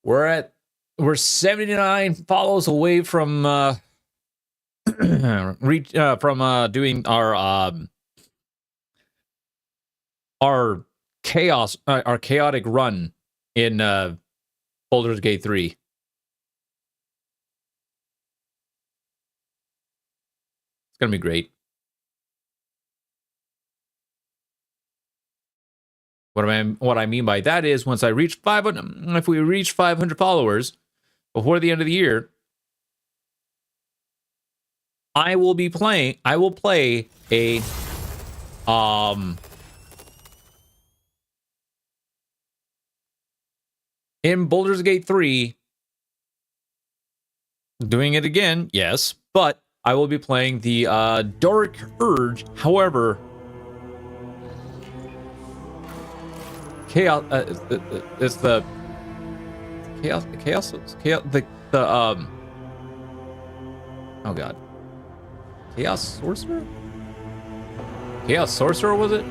We're 79 follows away from doing our chaotic run in Baldur's Gate 3. It's gonna be great. What I mean by that is, once I reach 500, if we reach 500 followers before the end of the year, I will play a in Baldur's Gate 3, doing it again, yes, but I will be playing the Dark Urge. However, Chaos, it's the Chaos, oh god. Chaos Sorcerer? Chaos Sorcerer, was it?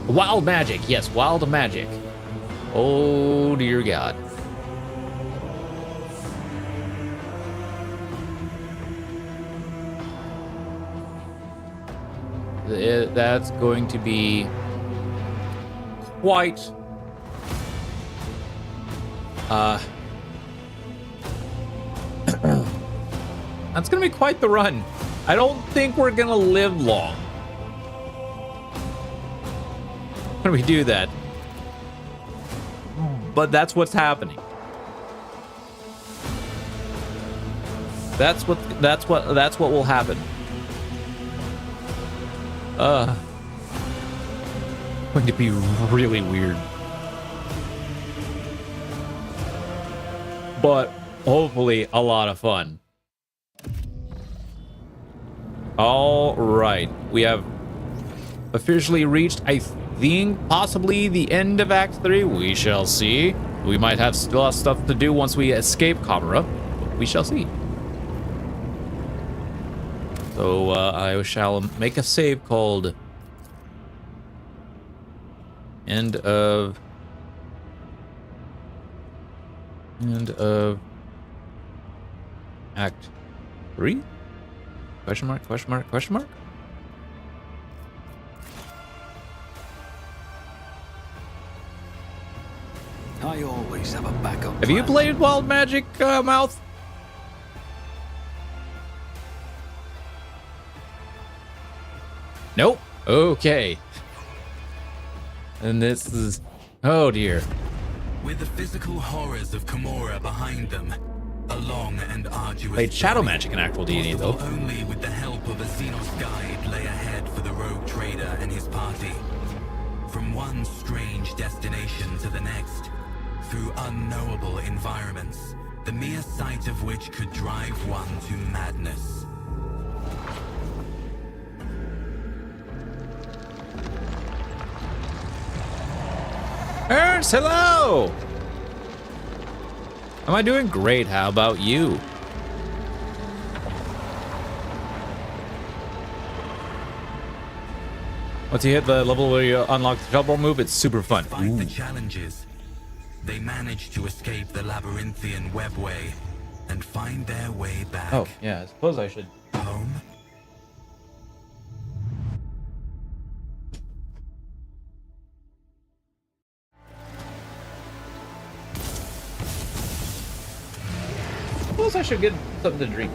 Wild Magic, yes, Wild Magic. Oh dear god. That's going to be quite that's gonna be quite the run. I don't think we're gonna live long when we do that, but that's what's happening. That's what will happen. Going to be really weird, but hopefully a lot of fun. All right, we have officially reached, I think, possibly the end of Act 3. We shall see. We might have still have stuff to do once we escape Kamara. We shall see. So I shall make a save called End of Act 3? Question mark, question mark, question mark? I always have a backup. Have you played Wild Magic, Mouth? Nope. Okay. And this is... oh dear. With the physical horrors of Kamora behind them, a long and arduous... Played Shadow Magic in actual D&D though. Only with the help of a Xenos guide lay ahead for the rogue trader and his party. From one strange destination to the next, through unknowable environments, the mere sight of which could drive one to madness. Ernst, hello! Am I doing great? How about you? Once you hit the level where you unlock the double move, it's super fun. Despite the challenges, they managed to escape the labyrinthian webway and find their way back. Oh, yeah, I suppose I should. Home? I suppose I should get something to drink.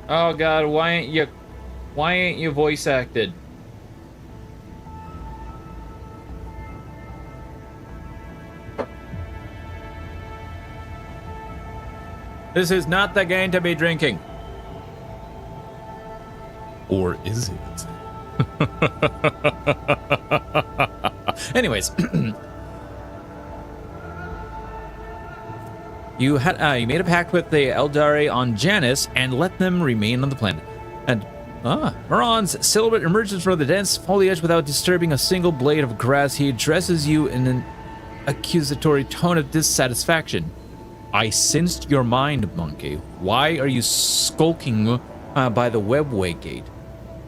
Oh god, why ain't you voice acted? This is not the game to be drinking. Or is it? Anyways, you made a pact with the Eldari on Janus and let them remain on the planet. And Moron's silhouette emerges from the dense foliage without disturbing a single blade of grass. He addresses you in an accusatory tone of dissatisfaction. I sensed your mind, monkey. Why are you skulking by the webway gate?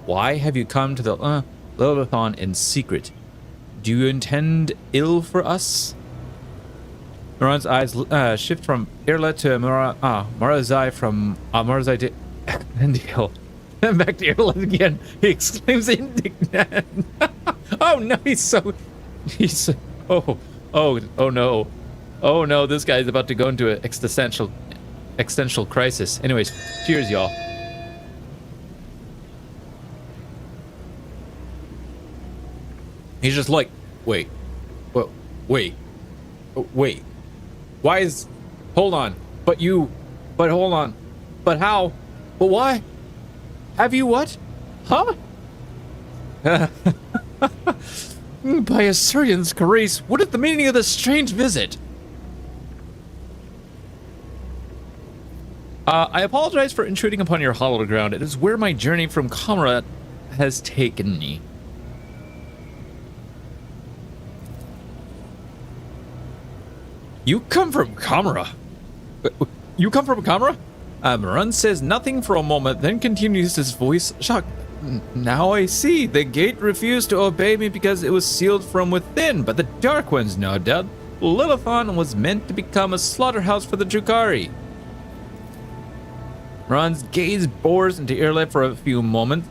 Why have you come to the Lilithon in secret? Do you intend ill for us? Moran's eyes shift from Irla to Marazai, from Marazai to Endil. And back to Irla again. He exclaims indignant. Oh no, oh no. Oh no, this guy's about to go into an existential crisis. Anyways, cheers, y'all. He's just like, wait. Why is, hold on, but hold on, but how, but why? Have you what? Huh? By Assyrian's grace, what is the meaning of this strange visit? I apologize for intruding upon your hallowed ground. It is where my journey from Kamra has taken me. You come from Kamra? You come from Kamra? Marun says nothing for a moment, then continues his voice shocked. Now I see. The gate refused to obey me because it was sealed from within, but the Dark Ones, no doubt. Lilithon was meant to become a slaughterhouse for the Drukhari. Marun's gaze bores into Irla for a few moments.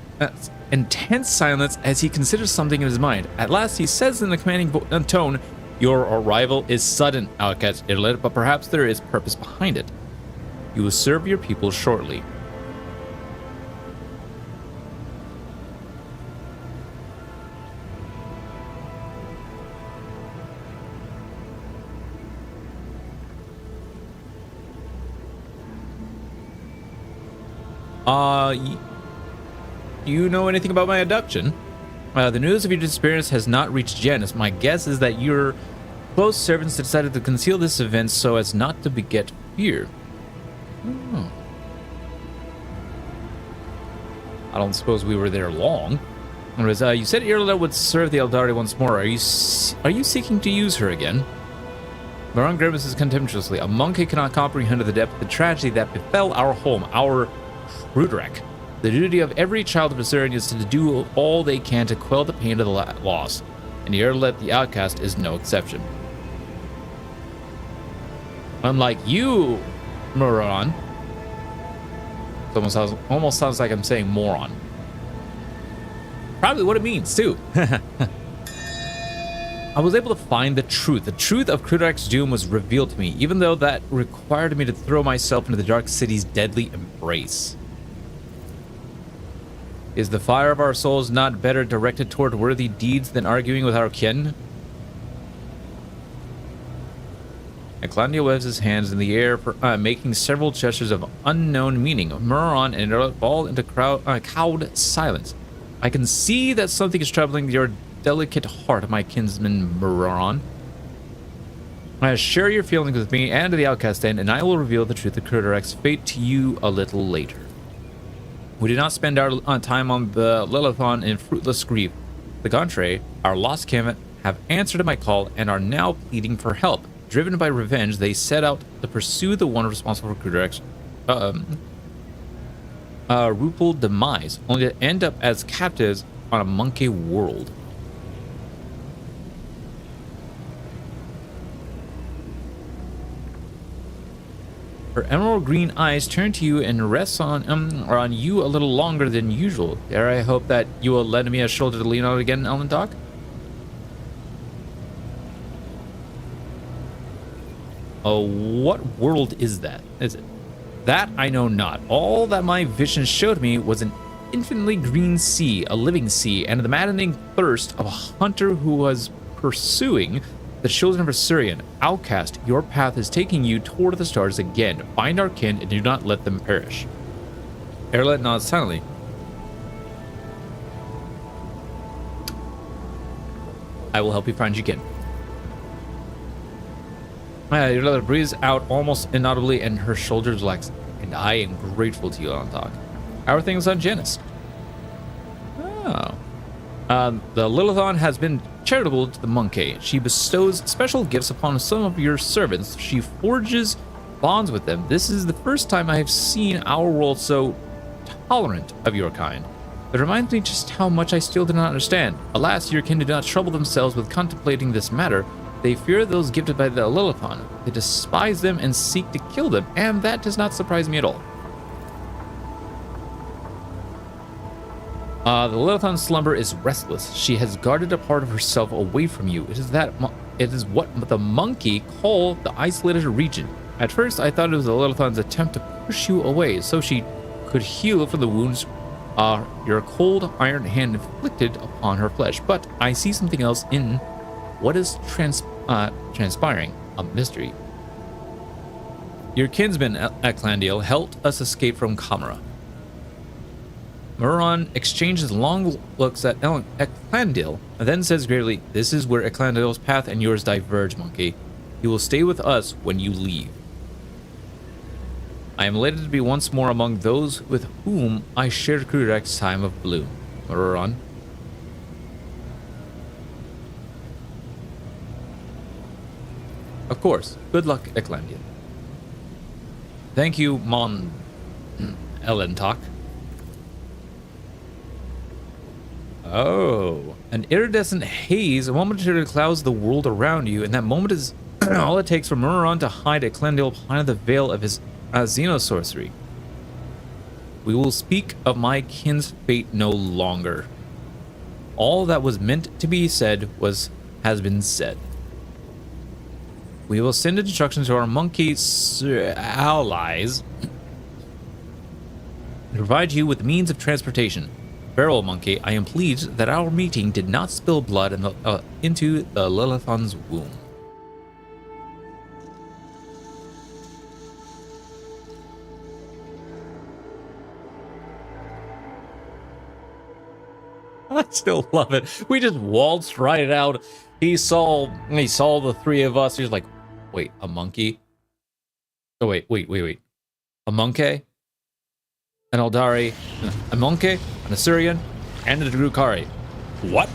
Intense silence as he considers something in his mind. At last he says in a commanding tone, "Your arrival is sudden, Outcast Irla, but perhaps there is purpose behind it. You will serve your people shortly." Do you know anything about my abduction? The news of your disappearance has not reached Janus. My guess is that your close servants decided to conceal this event so as not to beget fear. Oh. I don't suppose we were there long. Anyways, you said Irla would serve the Eldari once more. Are you seeking to use her again? Marun grimaces contemptuously. A monkey cannot comprehend the depth of the tragedy that befell our home, our Rudrak. The duty of every child of Assyrian is to do all they can to quell the pain of the loss, and Irla the Outcast is no exception. Unlike you, Marun. It almost sounds like I'm saying moron. Probably what it means, too. I was able to find the truth. The truth of Krudrak's doom was revealed to me, even though that required me to throw myself into the Dark City's deadly embrace. Is the fire of our souls not better directed toward worthy deeds than arguing with our kin? Eclandia waves his hands in the air, making several gestures of unknown meaning. Marun and Irla fall into cowed silence. I can see that something is troubling your delicate heart, my kinsman Marun. Share your feelings with me and the Outcast then, and I will reveal the truth of Krudrak's fate to you a little later. We did not spend our time on the Lilithon in fruitless grief. The contrary, our lost kin have answered my call and are now pleading for help. Driven by revenge, they set out to pursue the one responsible for Krudrak's Rupal demise, only to end up as captives on a monkey world. Her emerald green eyes turn to you and rest on you a little longer than usual. Dare I hope that you will lend me a shoulder to lean on again, Elendok? Oh, what world is that? Is it? That I know not. All that my vision showed me was an infinitely green sea, a living sea, and the maddening thirst of a hunter who was pursuing the children of Assyrian. Outcast, your path is taking you toward the stars again. Find our kin and do not let them perish. Irla nods silently. I will help you find your kin. Irla breathes out almost inaudibly and her shoulders relax. And I am grateful to you, Elendok. How are things on Janus? Oh. The Lilithon has been charitable to the monkey. She bestows special gifts upon some of your servants. She forges bonds with them. This is the first time I have seen our world so tolerant of your kind. It reminds me just how much I still do not understand. Alas, your kin do not trouble themselves with contemplating this matter. They fear those gifted by the Lilithon. They despise them and seek to kill them, and that does not surprise me at all. The Lilithon's slumber is restless. She has guarded a part of herself away from you. It is what the monkey call the isolated region. At first, I thought it was the Lilithon's attempt to push you away so she could heal from the wounds your cold iron hand inflicted upon her flesh. But I see something else in what is transpiring, a mystery. Your kinsman, Eclandiel, helped us escape from Kamara. Murron exchanges long looks at Eclandiel, and then says gravely, "This is where Eclandiel's path and yours diverge, monkey. He will stay with us when you leave. I am elated to be once more among those with whom I shared Kurek's time of bloom." Murron. Of course. Good luck, Eclandiel. Thank you, Mon Ellentalk. Oh, an iridescent haze momentarily clouds the world around you, and that moment is all it takes for Murron to hide Eclandiel behind the veil of his xenosorcery. We will speak of my kin's fate no longer. All that was meant to be said has been said. We will send instructions to our monkey allies to provide you with means of transportation. Farewell, monkey. I am pleased that our meeting did not spill blood into the Lilithon's womb. I still love it. We just waltzed right out. He saw the three of us. He's like, wait, a monkey? Oh, wait. A monkey? An Aldari? A monkey? An Assyrian? And a Drukhari. What?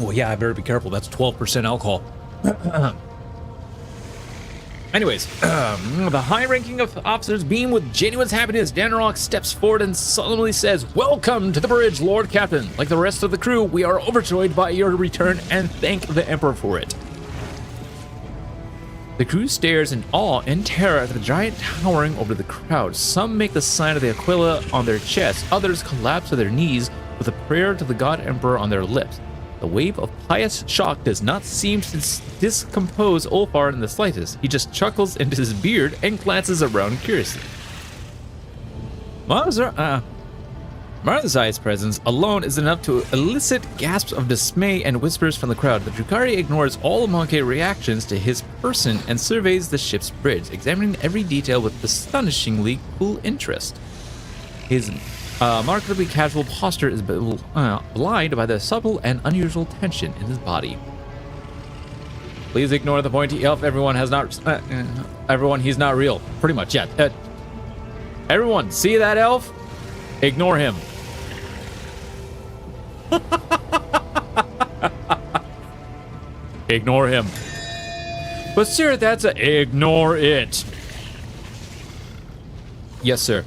Oh yeah, I better be careful. That's 12% alcohol. Anyways, the high-ranking of officers beam with genuine happiness. Danrock steps forward and solemnly says, "Welcome to the bridge, Lord Captain. Like the rest of the crew, we are overjoyed by your return and thank the Emperor for it." The crew stares in awe and terror at the giant towering over the crowd. Some make the sign of the Aquila on their chests. Others collapse to their knees with a prayer to the God Emperor on their lips. The wave of pious shock does not seem to discompose Ulfar in the slightest. He just chuckles into his beard and glances around curiously. Marzai's presence alone is enough to elicit gasps of dismay and whispers from the crowd. The Drukhari ignores all Monkey reactions to his person and surveys the ship's bridge, examining every detail with astonishingly cool interest. His markedly casual posture is belied by the subtle and unusual tension in his body. Please ignore the pointy elf. Everyone, he's not real. Pretty much, yeah. Everyone, see that elf? Ignore him. Ignore him. But sir, ignore it. Yes, sir.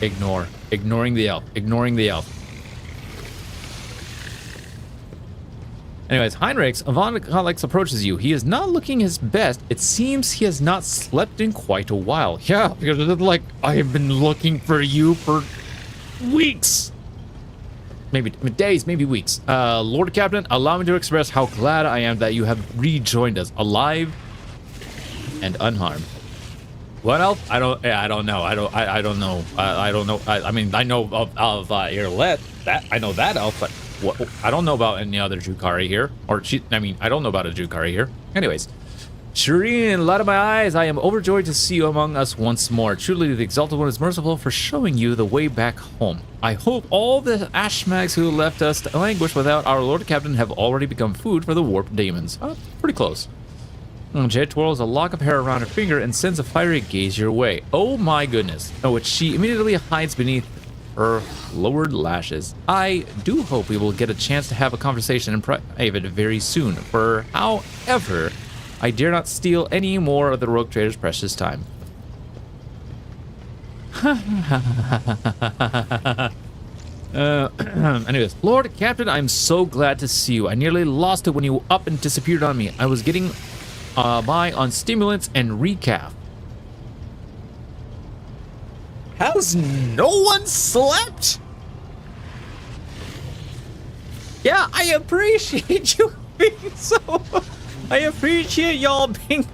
Ignoring the elf. Anyways, Heinrichs, Von Alex approaches you. He is not looking his best. It seems he has not slept in quite a while. Yeah, because like, I have been looking for you for weeks. Maybe days, maybe weeks. Lord Captain, allow me to express how glad I am that you have rejoined us, alive and unharmed. What elf? I don't know. I don't know. I mean, I know of Irlet. That I know that elf, but what? I don't know about any other Drukhari here. I don't know about a Drukhari here. Anyways, Shireen, light of my eyes, I am overjoyed to see you among us once more. Truly, the Exalted One is merciful for showing you the way back home. I hope all the Ashmags who left us to languish without our Lord Captain have already become food for the warped demons. Pretty close. Jed twirls a lock of hair around her finger and sends a fiery gaze your way. Oh my goodness. Which she immediately hides beneath her lowered lashes. I do hope we will get a chance to have a conversation in private very soon. However, I dare not steal any more of the Rogue Trader's precious time. Anyways, Lord Captain, I'm so glad to see you. I nearly lost it when you up and disappeared on me. I was getting by on stimulants and recap. Has no one slept? Yeah, I appreciate you being so... I appreciate y'all being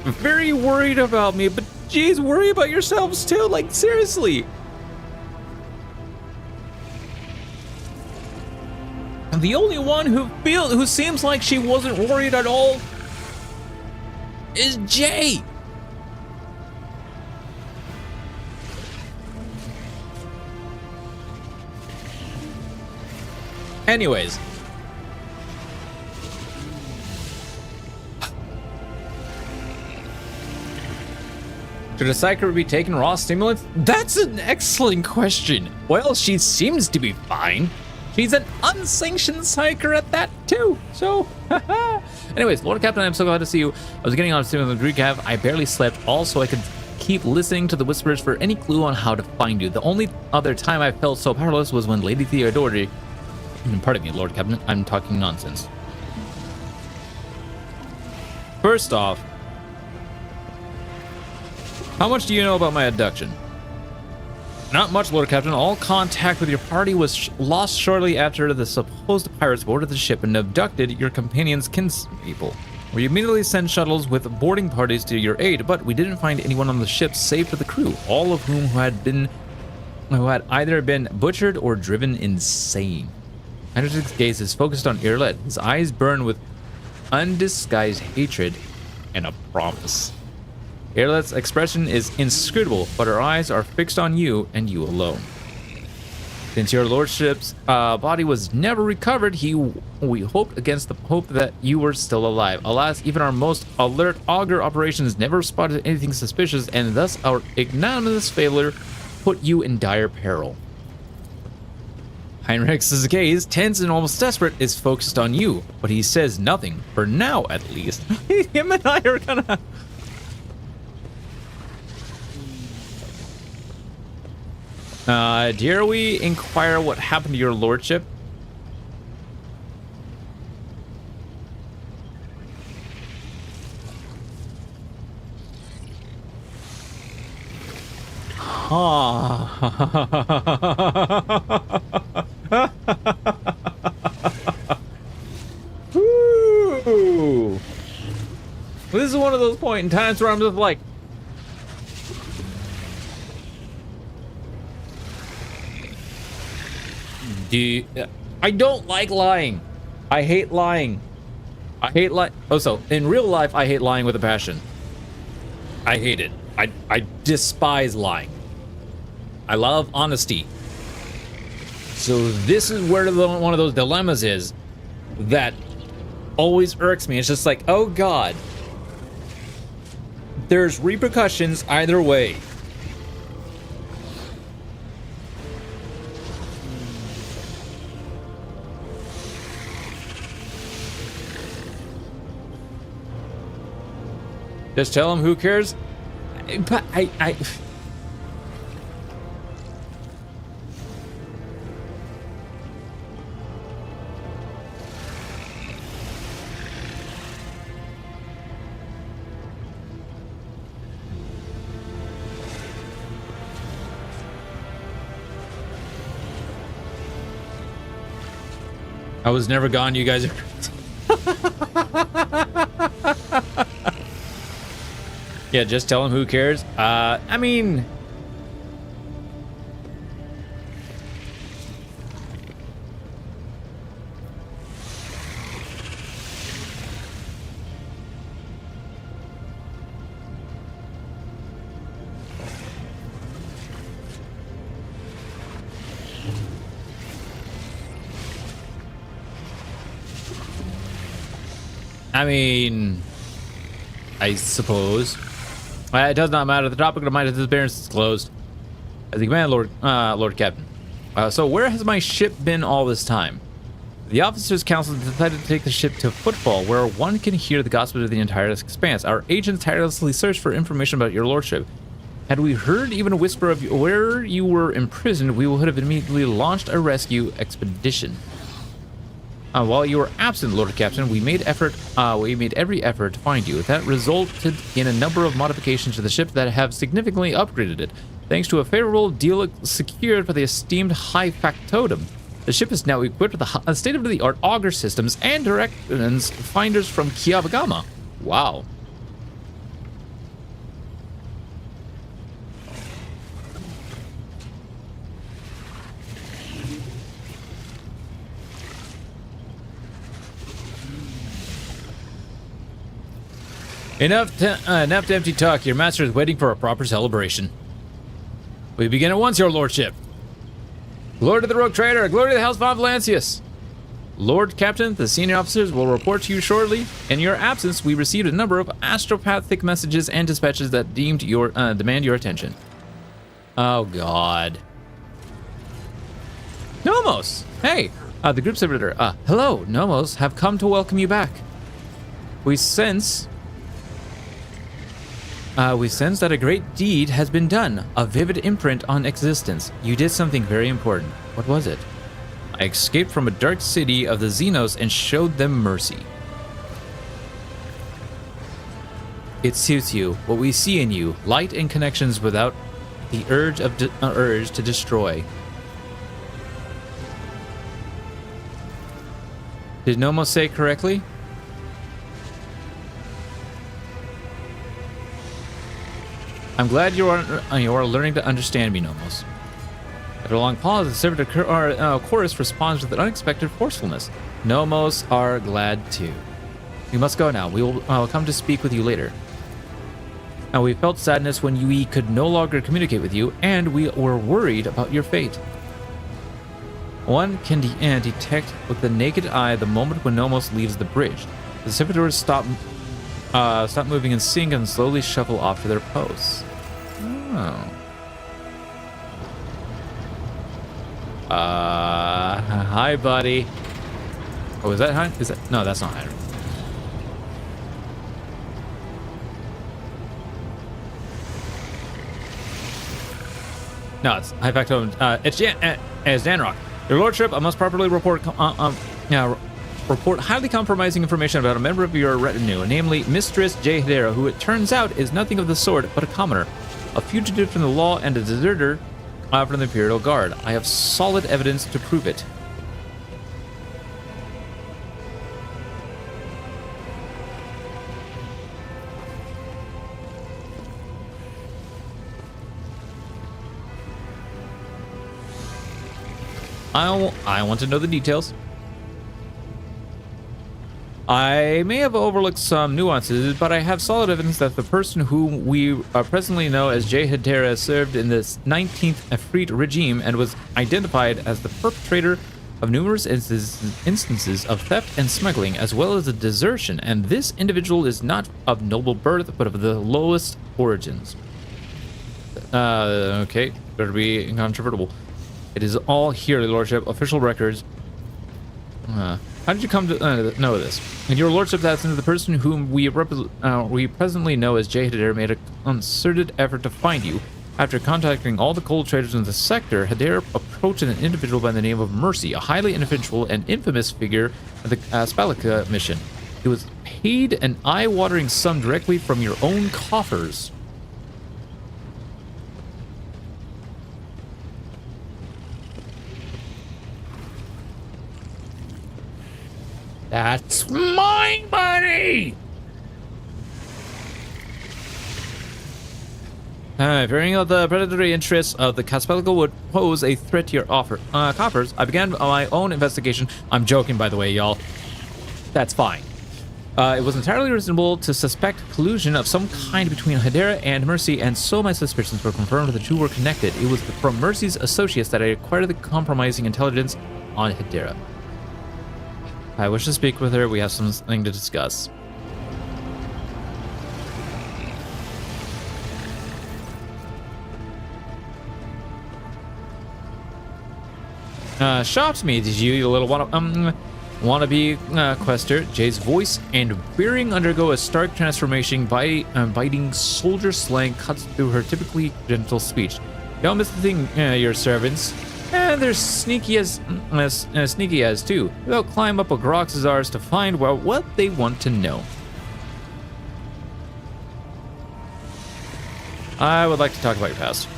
very worried about me, but geez, worry about yourselves too, like seriously. The only one who seems like she wasn't worried at all is Jay. Anyways. Should a psyker be taking raw stimulants? That's an excellent question. Well, she seems to be fine. She's an unsanctioned psyker at that too, so anyways, Lord Captain, I'm so glad to see you. I was getting on stimulant recap. I barely slept, all so I could keep listening to the whispers for any clue on how to find you. The only other time I felt so powerless was when Lady Theodore... Pardon me, Lord Captain, I'm talking nonsense. First off, how much do you know about my abduction? Not much, Lord Captain. All contact with your party was lost shortly after the supposed pirates boarded the ship and abducted your companion's kinspeople. We immediately sent shuttles with boarding parties to your aid, but we didn't find anyone on the ship save for the crew, all of whom who had either been butchered or driven insane. Hendrick's gaze is focused on Irlet. His eyes burn with undisguised hatred and a promise. Irlet's expression is inscrutable, but her eyes are fixed on you and you alone. Since your lordship's body was never recovered, we hoped against the hope that you were still alive. Alas, even our most alert auger operations never spotted anything suspicious, and thus our ignominious failure put you in dire peril. Heinrich's gaze, tense and almost desperate, is focused on you, but he says nothing, for now at least. Him and I are gonna... dare we inquire what happened to your lordship? Ooh. This is one of those point in times where I'm just like, I don't like lying. I hate lying. I hate lying. Oh, so in real life, I hate lying with a passion. I hate it. I despise lying. I love honesty. So this is where one of those dilemmas is that always irks me. It's just like, oh God, there's repercussions either way. Just tell him, who cares? But I was never gone, you guys are... Yeah, just tell him, who cares? I mean... I mean, I suppose. It does not matter. The topic of my disappearance is closed. As the command, Lord Captain. So where has my ship been all this time? The officers' council decided to take the ship to Footfall, where one can hear the gossip of the entire expanse. Our agents tirelessly searched for information about your lordship. Had we heard even a whisper of where you were imprisoned, we would have immediately launched a rescue expedition. While you were absent, Lord Captain, we made every effort to find you. That resulted in a number of modifications to the ship that have significantly upgraded it. Thanks to a favorable deal secured by the esteemed High Factotum, the ship is now equipped with a state-of-the-art auger systems and directions finders from Kiabagama. Wow. Enough to empty talk. Your master is waiting for a proper celebration. We begin at once, your lordship. Glory to the Rogue Trader. Glory to the House von Valancius. Lord Captain, the senior officers will report to you shortly. In your absence, we received a number of astropathic messages and dispatches that demand your attention. Oh, God. Nomos! Hey! The group servitor. Hello, Nomos have come to welcome you back. We sense that a great deed has been done, a vivid imprint on existence. You did something very important. What was it? I escaped from a dark city of the Xenos and showed them mercy. It suits you, what we see in you, light and connections without the urge to destroy. Did Nomos say correctly? I'm glad you are learning to understand me, Nomos. After a long pause, the servitor chorus responds with an unexpected forcefulness. Nomos are glad too. We must go now. We will come to speak with you later. Now, we felt sadness when we could no longer communicate with you, and we were worried about your fate. One can detect with the naked eye the moment when Nomos leaves the bridge. The servitors stop moving in sync and slowly shuffle off to their posts. Oh. Hi, buddy. Oh, is that Heinrich? No, that's not Heinrich. No, it's High Factotum. It's Danrock. Your lordship, I must properly report highly compromising information about a member of your retinue, namely Mistress J. Hedera, who it turns out is nothing of the sort but a commoner, a fugitive from the law and a deserter from the Imperial Guard. I have solid evidence to prove it. I want to know the details. I may have overlooked some nuances, but I have solid evidence that the person whom we presently know as J. Hedera served in the 19th Efreet regime and was identified as the perpetrator of numerous instances of theft and smuggling, as well as a desertion, and this individual is not of noble birth, but of the lowest origins. Okay, better be incontrovertible. It is all here, Your Lordship, official records. How did you come to know this? In your lordship's absence, the person whom we presently know as J. Hedera made a concerted effort to find you. After contacting all the coal traders in the sector, Hedera approached an individual by the name of Mercy, a highly influential and infamous figure of the Aspalica mission. He was paid an eye-watering sum directly from your own coffers. That's mine, buddy! Fearing of the predatory interests of the Caspelica would pose a threat to your coffers, I began my own investigation. I'm joking, by the way, y'all. That's fine. It was entirely reasonable to suspect collusion of some kind between Hedera and Mercy, and so my suspicions were confirmed that the two were connected. It was from Mercy's associates that I acquired the compromising intelligence on Hedera. I wish to speak with her. We have something to discuss. Shops me, did you little wannabe quester? Jay's voice and bearing undergo a stark transformation by biting soldier slang cuts through her typically gentle speech. Don't miss the thing, your servants. They're sneaky as too. They'll climb up a Grox's ours to find what they want to know. I would like to talk about your past.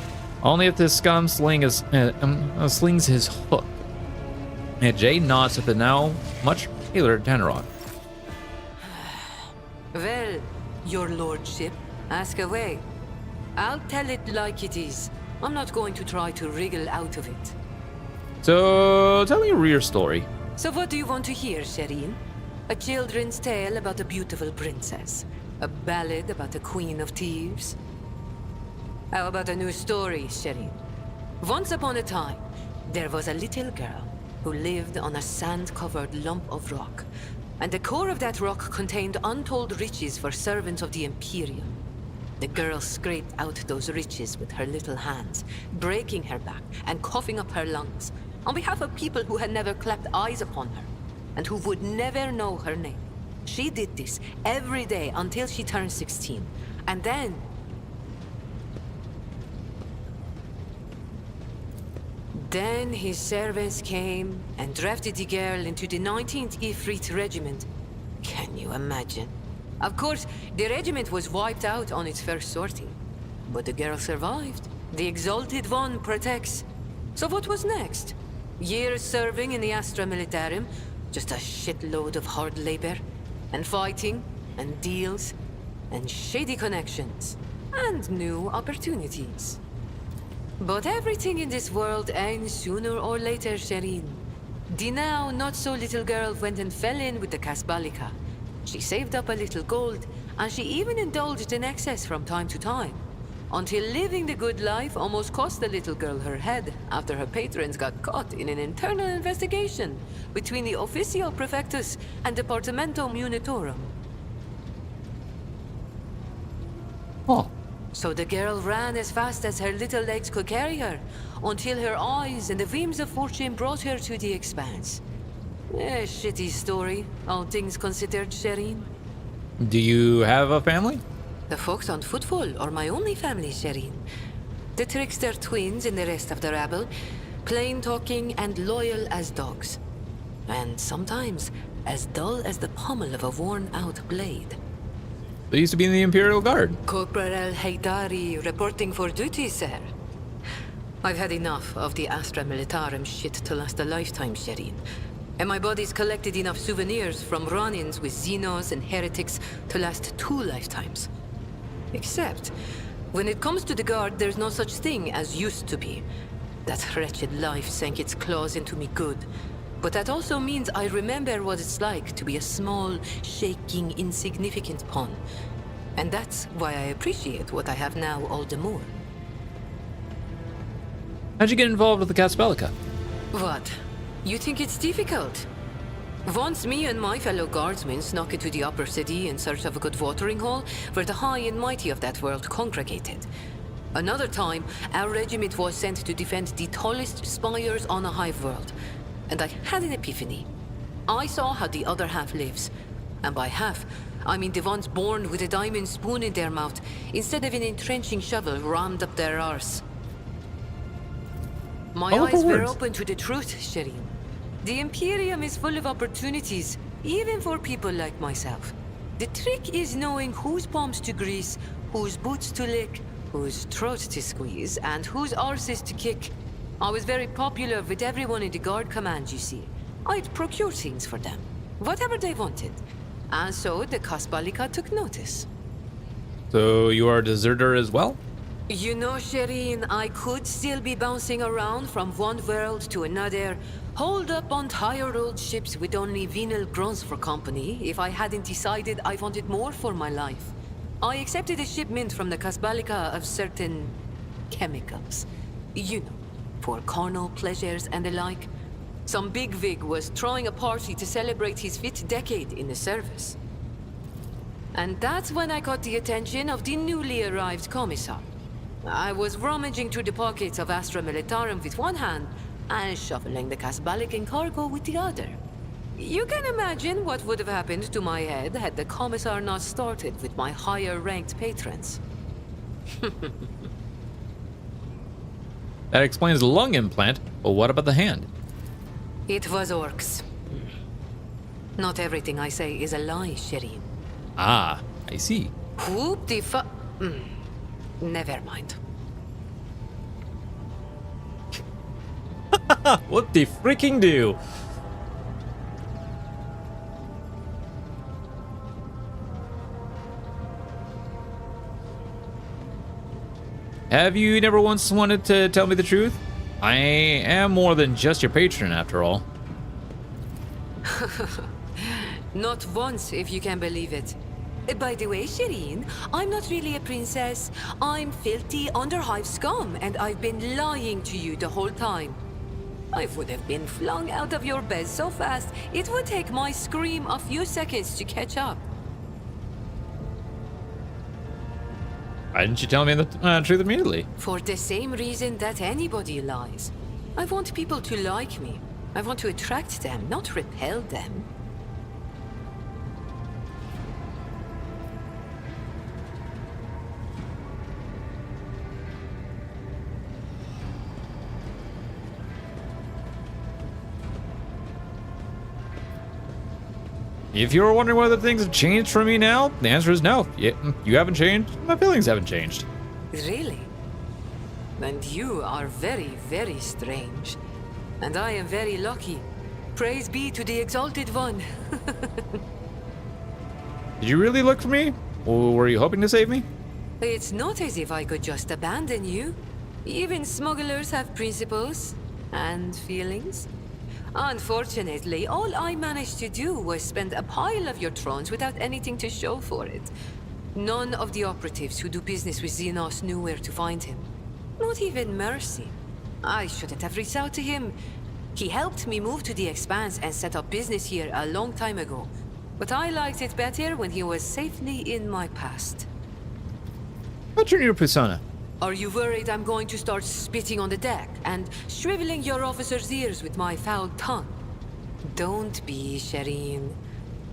Only if this scum slings his hook. And Jay nods at the now much paler Danarok. Well, your lordship, ask away. I'll tell it like it is. I'm not going to try to wriggle out of it. So, tell me your real story. So what do you want to hear, Shireen? A children's tale about a beautiful princess? A ballad about a queen of thieves? How about a new story, Shireen? Once upon a time, there was a little girl who lived on a sand-covered lump of rock. And the core of that rock contained untold riches for servants of the Imperium. The girl scraped out those riches with her little hands, breaking her back and coughing up her lungs, on behalf of people who had never clapped eyes upon her, and who would never know her name. She did this every day until she turned 16, and then... Then his servants came and drafted the girl into the 19th Ifrit Regiment. Can you imagine? Of course, the regiment was wiped out on its first sortie. But the girl survived. The Exalted One protects. So what was next? Years serving in the Astra Militarum, just a shitload of hard labor, and fighting, and deals, and shady connections, and new opportunities. But everything in this world ends sooner or later, Shireen. The now not-so-little girl went and fell in with the Kasbalika. She saved up a little gold, and she even indulged in excess from time to time. Until living the good life almost cost the little girl her head after her patrons got caught in an internal investigation between the Officio Prefectus and Departamento Munitorum. Oh. So the girl ran as fast as her little legs could carry her, until her eyes and the beams of fortune brought her to the expanse. A shitty story, all things considered, Shireen. Do you have a family? The folks on Footfall are my only family, Shireen. The trickster twins and the rest of the rabble, plain-talking and loyal as dogs. And sometimes as dull as the pommel of a worn-out blade. They used to be in the Imperial Guard. Corporal Haydari reporting for duty, sir. I've had enough of the Astra Militarum shit to last a lifetime, Shireen. And my body's collected enough souvenirs from run-ins with Xenos and heretics to last 2 lifetimes. Except, when it comes to the Guard, there's no such thing as used to be. That wretched life sank its claws into me good. But that also means I remember what it's like to be a small, shaking, insignificant pawn. And that's why I appreciate what I have now all the more. How'd you get involved with the Kasbalika? What? You think it's difficult? Once me and my fellow guardsmen snuck into the upper city in search of a good watering hole, where the high and mighty of that world congregated. Another time, our regiment was sent to defend the tallest spires on a hive world. And I had an epiphany. I saw how the other half lives. And by half, I mean the ones born with a diamond spoon in their mouth, instead of an entrenching shovel rammed up their arse. My eyes were open to the truth, Shireen. The Imperium is full of opportunities, even for people like myself. The trick is knowing whose palms to grease, whose boots to lick, whose throat to squeeze, and whose arses to kick. I was very popular with everyone in the Guard Command, you see. I'd procure things for them, whatever they wanted. And so the Kasbalika took notice. So you are a deserter as well? You know, Shireen, I could still be bouncing around from one world to another, holed up on tired old ships with only venal grunts for company, if I hadn't decided I wanted more for my life. I accepted a shipment from the Kasbalika of certain chemicals. You know, for carnal pleasures and the like. Some bigwig was throwing a party to celebrate his 5th decade in the service. And that's when I got the attention of the newly arrived commissar. I was rummaging through the pockets of Astra Militarum with one hand, and shuffling the Kasbalican cargo with the other. You can imagine what would have happened to my head had the Commissar not started with my higher-ranked patrons. That explains the lung implant, but what about the hand? It was orcs. Not everything I say is a lie, Shireen. Ah, I see. Whoop the fu- Never mind. What the freaking do? Have you never once wanted to tell me the truth? I am more than just your patron, after all. Not once, if you can believe it. By the way, Shireen, I'm not really a princess. I'm filthy underhive scum, and I've been lying to you the whole time. I would have been flung out of your bed so fast, it would take my scream a few seconds to catch up. Why didn't you tell me the truth immediately? For the same reason that anybody lies. I want people to like me. I want to attract them, not repel them. If you were wondering whether things have changed for me now, the answer is no. You haven't changed. My feelings haven't changed. Really? And you are very, very strange. And I am very lucky. Praise be to the Exalted One. Did you really look for me? Or were you hoping to save me? It's not as if I could just abandon you. Even smugglers have principles and feelings. Unfortunately, all I managed to do was spend a pile of your thrones without anything to show for it. None of the operatives who do business with Xenos knew where to find him. Not even Mercy. I shouldn't have reached out to him. He helped me move to the Expanse and set up business here a long time ago. But I liked it better when he was safely in my past. What's your new persona? Are you worried I'm going to start spitting on the deck and shriveling your officers' ears with my foul tongue? Don't be, Shireen.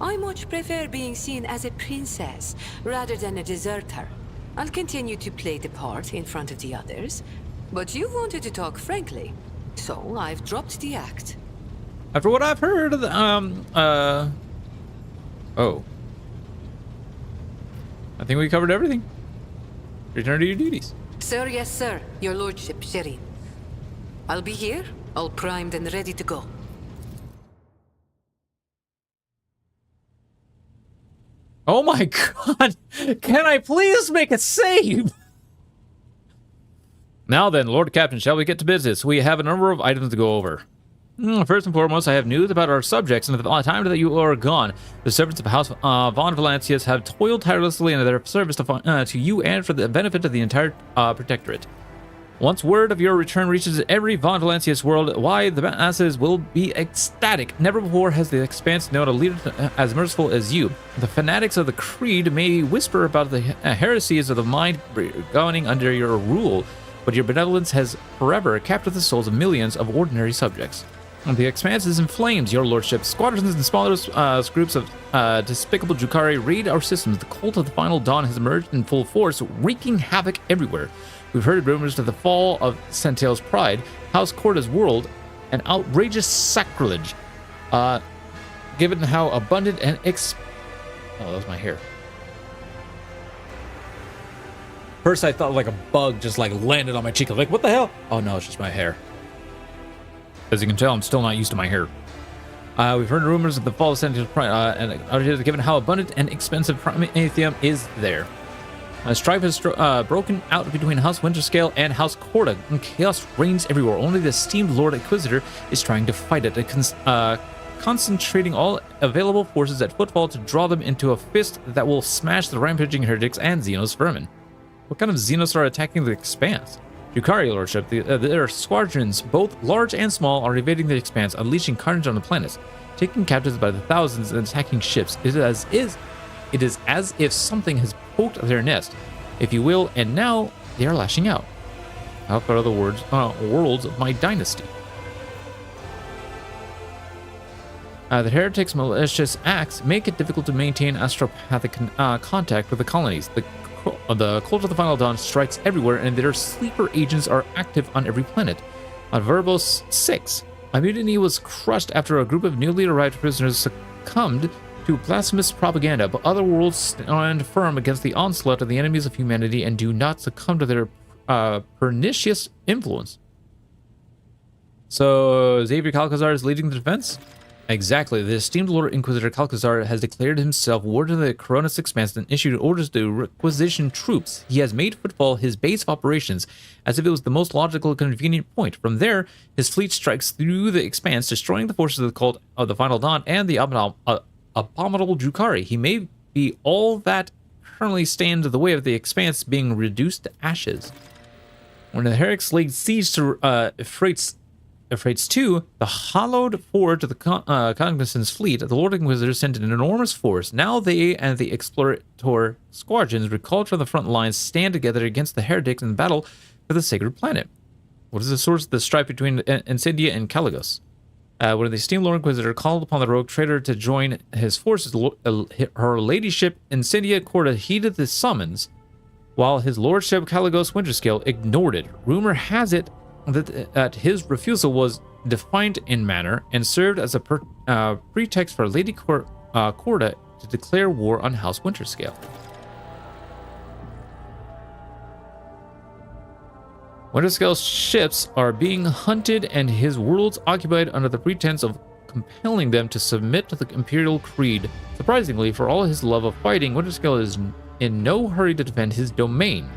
I much prefer being seen as a princess rather than a deserter. I'll continue to play the part in front of the others, but you wanted to talk frankly, so I've dropped the act. After what I've heard, oh. I think we covered everything. Return to your duties. Sir, yes, sir. Your lordship, Shireen. I'll be here, all primed and ready to go. Oh my god! Can I please make a save? Now then, Lord Captain, shall we get to business? We have a number of items to go over. First and foremost, I have news about our subjects, and at the time that you are gone, the servants of House Von Valancius have toiled tirelessly in their service to you and for the benefit of the entire Protectorate. Once word of your return reaches every Von Valancius worldwide, the masses will be ecstatic. Never before has the Expanse known a leader as merciful as you. The fanatics of the Creed may whisper about the heresies of the mind governing under your rule, but your benevolence has forever captured the souls of millions of ordinary subjects. The Expanse is in flames, your lordship. Squadrons and smaller groups of despicable Drukhari raid our systems. The cult of the Final Dawn has emerged in full force, wreaking havoc everywhere. We've heard rumors of the fall of Centel's pride, House Corda's world, an outrageous sacrilege. Given how abundant and oh, that was my hair. First I thought like a bug just like landed on my cheek. I was like, what the hell? Oh no, it's just my hair. As you can tell, I'm still not used to my hair. We've heard rumors of the fall of Centel's pride, and given how abundant and expensive Prometheum is there. Strife has broken out between House Winterscale and House Corda, and chaos reigns everywhere. Only the esteemed Lord Inquisitor is trying to fight it, concentrating all available forces at Footfall to draw them into a fist that will smash the rampaging heretics and Xenos vermin. What kind of Xenos are attacking the Expanse? Drukhari Lordship, their squadrons, both large and small, are invading the Expanse, unleashing carnage on the planet, taking captives by the thousands and attacking ships. It is as if something has poked their nest, if you will, and now they are lashing out. How about other worlds of my dynasty? The heretics' malicious acts make it difficult to maintain astropathic contact with the colonies. The Cult of the Final Dawn strikes everywhere, and their sleeper agents are active on every planet. On Verbos 6, a mutiny was crushed after a group of newly arrived prisoners succumbed to blasphemous propaganda, but other worlds stand firm against the onslaught of the enemies of humanity and do not succumb to their pernicious influence. So, Xavier Calcazar is leading the defense? Exactly. The esteemed Lord Inquisitor Calcazar has declared himself warden of the Coronis Expanse and issued orders to requisition troops. He has made Footfall his base of operations, as if it was the most logical and convenient point. From there, his fleet strikes through the Expanse, destroying the forces of the Cult of the Final Dawn and the abominable Drukhari. He may be all that currently stand in the way of the Expanse being reduced to ashes. When the Heretics laid siege to Euphrates 2, the hollowed forge of the Cognizance fleet, the Lord Inquisitor sent an enormous force. Now they and the Explorator squadrons, recalled from the front lines, stand together against the heretics in battle for the sacred planet. What is the source of the strife between Incendia and Caligos? When the esteemed Lord Inquisitor called upon the rogue trader to join his forces, her ladyship Incendia Corda heeded the summons, while his lordship Caligos Winterscale ignored it. Rumor has it that his refusal was defiant in manner and served as a pretext for Lady Corda to declare war on House Winterscale. Winterscale's ships are being hunted and his worlds occupied under the pretense of compelling them to submit to the Imperial Creed. Surprisingly, for all his love of fighting, Winterscale is in no hurry to defend his domain.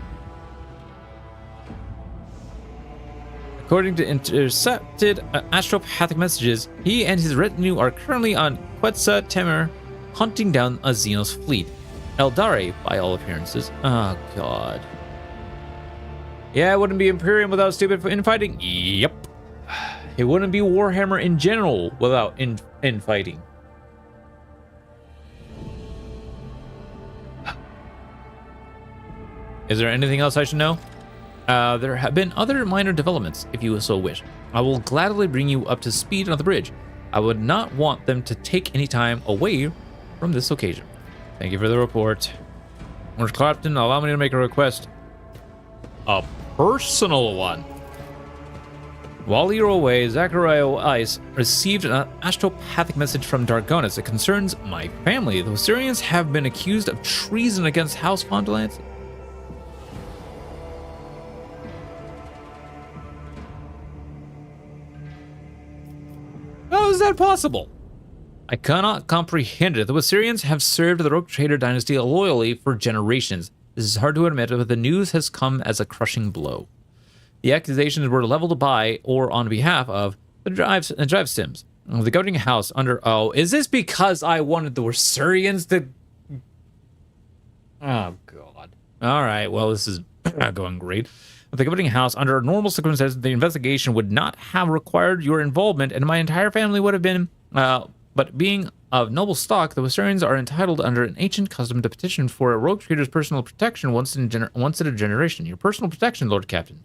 According to intercepted astropathic messages, he and his retinue are currently on Quetzal Temer, hunting down a Xenos fleet. Eldari, by all appearances. Oh, God. Yeah, it wouldn't be Imperium without stupid infighting. Yep. It wouldn't be Warhammer in general without infighting. Is there anything else I should know? There have been other minor developments, if you so wish. I will gladly bring you up to speed on the bridge. I would not want them to take any time away from this occasion. Thank you for the report. Lord Clapton, allow me to make a request. A personal one. While you were away, Zachariah Ice received an astropathic message from Dargonis. It concerns my family. The Osirians have been accused of treason against House Fondalance. How is that possible? I cannot comprehend it. The Osirians have served the Rogue Trader dynasty loyally for generations. This is hard to admit, but the news has come as a crushing blow. The accusations were leveled by or on behalf of the Drive Sims, the governing house under... Oh, is this because I wanted the Osirians to... Oh, God. All right, well, this is not going great. The governing house, under normal circumstances, the investigation would not have required your involvement, and my entire family would have been... But being of noble stock, the Osirians are entitled under an ancient custom to petition for a rogue trader's personal protection once in a generation. Your personal protection, Lord Captain.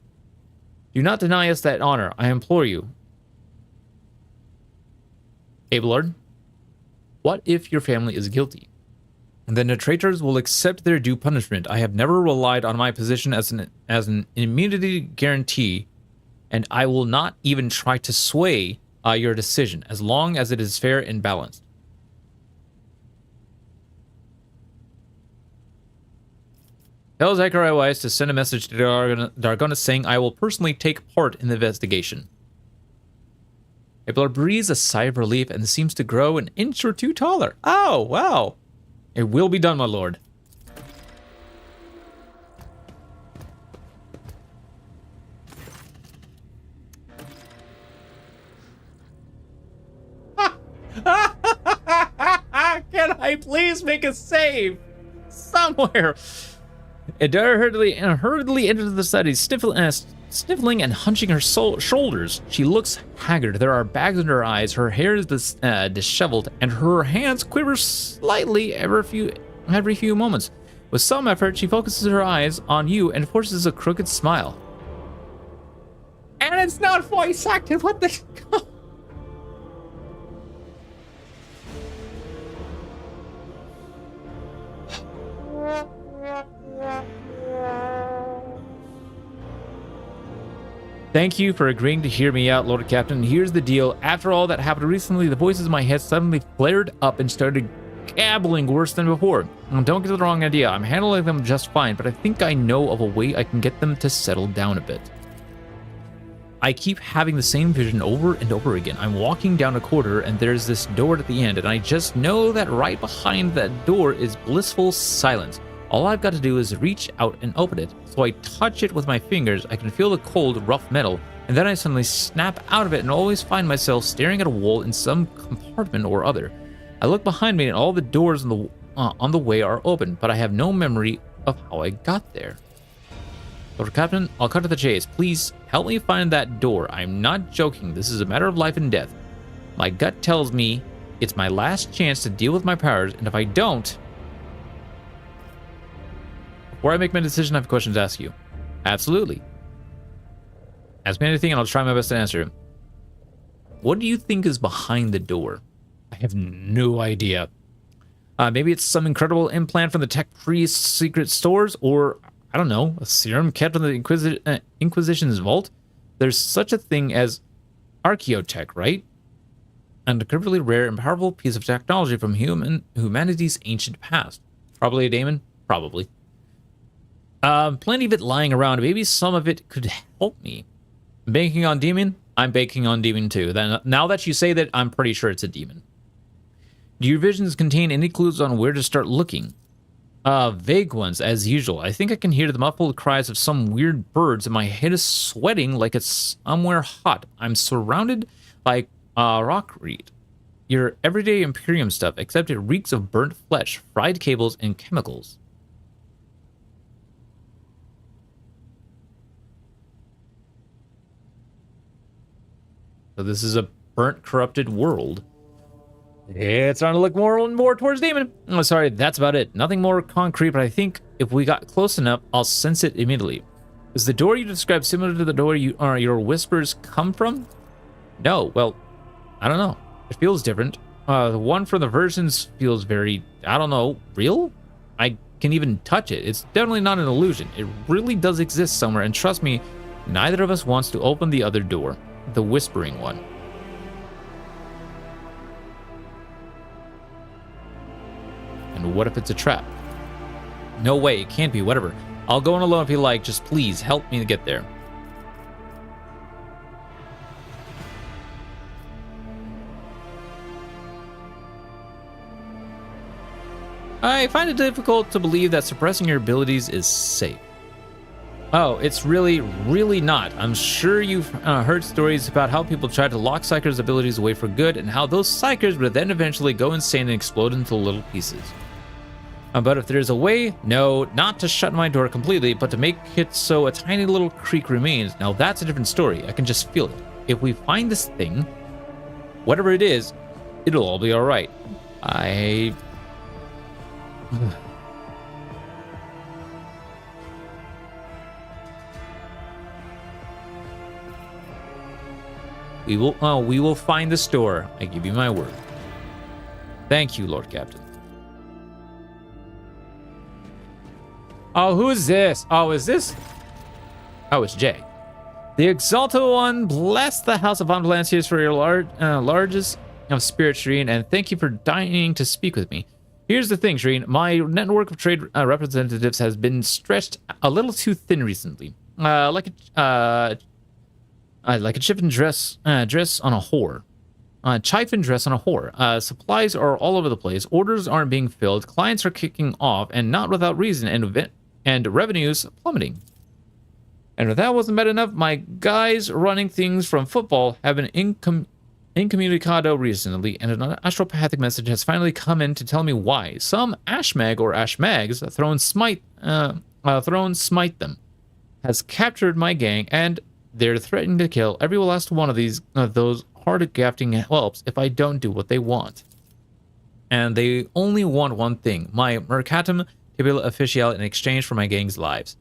Do not deny us that honor, I implore you. Abelard, what if your family is guilty? And then the traitors will accept their due punishment. I have never relied on my position as an immunity guarantee, and I will not even try to sway your decision, as long as it is fair and balanced. Tell Zachariah Weiss to send a message to Dargonis saying I will personally take part in the investigation. Abelard breathes a sigh of relief and seems to grow an inch or two taller. Oh, wow. It will be done, my lord. Can I please make a save? Somewhere. Adara hurriedly entered the study, sniffling and hunching her shoulders. She looks haggard. There are bags under her eyes. Her hair is disheveled, and her hands quiver slightly every few moments. With some effort, she focuses her eyes on you and forces a crooked smile. And it's not voice acted. What the... Thank you for agreeing to hear me out, Lord Captain. Here's the deal. After all that happened recently, the voices in my head suddenly flared up and started gabbling worse than before. And don't get the wrong idea. I'm handling them just fine, but I think I know of a way I can get them to settle down a bit. I keep having the same vision over and over again. I'm walking down a corridor and there's this door at the end, and I just know that right behind that door is blissful silence. All I've got to do is reach out and open it. So I touch it with my fingers, I can feel the cold, rough metal, and then I suddenly snap out of it and always find myself staring at a wall in some compartment or other. I look behind me and all the doors on the way are open, but I have no memory of how I got there. Lord Captain, I'll cut to the chase. Please help me find that door. I'm not joking. This is a matter of life and death. My gut tells me it's my last chance to deal with my powers, and if I don't... Before I make my decision, I have questions to ask you. Absolutely. Ask me anything and I'll try my best to answer. What do you think is behind the door? I have no idea. Maybe it's some incredible implant from the tech-free secret stores, or, I don't know, a serum kept in the Inquisition's vault? There's such a thing as archaeotech, right? An incredibly rare and powerful piece of technology from humanity's ancient past. Probably a daemon? Probably. Plenty of it lying around. Maybe some of it could help me. Banking on demon? I'm banking on demon too. Then, now that you say that, I'm pretty sure it's a demon. Do your visions contain any clues on where to start looking? Vague ones, as usual. I think I can hear the muffled cries of some weird birds, and my head is sweating like it's somewhere hot. I'm surrounded by rockweed. Your everyday Imperium stuff, except it reeks of burnt flesh, fried cables, and chemicals. So this is a burnt, corrupted world. It's starting to look more and more towards demon. Oh, sorry, that's about it. Nothing more concrete, but I think if we got close enough, I'll sense it immediately. Is the door you described similar to the door your whispers come from? No, well, I don't know. It feels different. The one from the versions feels very, I don't know, real? I can even touch it. It's definitely not an illusion. It really does exist somewhere, and trust me, neither of us wants to open the other door. The whispering one. And what if it's a trap? No way, it can't be, whatever. I'll go on alone if you like, just please help me to get there. I find it difficult to believe that suppressing your abilities is safe. Oh, it's really, really not. I'm sure you've heard stories about how people try to lock Psykers' abilities away for good, and how those Psykers would then eventually go insane and explode into little pieces. But if there's a way, no, not to shut my door completely, but to make it so a tiny little creak remains, now that's a different story. I can just feel it. If we find this thing, whatever it is, it'll all be alright. We will find this door. I give you my word. Thank you, Lord Captain. Oh, who is this? Oh, is this? Oh, it's Jay. The Exalted One, bless the House of Von Valanciers for your largest of spirit, Shireen, and thank you for deigning to speak with me. Here's the thing, Shireen. My network of trade representatives has been stretched a little too thin recently. Like a chiffon dress on a whore. Chiffon dress on a whore. Supplies are all over the place. Orders aren't being filled. Clients are kicking off, and not without reason, and revenues plummeting. And if that wasn't bad enough, my guys running things from football have been incommunicado recently, and an astropathic message has finally come in to tell me why. Some Ashmag or Ashmags thrown smite them has captured my gang, and they're threatening to kill every last one of those hard-grafting whelps if I don't do what they want. And they only want one thing, my Mercatum Tibula Official, in exchange for my gang's lives.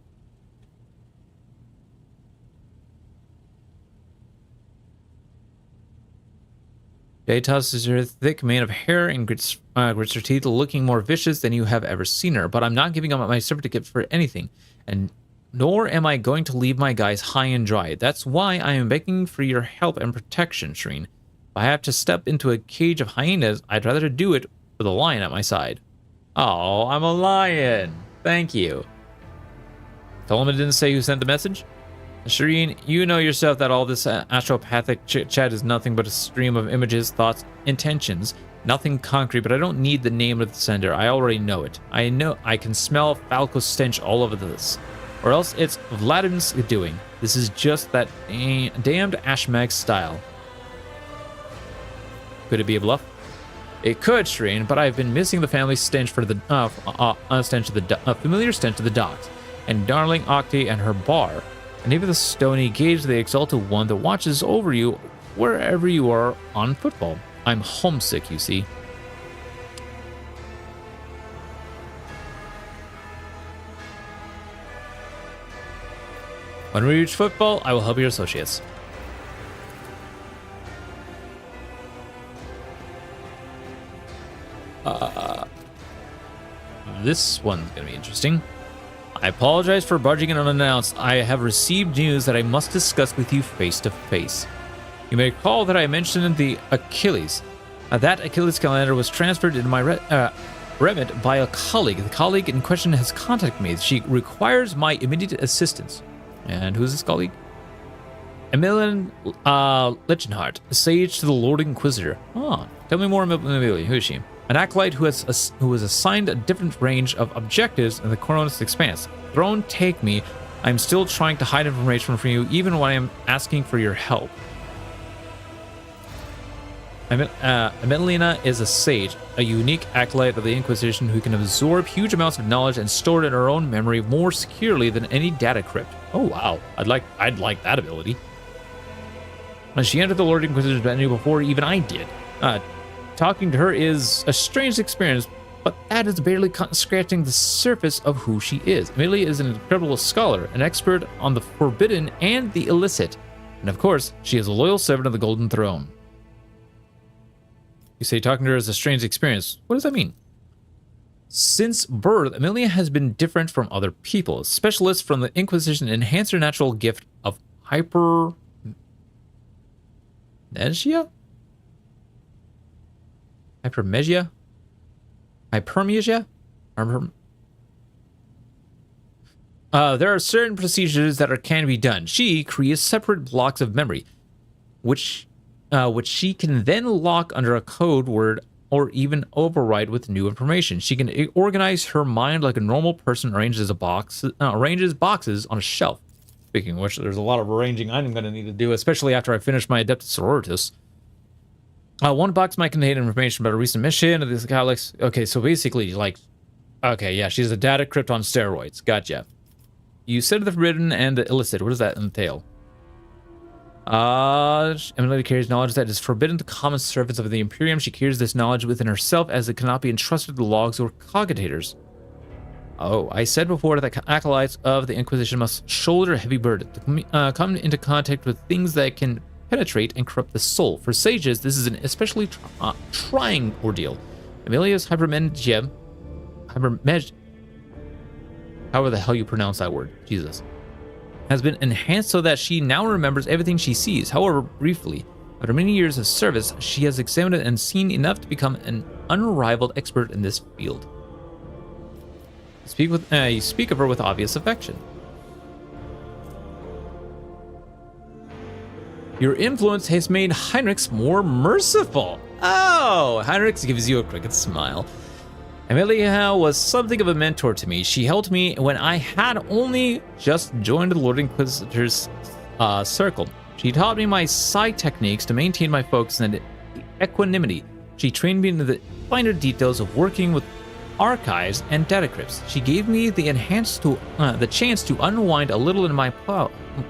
Jay tosses her thick mane of hair and grits her teeth, looking more vicious than you have ever seen her. But I'm not giving up my certificate for anything. And nor am I going to leave my guys high and dry. That's why I am begging for your help and protection, Shireen. If I have to step into a cage of hyenas, I'd rather do it with a lion at my side. Oh, I'm a lion. Thank you. Tell him I didn't say who sent the message. Shireen, you know yourself that all this astropathic chit-chat is nothing but a stream of images, thoughts, intentions. Nothing concrete, but I don't need the name of the sender. I already know it. I know I can smell Falco's stench all over this. Or else it's Vladimir's doing. This is just that damned Ashmag style. Could it be a bluff? It could, Shireen, but I've been missing the family stench for the familiar stench of the docks, and darling Octi and her bar, and even the stony gauge, the exalted one that watches over you wherever you are on football. I'm homesick, you see. When we reach football, I will help your associates. This one's gonna be interesting. I apologize for barging in unannounced. I have received news that I must discuss with you face to face. You may recall that I mentioned the Achilles. That Achilles calendar was transferred into my remit by a colleague. The colleague in question has contacted me. She requires my immediate assistance. And who's this colleague? Emilian Leichenhardt, sage to the Lord Inquisitor. Oh, tell me more about Emilia. Who is she? An acolyte who was assigned a different range of objectives in the Koronus Expanse. Throne, take me. I'm still trying to hide information from you, even when I am asking for your help. Emilina is a sage, a unique acolyte of the Inquisition who can absorb huge amounts of knowledge and store it in her own memory more securely than any data crypt. Oh wow, I'd like that ability. When she entered the Lord Inquisitor's venue before even I did. Talking to her is a strange experience, but that is barely scratching the surface of who she is. Emilia is an incredible scholar, an expert on the forbidden and the illicit, and of course, she is a loyal servant of the Golden Throne. You say talking to her is a strange experience. What does that mean? Since birth, Emilia has been different from other people. Specialists from the Inquisition enhance her natural gift of hypermnesia? Hypermnesia? Hypermnesia? There are certain procedures that can be done. She creates separate blocks of memory, which she can then lock under a code word or even override with new information. She can organize her mind like a normal person arranges boxes on a shelf. Speaking of which, there's a lot of arranging I'm going to need to do, especially after I finish my Adeptus Sororitas. One box might contain information about a recent mission of this Alex. Okay, so basically, okay, yeah, she's a data crypt on steroids. Gotcha. You said the forbidden and the illicit. What does that entail? Emily carries knowledge that is forbidden to common servants of the Imperium. She carries this knowledge within herself as it cannot be entrusted to logs or cogitators. Oh, I said before that acolytes of the Inquisition must shoulder a heavy burden to come into contact with things that can penetrate and corrupt the soul. For sages, this is an especially trying ordeal. Emilia's hypermnesia, however the hell you pronounce that word, Jesus, has been enhanced so that she now remembers everything she sees. However, briefly, after many years of service, she has examined and seen enough to become an unrivaled expert in this field. You speak of her with obvious affection. Your influence has made Heinrichs more merciful. Oh, Heinrichs gives you a crooked smile. Emilia was something of a mentor to me. She helped me when I had only just joined the Lord Inquisitor's circle. She taught me my sight techniques to maintain my focus and equanimity. She trained me in the finer details of working with archives and data crypts. She gave me the chance to unwind a little in my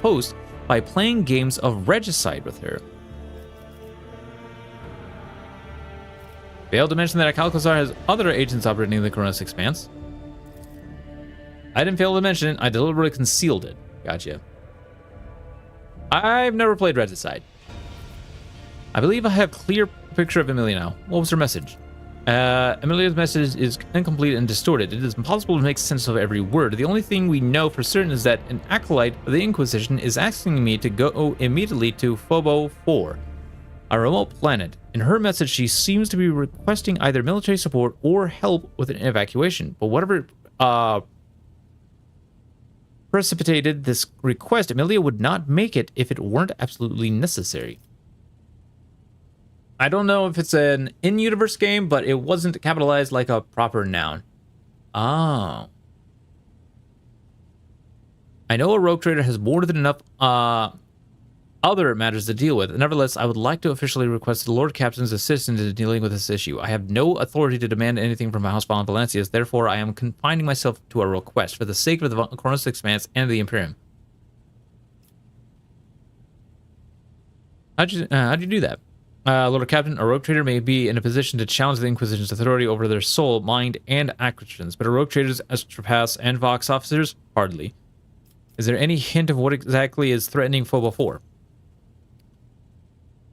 post by playing games of Regicide with her. Failed to mention that Alcazar has other agents operating in the Koronus Expanse. I didn't fail to mention it, I deliberately concealed it. Gotcha. I've never played Regicide. I believe I have a clear picture of Emilia now. What was her message? Emilia's message is incomplete and distorted. It is impossible to make sense of every word. The only thing we know for certain is that an acolyte of the Inquisition is asking me to go immediately to Phobo 4, a remote planet. In her message, she seems to be requesting either military support or help with an evacuation. But whatever precipitated this request, Emilia would not make it if it weren't absolutely necessary. I don't know if it's an in-universe game, but it wasn't capitalized like a proper noun. Oh. I know a rogue trader has more than enough other matters to deal with. Nevertheless, I would like to officially request the Lord Captain's assistance in dealing with this issue. I have no authority to demand anything from House Valen Valencias, therefore I am confining myself to a request for the sake of the Chronos Expanse and the Imperium. How'd you do that? Lord Captain, a rogue trader may be in a position to challenge the Inquisition's authority over their soul, mind, and actions, but a rogue traders, Astropaths, and Vox officers? Hardly. Is there any hint of what exactly is threatening Phobo 4?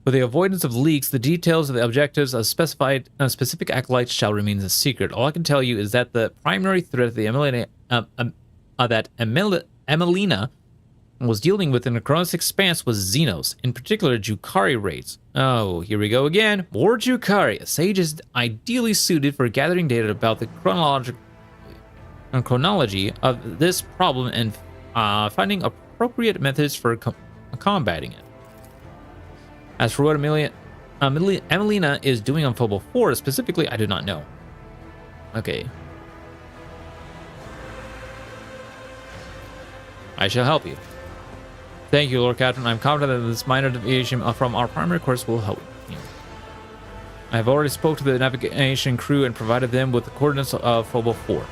For the avoidance of leaks, the details of the objectives of specific acolytes shall remain a secret. All I can tell you is that the primary threat that Emelina was dealing with in the Chronos Expanse was Xenos, in particular Drukhari raids. Oh, here we go again. More Drukhari. A sage is ideally suited for gathering data about the chronology of this problem and finding appropriate methods for combating it. As for what Emelina is doing on Phobo 4 specifically, I do not know. Okay. I shall help you. Thank you, Lord Captain. I'm confident that this minor deviation from our primary course will help you. I have already spoke to the navigation crew and provided them with the coordinates of Phobo 4.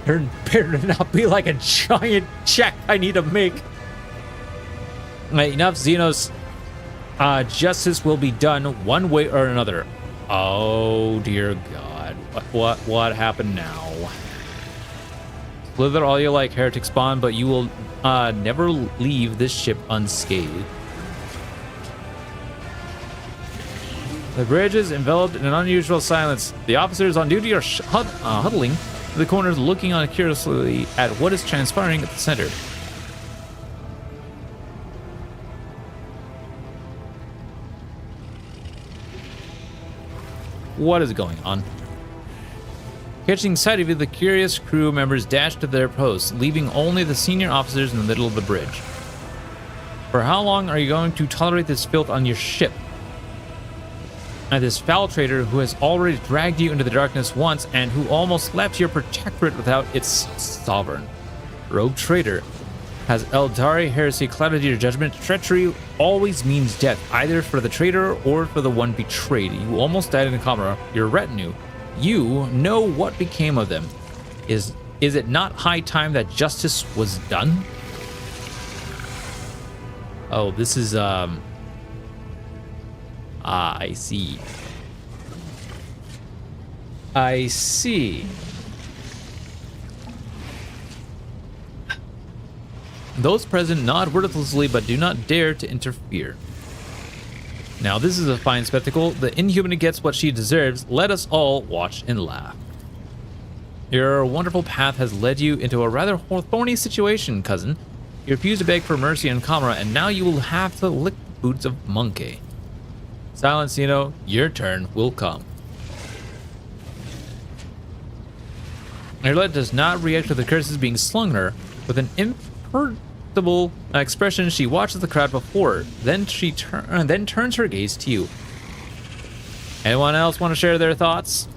There better not be like a giant check I need to make. Enough, Xenos. Justice will be done one way or another. Oh dear God! What happened now? Slither all you like, heretic spawn, but you will never leave this ship unscathed. The bridge is enveloped in an unusual silence. The officers on duty are huddling in the corners, looking on curiously at what is transpiring at the center. What is going on? Catching sight of you, the curious crew members dash to their posts, leaving only the senior officers in the middle of the bridge. For how long are you going to tolerate this filth on your ship? And this foul trader who has already dragged you into the darkness once and who almost left your protectorate without its sovereign. Rogue traitor. Has Eldari heresy clouded your judgment? Treachery always means death, either for the traitor or for the one betrayed. You almost died in the Camera. Your retinue. You know what became of them. Is it not high time that justice was done? Oh, this is, I see. I see. Those present nod wordlessly but do not dare to interfere. Now this is a fine spectacle. The inhuman gets what she deserves. Let us all watch and laugh. Your wonderful path has led you into a rather thorny situation, cousin. You refused to beg for mercy on Camera, and now you will have to lick the boots of Monkey. Silence, your turn will come. Arlette does not react to the curses being slung at her. With an imperturbable expression, she watches the crowd before her. Then she turns her gaze to you. Anyone else want to share their thoughts?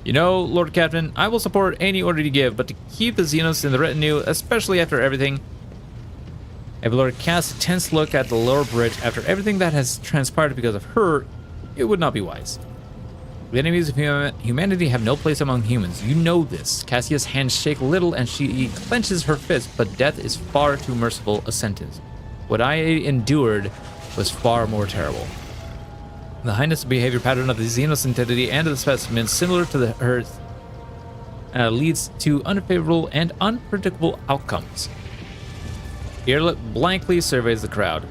Lord Captain, I will support any order you give, but to keep the Xenos in the retinue, especially after everything... Evelor casts a tense look at the lower bridge. After everything that has transpired because of her, it would not be wise. The enemies of humanity have no place among humans. You know this. Cassia's hands shake a little and she clenches her fist, but death is far too merciful a sentence. What I endured was far more terrible. The heinous behavior pattern of the Xenos entity and of the specimen similar to the Earth leads to unfavorable and unpredictable outcomes. Earlet blankly surveys the crowd.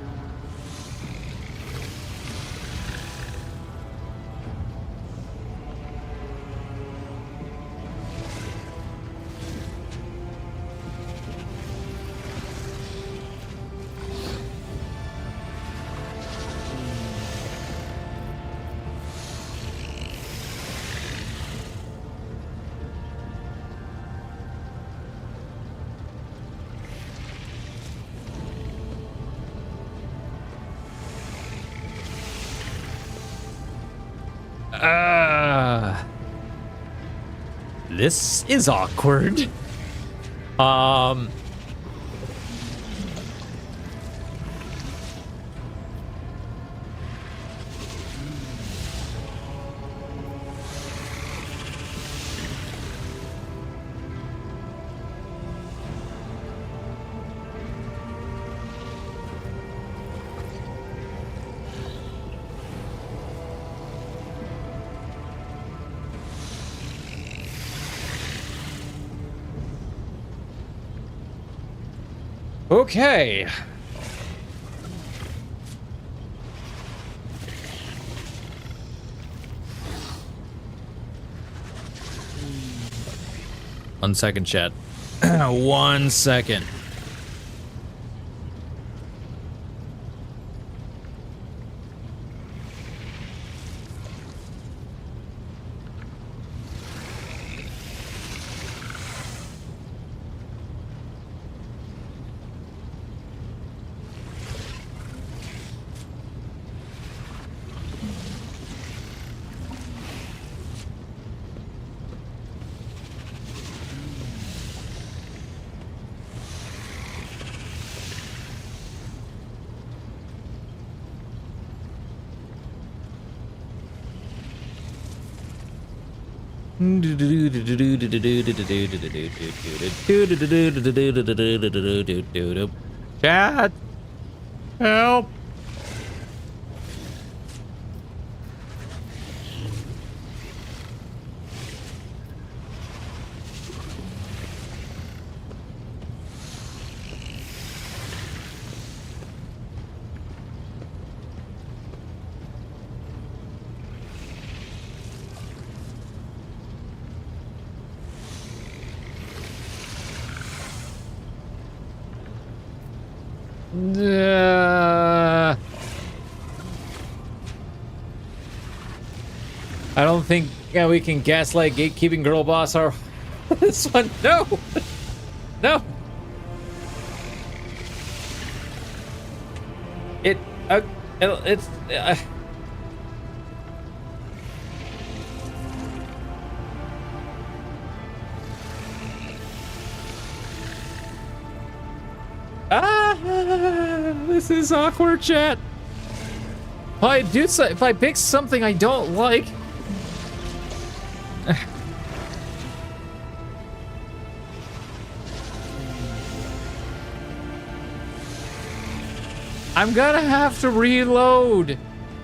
This is awkward. Okay. One second, chat. 1 second. Chat, help. I don't think we can gaslight gatekeeping girl boss our this one. No, no. It's. This is awkward, chat. If I pick something I don't like. I'm gonna have to reload.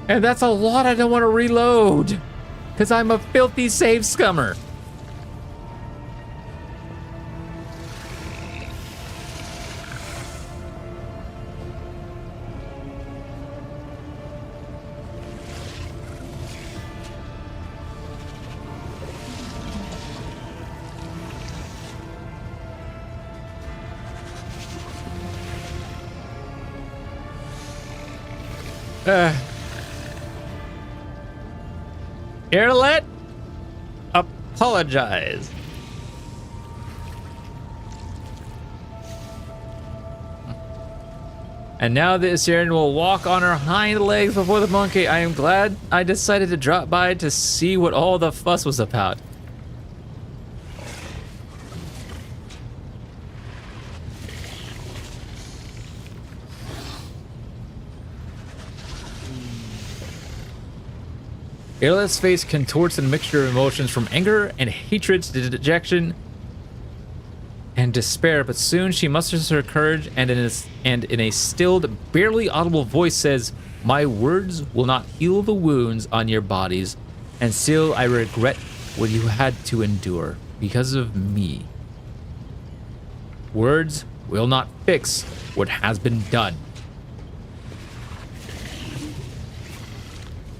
And that's a lot I don't want to reload. Because I'm a filthy save scummer. Earlet, apologize. And now the Assyrian will walk on her hind legs before the monkey. I am glad I decided to drop by to see what all the fuss was about. Earlet's face contorts in a mixture of emotions from anger and hatred to dejection and despair, but soon she musters her courage and in a stilled, barely audible voice says, "My words will not heal the wounds on your bodies, and still I regret what you had to endure." because of me. Words will not fix what has been done.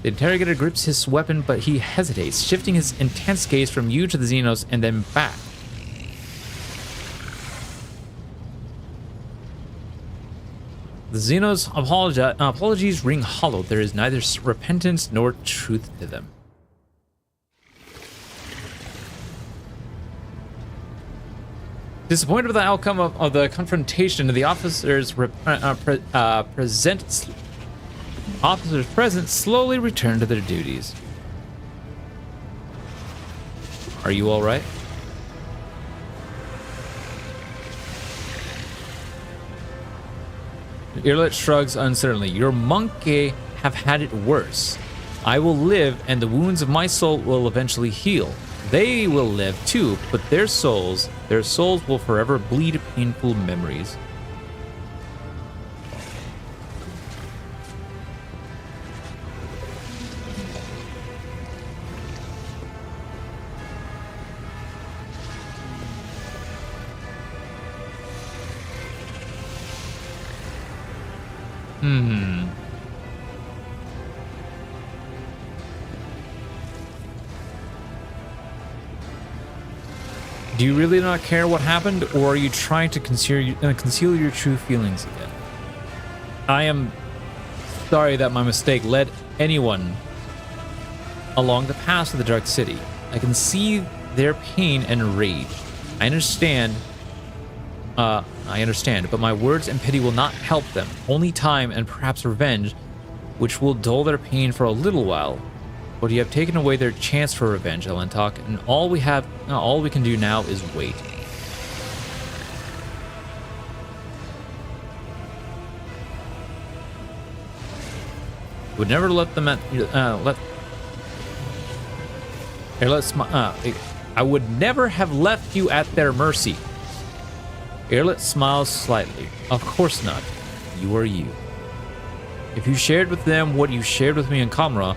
The interrogator grips his weapon, but he hesitates, shifting his intense gaze from you to the Xenos and then back. The Xenos' apologies ring hollow. There is neither repentance nor truth to them. Disappointed with the outcome of the confrontation, the officers present slowly return to their duties. Are you all right? Earlet shrugs uncertainly. Your monkey have had it worse. I will live, and the wounds of my soul will eventually heal. They will live too, but their souls will forever bleed painful memories. Do you really not care what happened, or are you trying to conceal your true feelings again? I am sorry that my mistake led anyone along the path of the Dark City. I can see their pain and rage. I understand, but my words and pity will not help them. Only time and perhaps revenge, which will dull their pain for a little while. But you have taken away their chance for revenge, Elentok, and all we can do now is wait. Would never let them I would never have left you at their mercy. Earlet smiles slightly. Of course not. You are you. If you shared with them what you shared with me in Kamra,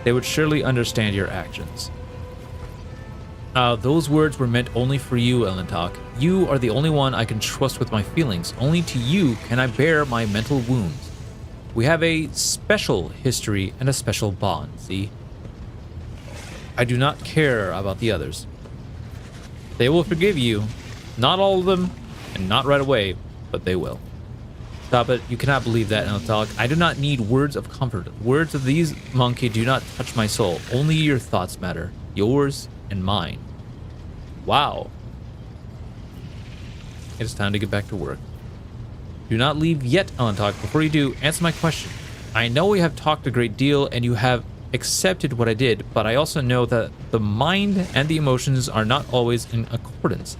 they would surely understand your actions. Those words were meant only for you, Elentok. You are the only one I can trust with my feelings. Only to you can I bear my mental wounds. We have a special history and a special bond, see? I do not care about the others. They will forgive you. Not all of them, and not right away, but they will. Stop it. You cannot believe that, Elentok. I do not need words of comfort. Words of these monkey do not touch my soul. Only your thoughts matter. Yours and mine. Wow. It is time to get back to work. Do not leave yet, Elentok. Before you do, answer my question. I know we have talked a great deal and you have accepted what I did, but I also know that the mind and the emotions are not always in accordance.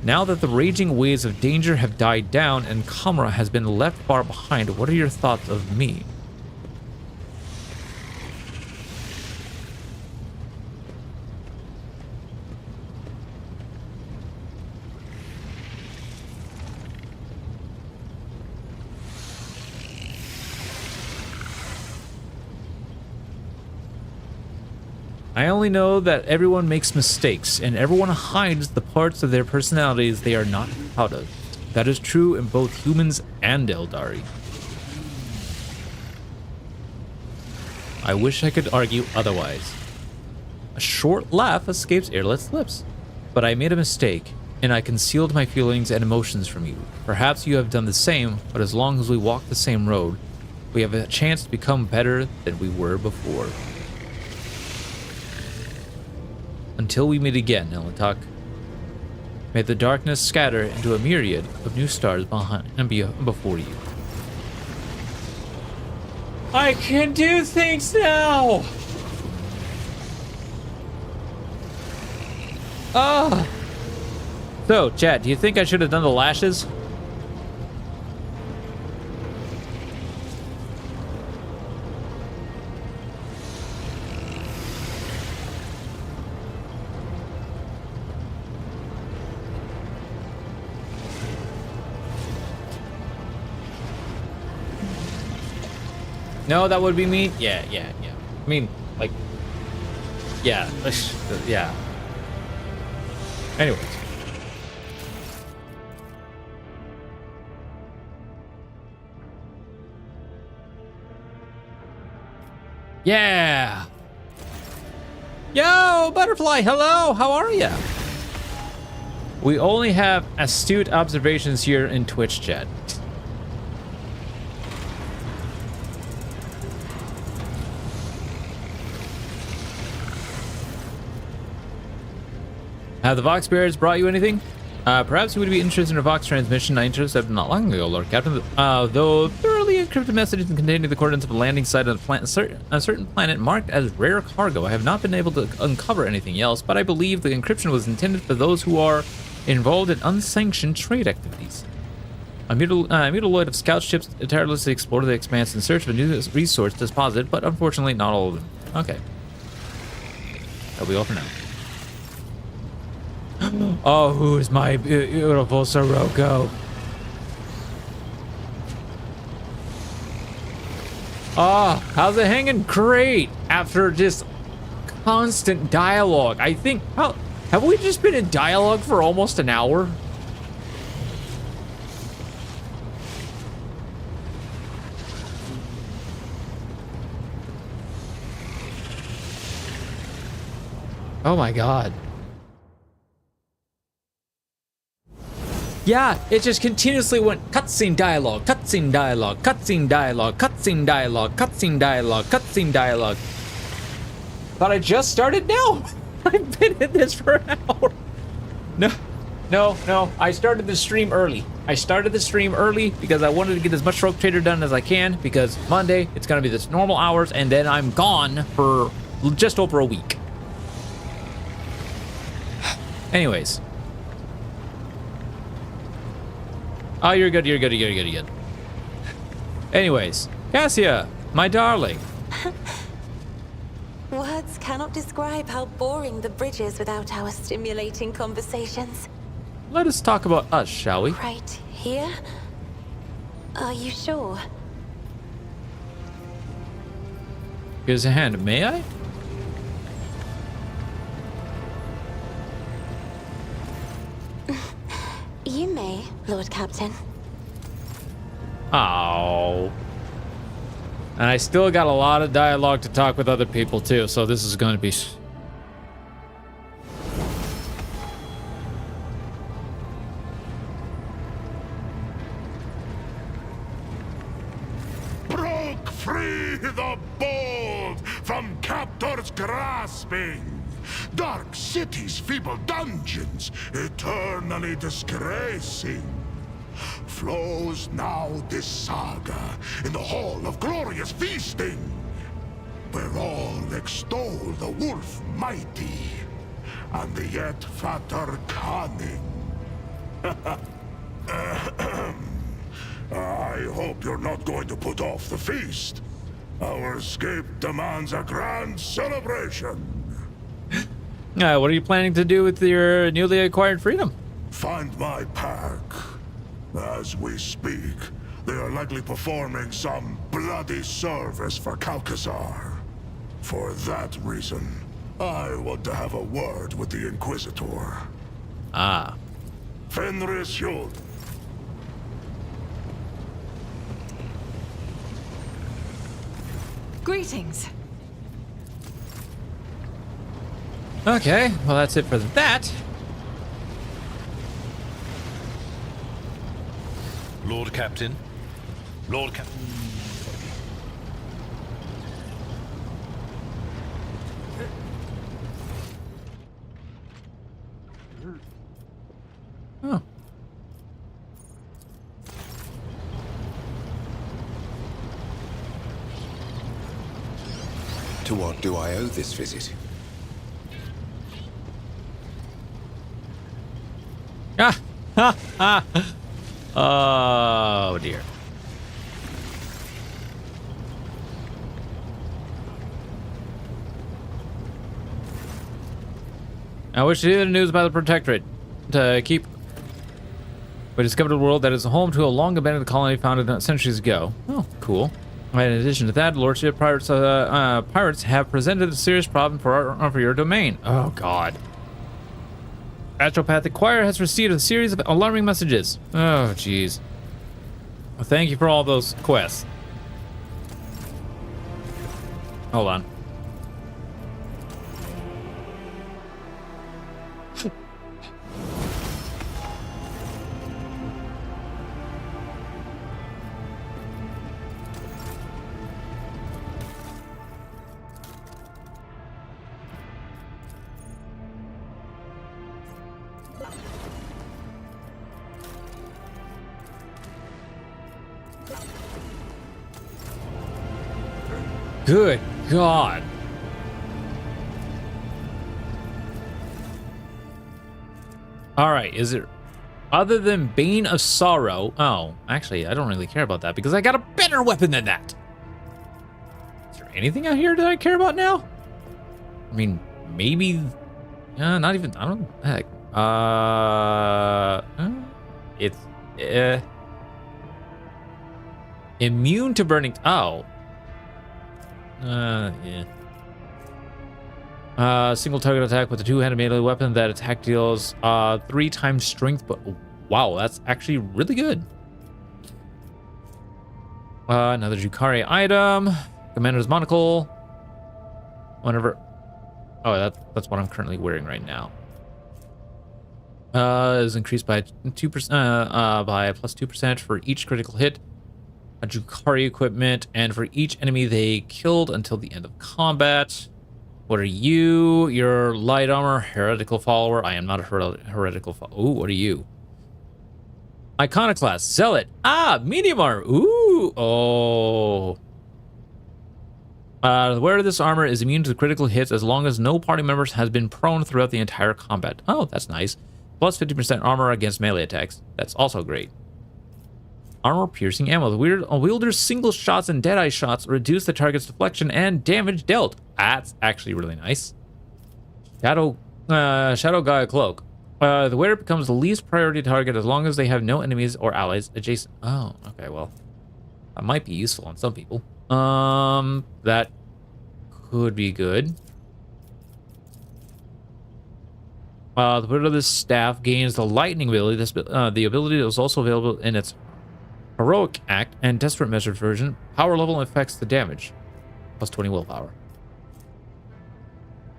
Now that the raging waves of danger have died down and Kamra has been left far behind, what are your thoughts of me? I only know that everyone makes mistakes, and everyone hides the parts of their personalities they are not proud of. That is true in both humans and Eldari. I wish I could argue otherwise. A short laugh escapes Earlet's lips. But I made a mistake, and I concealed my feelings and emotions from you. Perhaps you have done the same, but as long as we walk the same road, we have a chance to become better than we were before. Until we meet again, Elentok. May the darkness scatter into a myriad of new stars behind and before you. I can do things now! Ah! So, chat, do you think I should have done the lashes? No, that would be me. Yeah. I mean, like, yeah. Anyways. Yeah. Yo, Butterfly, hello, how are ya? We only have astute observations here in Twitch chat. Have the Vox Bears brought you anything? Perhaps you would be interested in a Vox transmission I intercepted not long ago, Lord Captain. Though thoroughly encrypted messages containing the coordinates of a landing site on a certain planet marked as rare cargo. I have not been able to uncover anything else, but I believe the encryption was intended for those who are involved in unsanctioned trade activities. A mutiloid of scout ships tirelessly explored the expanse in search of a new resource deposit, but unfortunately not all of them. Okay. That'll be all for now. Oh, who is my beautiful Sirocco? Oh, how's it hanging? Great. After just constant dialogue. I think, have we just been in dialogue for almost an hour? Oh my God. Yeah, it just continuously went cutscene dialogue, cutscene dialogue, cutscene dialogue, cutscene dialogue, cutscene dialogue, cutscene dialogue. Thought I just started? No! I've been in this for an hour. No. I started the stream early. I started the stream early because I wanted to get as much Rogue Trader done as I can, because Monday, it's going to be this normal hours, and then I'm gone for just over a week. Anyways. Oh, you're good. Anyways, Cassia, my darling. Words cannot describe how boring the bridge is without our stimulating conversations. Let us talk about us, shall we? Right here? Are you sure? Here's a hand. May I? You may, Lord Captain. Oh. And I still got a lot of dialogue to talk with other people too, so this is going to be... Broke free the bold from captors grasping. Dark cities, feeble dungeons, eternally disgracing. Flows now this saga in the hall of glorious feasting, where all extol the wolf mighty and the yet fatter cunning. I hope you're not going to put off the feast. Our escape demands a grand celebration. What are you planning to do with your newly acquired freedom? Find my pack. As we speak, they are likely performing some bloody service for Calcazar. For that reason, I want to have a word with the Inquisitor. Ah. Fenris Huld. Greetings. Okay, well that's it for that. Lord Captain. Lord Captain. Oh. To what do I owe this visit? Ah! Ha! Ha! Oh dear. I wish to hear the news about the Protectorate. To keep... We discovered a world that is home to a long-abandoned colony founded centuries ago. Oh, cool. In addition to that, Lordship pirates have presented a serious problem for your domain. Oh, God. Astropathic Choir has received a series of alarming messages. Oh, jeez. Well, thank you for all those quests. Hold on. Good God. All right, is it other than Bane of Sorrow? Oh, actually, I don't really care about that because I got a better weapon than that. Is there anything out here that I care about now? I mean, maybe, not even, I don't know. Heck. It's, immune to burning, oh. Yeah. Single target attack with a two-handed melee weapon. That attack deals 3 times strength, but wow, that's actually really good. Another Jukari item. Commander's monocle. Whenever. Oh, that's what I'm currently wearing right now. Is increased by 2%, by plus 2% for each critical hit. A Jukari equipment, and for each enemy they killed until the end of combat. What are you? You're light armor, heretical follower. I am not a heretical follower. Ooh, what are you? Iconoclast, zealot. Ah, medium armor. Ooh, oh. The wearer of this armor is immune to critical hits as long as no party members has been prone throughout the entire combat. Oh, that's nice. Plus 50% armor against melee attacks. That's also great. Armor-piercing ammo. The wielder's single shots and deadeye shots reduce the target's deflection and damage dealt. That's actually really nice. Shadow Gaia Cloak. The wearer becomes the least priority target as long as they have no enemies or allies adjacent. Oh, okay, well. That might be useful on some people. That could be good. The wielder of this staff gains the lightning ability. The ability is also available in its Heroic Act and Desperate Measures version. Power level affects the damage. Plus 20 willpower.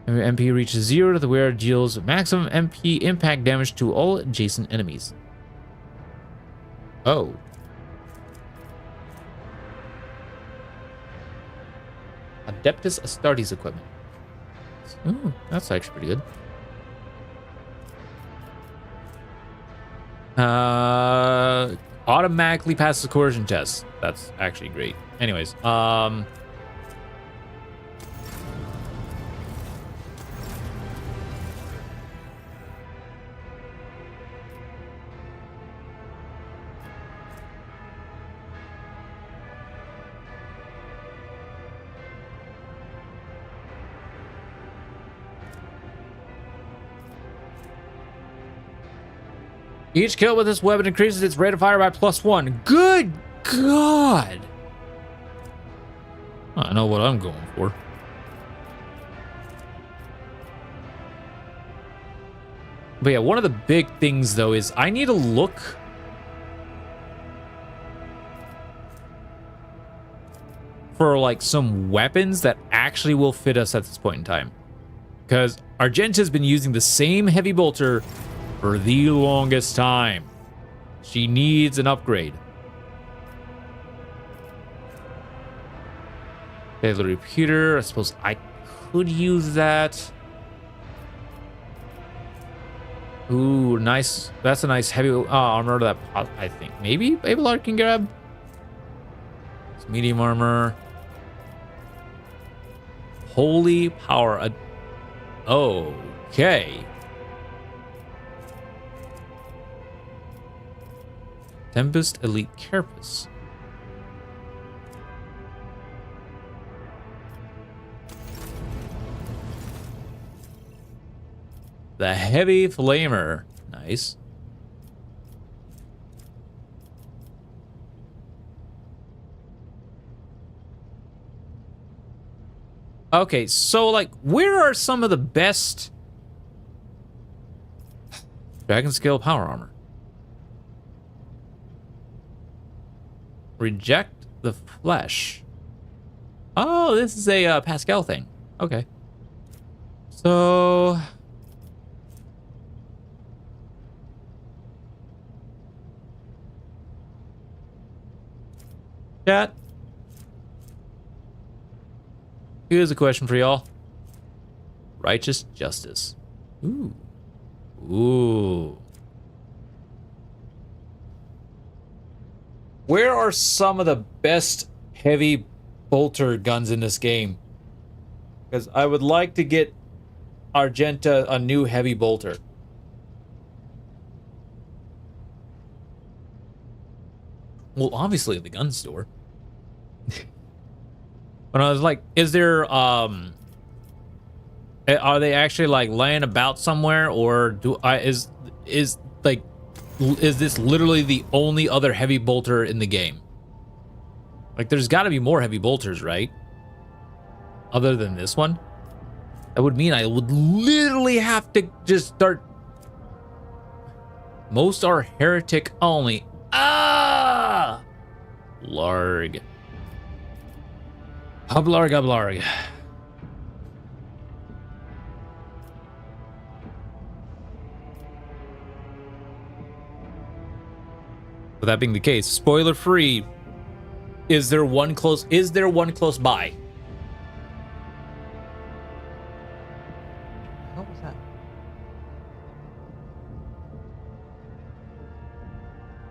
When MP reaches 0, the wearer deals maximum MP impact damage to all adjacent enemies. Oh. Adeptus Astartes equipment. Ooh, that's actually pretty good. Automatically passes the coercion test. That's actually great. Anyways, each kill with this weapon increases its rate of fire by +1. Good God! I know what I'm going for. But yeah, one of the big things though is I need to look for like some weapons that actually will fit us at this point in time. Because Argenta's been using the same heavy bolter for the longest time. She needs an upgrade. Okay, the repeater. I suppose I could use that. Ooh, nice. That's a nice heavy armor that I think maybe Abelard can grab. It's medium armor. Holy power. Okay. Tempest Elite Carapace. The Heavy Flamer. Nice. Okay, so like, where are some of the best Dragon scale power armor. Reject the flesh. Oh, this is a Pascal thing. Okay. So... Chat. Here's a question for y'all. Righteous justice. Ooh. Ooh. Where are some of the best heavy bolter guns in this game? Because I would like to get Argenta a new heavy bolter. Well, obviously the gun store. But I was like, is there are they actually like laying about somewhere, or is this literally the only other heavy bolter in the game? Like, there's got to be more heavy bolters, right? Other than this one? That would mean I would literally have to just start. Most are heretic only. Ah! Blarg. Hablarg, hablarg. With that being the case, spoiler free, is there one close by? What was that?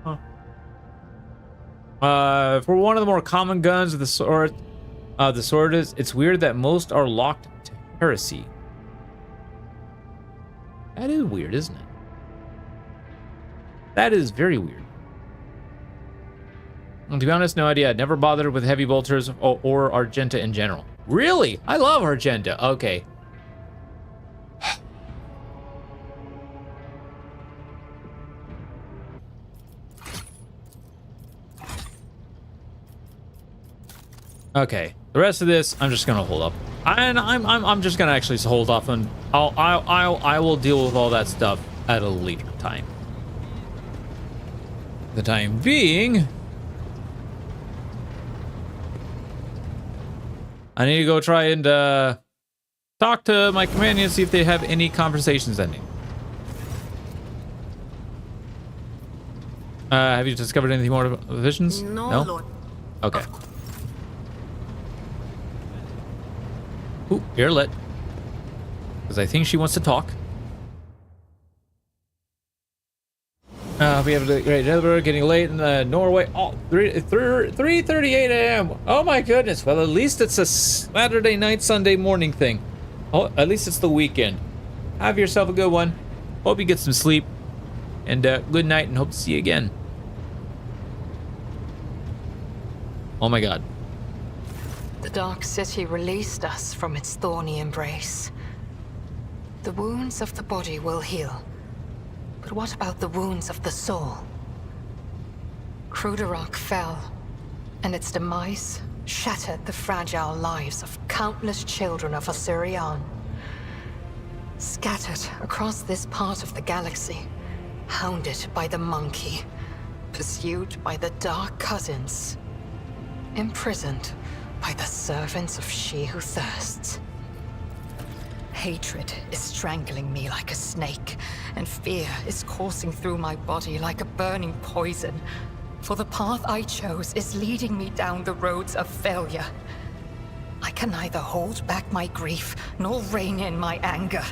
Huh. For one of the more common guns of the sword is, it's weird that most are locked to heresy. That is weird, isn't it? That is very weird. And to be honest, no idea. I'd never bothered with heavy bolters or Argenta in general. Really? I love Argenta. Okay. Okay. The rest of this, I'm just gonna hold up, and I'm just gonna actually hold off, and I will deal with all that stuff at a later time. The time being, I need to go try and talk to my companions, see if they have any conversations ending. Have you discovered anything more of the visions? No, Lord. Okay. Ooh, ear lit. Because I think she wants to talk. We have a great Edinburgh, getting late in Norway. Oh, 3:38 a.m. Oh my goodness. Well, at least it's a Saturday night, Sunday morning thing. Oh, at least it's the weekend. Have yourself a good one. Hope you get some sleep. And good night, and hope to see you again. Oh my god. The Dark City released us from its thorny embrace. The wounds of the body will heal. But what about the wounds of the soul? Crudarach fell, and its demise shattered the fragile lives of countless children of Osirian. Scattered across this part of the galaxy, hounded by the monkey, pursued by the Dark Cousins, imprisoned by the servants of She Who Thirsts. Hatred is strangling me like a snake, and fear is coursing through my body like a burning poison. For the path I chose is leading me down the roads of failure. I can neither hold back my grief nor rein in my anger.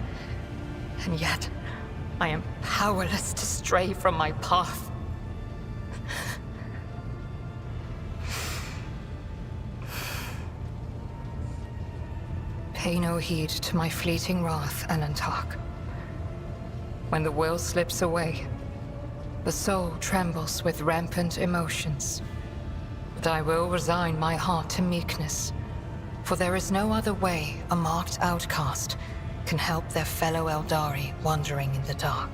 And yet, I am powerless to stray from my path. Pay no heed to my fleeting wrath, Anantark. When the will slips away, the soul trembles with rampant emotions. But I will resign my heart to meekness, for there is no other way a marked outcast can help their fellow Eldari wandering in the dark.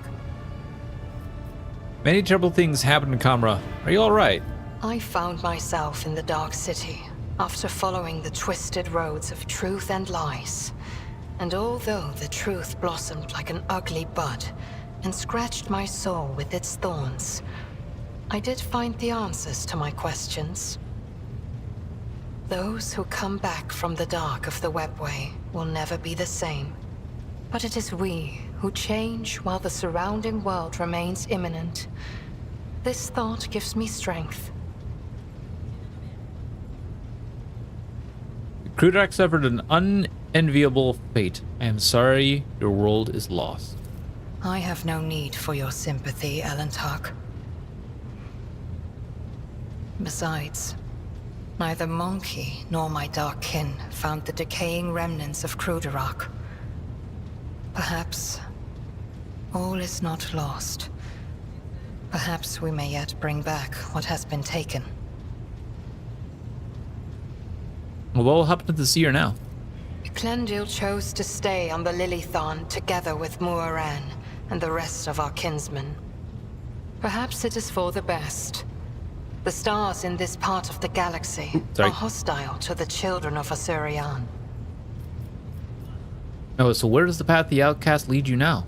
Many terrible things happen in Kamra. Are you alright? I found myself in the Dark City after following the twisted roads of truth and lies. And although the truth blossomed like an ugly bud, and scratched my soul with its thorns, I did find the answers to my questions. Those who come back from the dark of the webway will never be the same. But it is we who change while the surrounding world remains imminent. This thought gives me strength. Krudak suffered an unenviable fate. I am sorry your world is lost. I have no need for your sympathy, Elentark. Besides, neither Monkey nor my dark kin found the decaying remnants of Krudarak. Perhaps all is not lost. Perhaps we may yet bring back what has been taken. Well, what will happen to the seer now? Clendil chose to stay on the Lilithon together with Muaran and the rest of our kinsmen. Perhaps it is for the best. The stars in this part of the galaxy Sorry. are hostile to the children of Asurian. Oh, so where does the path of the outcast lead you now?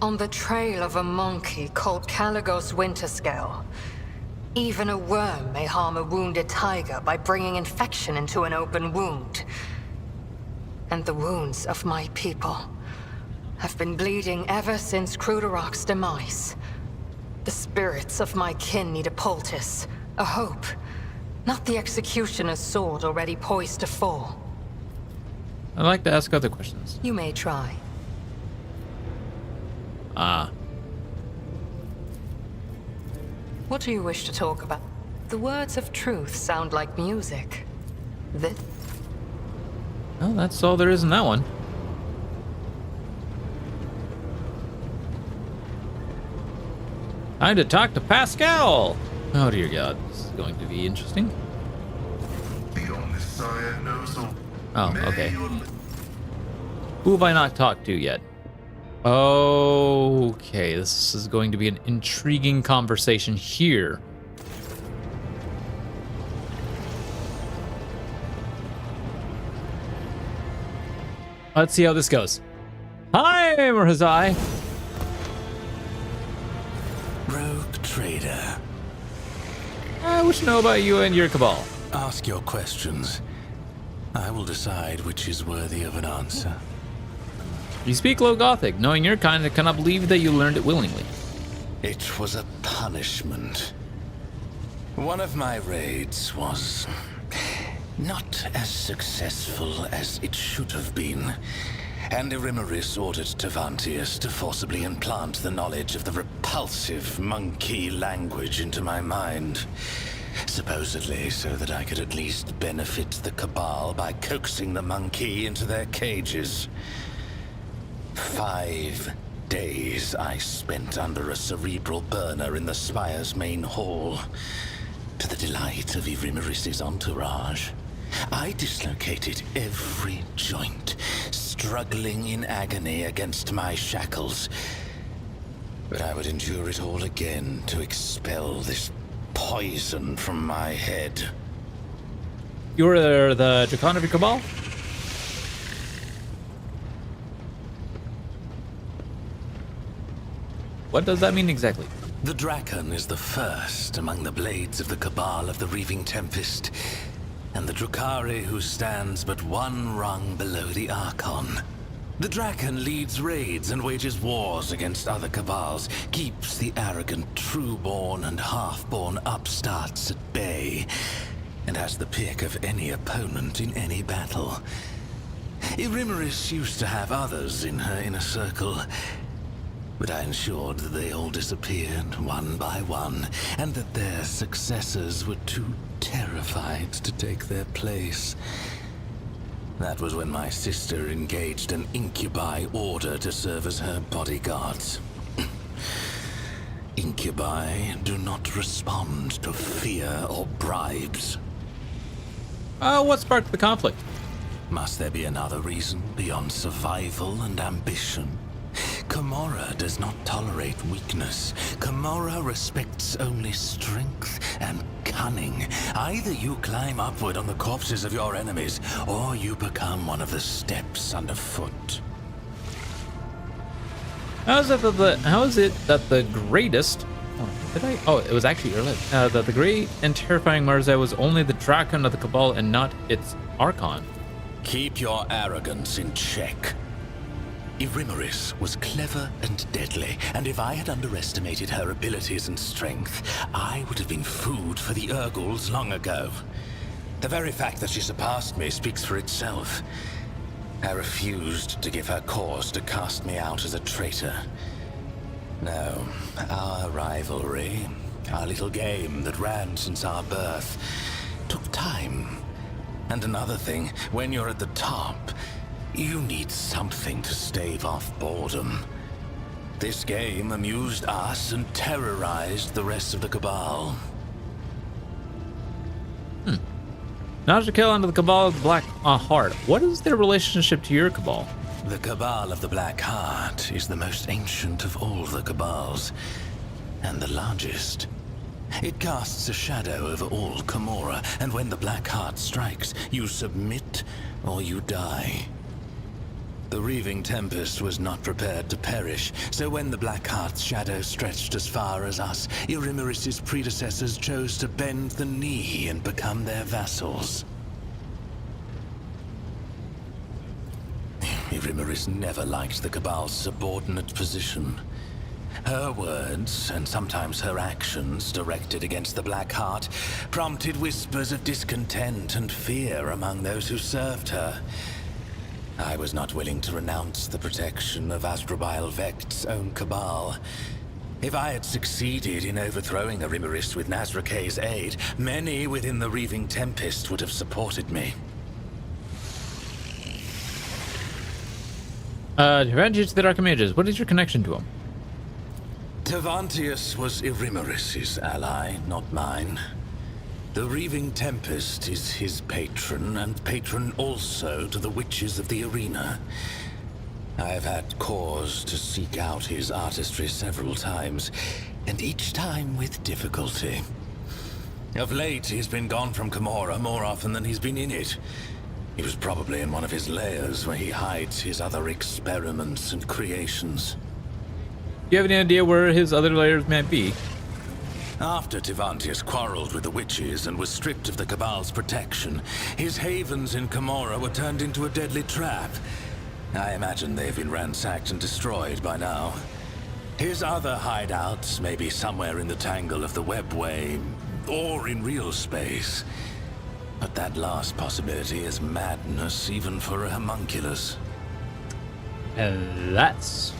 On the trail of a monkey called Caligos Winterscale. Even a worm may harm a wounded tiger by bringing infection into an open wound. And the wounds of my people have been bleeding ever since Krudarak's demise. The spirits of my kin need a poultice, a hope, not the executioner's sword already poised to fall. I'd like to ask other questions. You may try. What do you wish to talk about? The words of truth sound like music. Well, that's all there is in that one. Time to talk to Pascal! Oh dear God, this is going to be interesting. The only Saiyan knows of. Oh, okay. Who have I not talked to yet? Okay, this is going to be an intriguing conversation here. Let's see how this goes. Hi, Murzai. Rogue trader. I wish to know about you and your cabal. Ask your questions. I will decide which is worthy of an answer. You speak Low Gothic. Knowing your kind, I cannot believe that you learned it willingly. It was a punishment. One of my raids was not as successful as it should have been, and Irimaris ordered Tavantius to forcibly implant the knowledge of the repulsive monkey language into my mind. Supposedly so that I could at least benefit the Cabal by coaxing the monkey into their cages. 5 days I spent under a cerebral burner in the Spire's main hall, to the delight of Irimaris' entourage. I dislocated every joint, struggling in agony against my shackles. But I would endure it all again to expel this poison from my head. You were the Dracon of your Cabal? What does that mean exactly? The Drakon is the first among the blades of the Cabal of the Reaving Tempest, and the Drukhari who stands but one rung below the Archon. The Drakon leads raids and wages wars against other Cabals, keeps the arrogant true-born and half-born upstarts at bay, and has the pick of any opponent in any battle. Irimaris used to have others in her inner circle, but I ensured that they all disappeared one by one, and that their successors were too terrified to take their place. That was when my sister engaged an incubi order to serve as her bodyguards. Incubi do not respond to fear or bribes. What sparked the conflict? Must there be another reason beyond survival and ambition? Kamora does not tolerate weakness. Kamora respects only strength and cunning. Either you climb upward on the corpses of your enemies, or you become one of the steps underfoot. How is it that the greatest? Oh, did I? Oh, it was actually earlier. That the great and terrifying Marza was only the Drakon of the Cabal and not its Archon. Keep your arrogance in check. Irimaris was clever and deadly, and if I had underestimated her abilities and strength, I would have been food for the Urgals long ago. The very fact that she surpassed me speaks for itself. I refused to give her cause to cast me out as a traitor. No, our rivalry, our little game that ran since our birth, took time. And another thing, when you're at the top, you need something to stave off boredom. This game amused us and terrorized the rest of the Cabal. Nazrikel under the Cabal of the Black Heart. What is their relationship to your Cabal? The Cabal of the Black Heart is the most ancient of all the Cabals, and the largest. It casts a shadow over all Camorra, and when the Black Heart strikes, you submit or you die. The Reaving Tempest was not prepared to perish, so when the Black Heart's shadow stretched as far as us, Irimaris' predecessors chose to bend the knee and become their vassals. Irimaris never liked the Cabal's subordinate position. Her words, and sometimes her actions directed against the Black Heart, prompted whispers of discontent and fear among those who served her. I was not willing to renounce the protection of Asdrubal Vekt's own Cabal. If I had succeeded in overthrowing Irimaris with Nazrakay's aid, many within the Reaving Tempest would have supported me. Tevantius the Dark Mages, what is your connection to him? Tevantius was Irimaris' ally, not mine. The Reaving Tempest is his patron, and patron also to the Witches of the Arena. I have had cause to seek out his artistry several times, and each time with difficulty. Of late, he's been gone from Camorra more often than he's been in it. He was probably in one of his lairs where he hides his other experiments and creations. Do you have any idea where his other layers might be? After Tevantius quarreled with the Witches and was stripped of the Cabal's protection, his havens in Camorra were turned into a deadly trap. I imagine they've been ransacked and destroyed by now. His other hideouts may be somewhere in the tangle of the Webway, or in real space. But that last possibility is madness even for a homunculus. And that's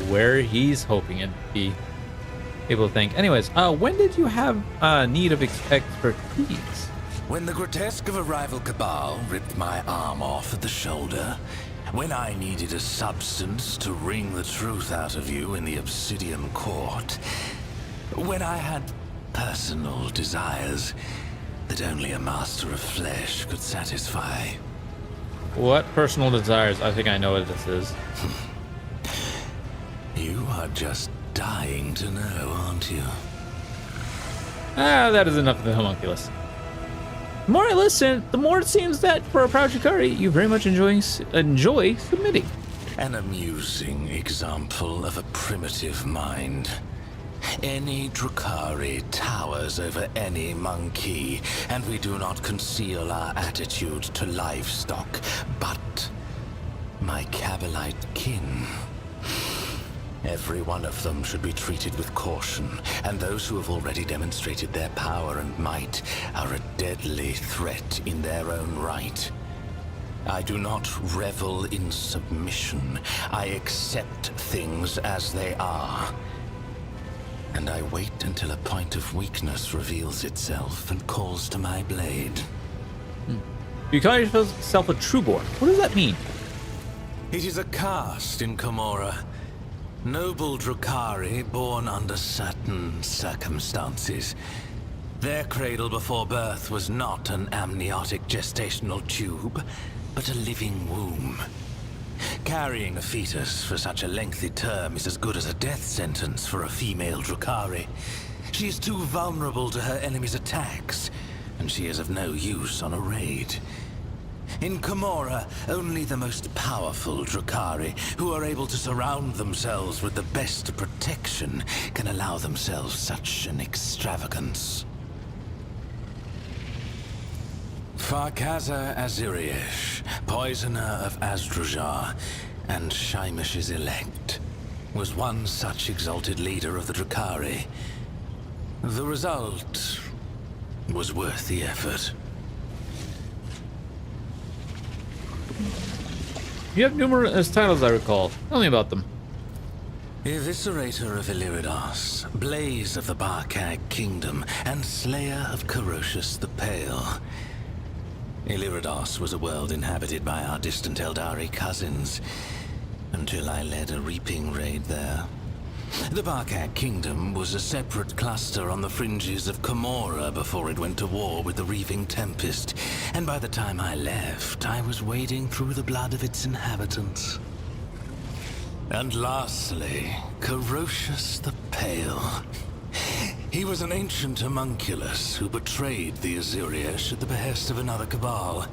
where he's hoping it to be. People think. Anyways, when did you have need of expertise? When the grotesque of a rival Cabal ripped my arm off at the shoulder. When I needed a substance to wring the truth out of you in the Obsidian Court. When I had personal desires that only a master of flesh could satisfy. What personal desires? I think I know what this is. You are just dying to know, aren't you? That is enough of the homunculus. The more I listen, the more it seems that for a proud Drukhari, you very much enjoy submitting. An amusing example of a primitive mind. Any Drukhari towers over any monkey, and we do not conceal our attitude to livestock, but my Kabbalite kin. Every one of them should be treated with caution, and those who have already demonstrated their power and might are a deadly threat in their own right. I do not revel in submission. I accept things as they are. And I wait until a point of weakness reveals itself and calls to my blade. You call yourself a Trueborn. What does that mean? It is a caste in Camorra. Noble Drukhari born under certain circumstances. Their cradle before birth was not an amniotic gestational tube, but a living womb. Carrying a fetus for such a lengthy term is as good as a death sentence for a female Drukhari. She is too vulnerable to her enemy's attacks, and she is of no use on a raid. In Camorra, only the most powerful Drukhari, who are able to surround themselves with the best protection, can allow themselves such an extravagance. Farkaza Aziriesh, poisoner of Azdrujar, and Shaimish's elect, was one such exalted leader of the Drukhari. The result was worth the effort. You have numerous titles, I recall. Tell me about them. Eviscerator of Illyridas, Blaze of the Barkag Kingdom, and Slayer of Corocius the Pale. Illyridas was a world inhabited by our distant Eldari cousins, until I led a reaping raid there. The Barkag Kingdom was a separate cluster on the fringes of Camorra before it went to war with the Reaving Tempest, and by the time I left, I was wading through the blood of its inhabitants. And lastly, Corocius the Pale. He was an ancient homunculus who betrayed the Aziriesh at the behest of another Cabal.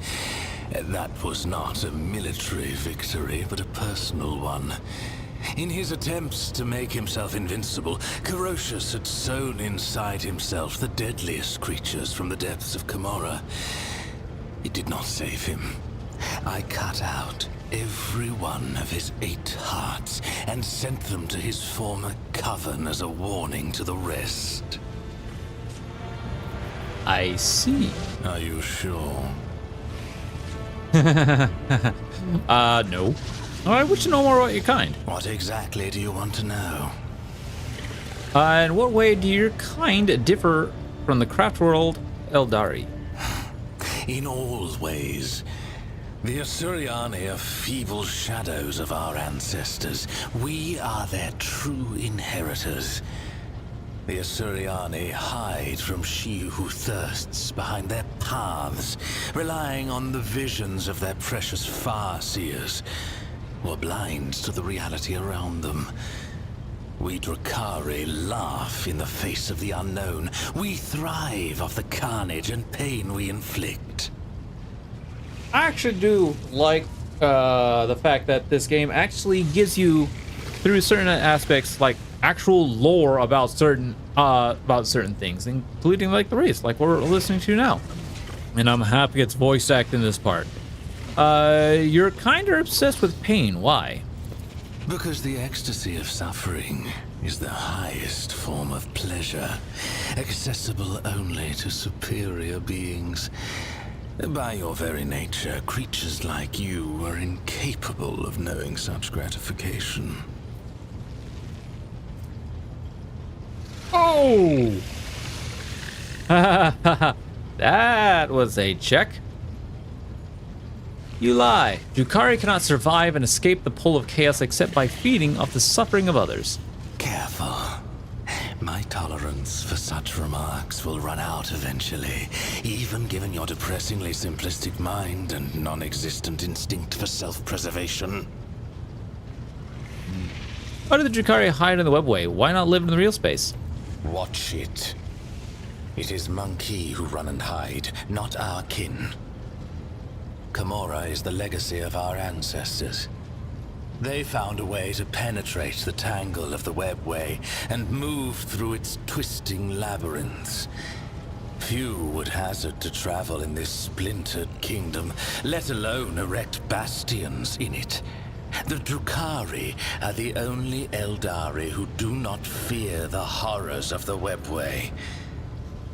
That was not a military victory, but a personal one. In his attempts to make himself invincible, Corocius had sown inside himself the deadliest creatures from the depths of Camorra. It did not save him. I cut out every one of his 8 hearts and sent them to his former coven as a warning to the rest. I see. Are you sure? No. I wish to know more about your kind. What exactly do you want to know? In what way do your kind differ from the craft world Eldari? In all ways. The Asuriani are feeble shadows of our ancestors. We are their true inheritors. The Asuriani hide from she who thirsts behind their paths, relying on the visions of their precious Farseers, or blind to the reality around them. We Drukhari laugh in the face of the unknown. We thrive off the carnage and pain we inflict. I actually do like the fact that this game actually gives you, through certain aspects, like actual lore about certain things, including like the race, like we're listening to now. And I'm happy it's voice acted in this part. You're kind of obsessed with pain. Why? Because the ecstasy of suffering is the highest form of pleasure, accessible only to superior beings. By your very nature, creatures like you are incapable of knowing such gratification. Oh! That was a check. You lie. Drukhari cannot survive and escape the pull of chaos except by feeding off the suffering of others. Careful. My tolerance for such remarks will run out eventually, even given your depressingly simplistic mind and non-existent instinct for self-preservation. Why do the Drukhari hide in the webway? Why not live in the real space? Watch it. It is Monkey who run and hide, not our kin. Camorra is the legacy of our ancestors. They found a way to penetrate the tangle of the webway and move through its twisting labyrinths. Few would hazard to travel in this splintered kingdom, let alone erect bastions in it. The Drukhari are the only Eldari who do not fear the horrors of the webway.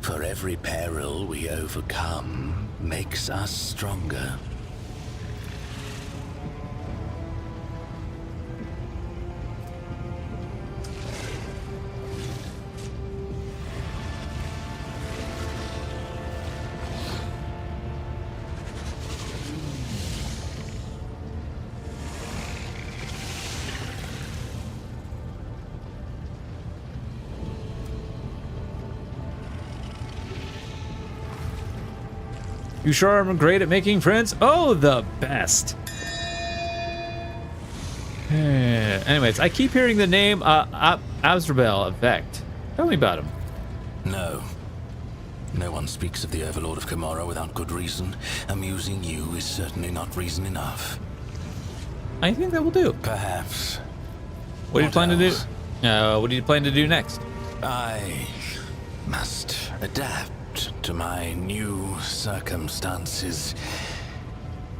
For every peril we overcome makes us stronger. You sure I'm great at making friends? Oh, the best. Anyways, I keep hearing the name Azrael Effect. Tell me about him. No. No one speaks of the Overlord of Kamara without good reason. Amusing you is certainly not reason enough. I think that will do. Perhaps. What do you plan to do? else? What do you plan to do next? I must adapt to my new circumstances.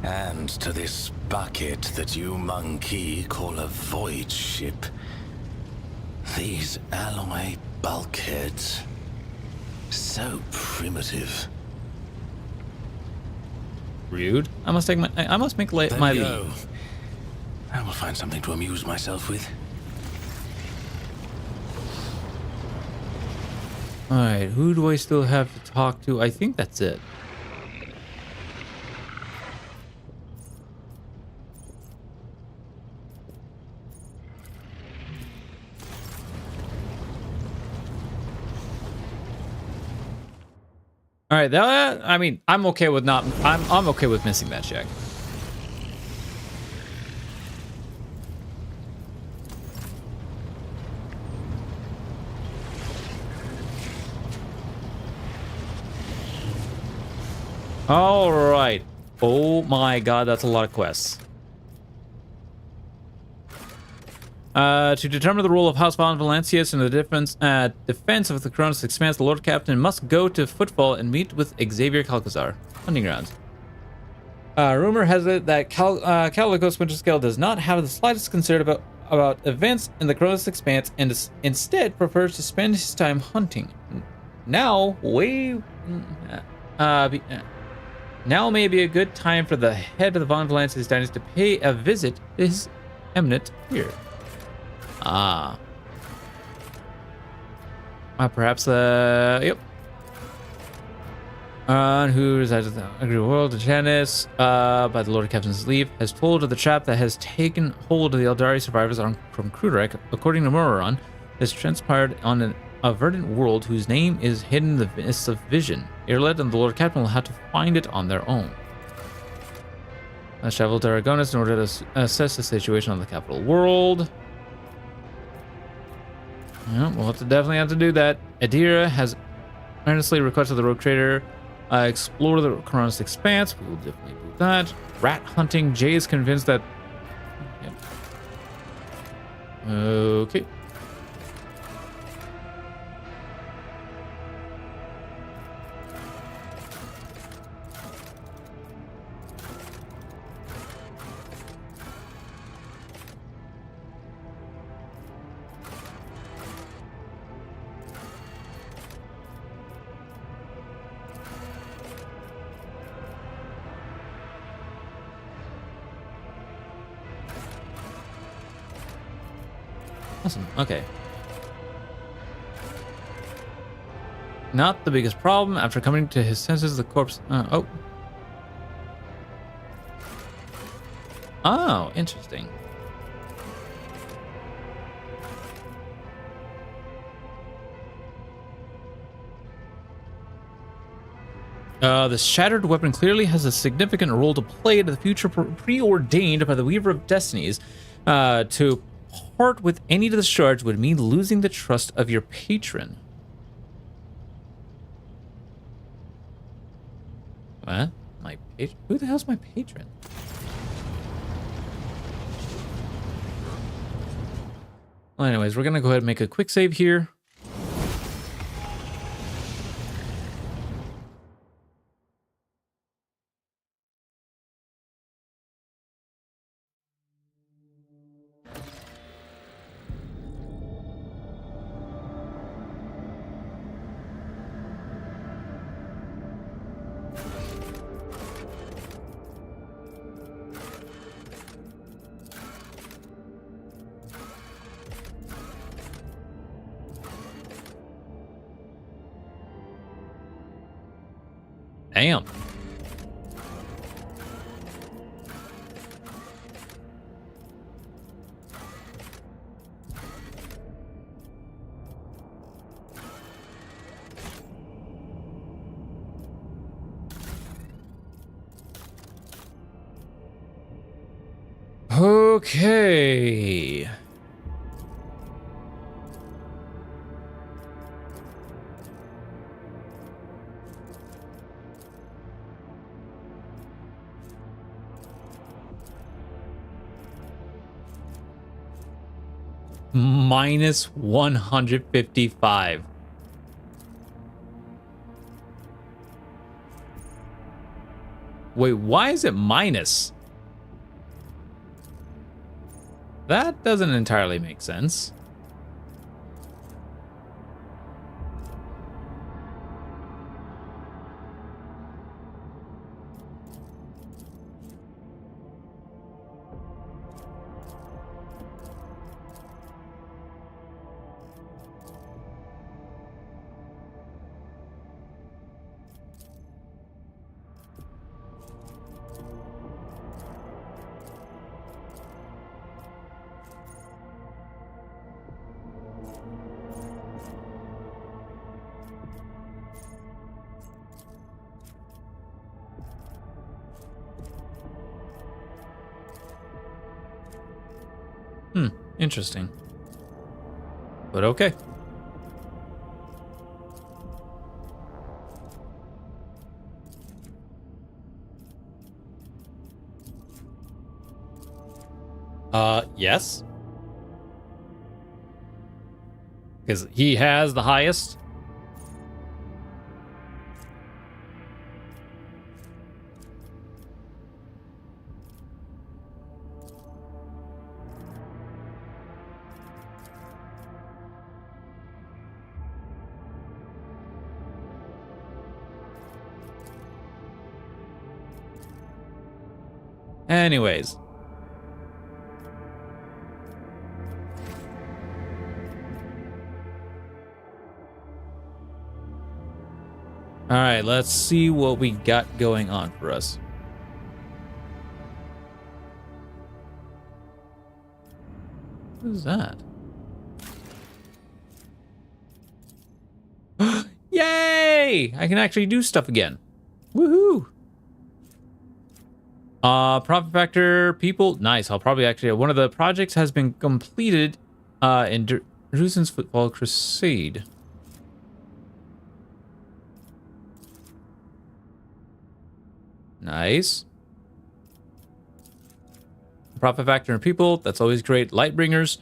And to this bucket that you monkey call a void ship. These alloy bulkheads. So primitive. Rude. I must make Then my go. leave. I will find something to amuse myself with. Alright, who do I still have to talk to? I think that's it. Alright, that I mean, I'm okay with not I'm okay with missing that check. All right. Oh my god, that's a lot of quests. To determine the role of House Von Valancius in the defense of the Cronus Expanse, the Lord Captain must go to Footfall and meet with Xavier Calcazar. Hunting grounds. Rumor has it that Calico's Winter Scale does not have the slightest concern about events in the Cronus Expanse and instead prefers to spend his time hunting. Now may be a good time for the head of the Von Valancius dynasty to pay a visit to his eminent peer. Perhaps, yep. Who resides in the Angry World, Janice, by the Lord Captain's leave, has told of the trap that has taken hold of the Eldari survivors from Kruderek. According to Mororan, this transpired on a verdant world whose name is hidden in the mists of vision. Irlet and the Lord Captain will have to find it on their own. Let's travel to Aragonis in order to assess the situation on the capital world. Yeah, we'll definitely have to do that. Adira has earnestly requested the Rogue Trader explore the Cronus Expanse. We will definitely do that. Rat hunting. Jay is convinced that... Yep. Okay. Awesome. Okay. Not the biggest problem. After coming to his senses, the corpse... Oh, interesting. The shattered weapon clearly has a significant role to play in the future preordained by the Weaver of Destinies. To part with any discharge would mean losing the trust of your patron. What? My patron? Who the hell's my patron? Well, anyways, we're gonna go ahead and make a quick save here. Damn. Okay. Minus 155. Wait, why is it minus? That doesn't entirely make sense. Interesting. But okay. Yes. Because he has the highest. Anyways. All right, let's see what we got going on for us. What is that? Yay! I can actually do stuff again. Woohoo! Profit factor, people, nice. I'll probably actually, one of the projects has been completed in Drusen's Football Crusade. Nice. Profit factor and people, that's always great. Lightbringers,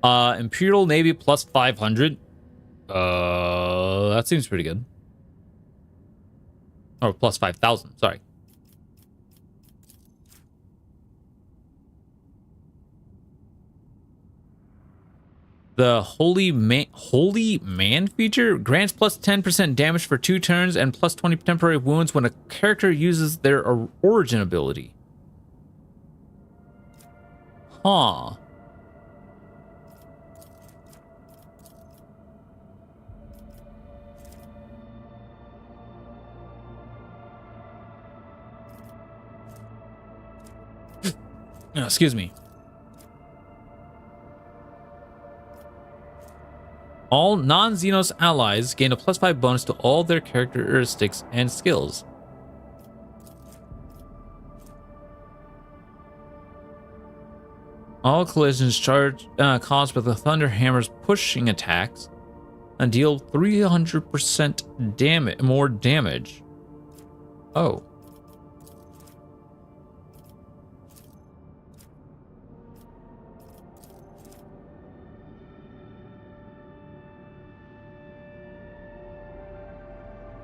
Imperial Navy plus 500. That seems pretty good. Or plus 5,000, sorry. The Holy Man feature grants plus 10% damage for 2 turns and plus 20 temporary wounds when a character uses their origin ability. Huh. Oh, excuse me. All non-Xenos allies gain a plus 5 bonus to all their characteristics and skills. All collisions caused by the Thunder Hammer's pushing attacks and deal 300% more damage. Oh.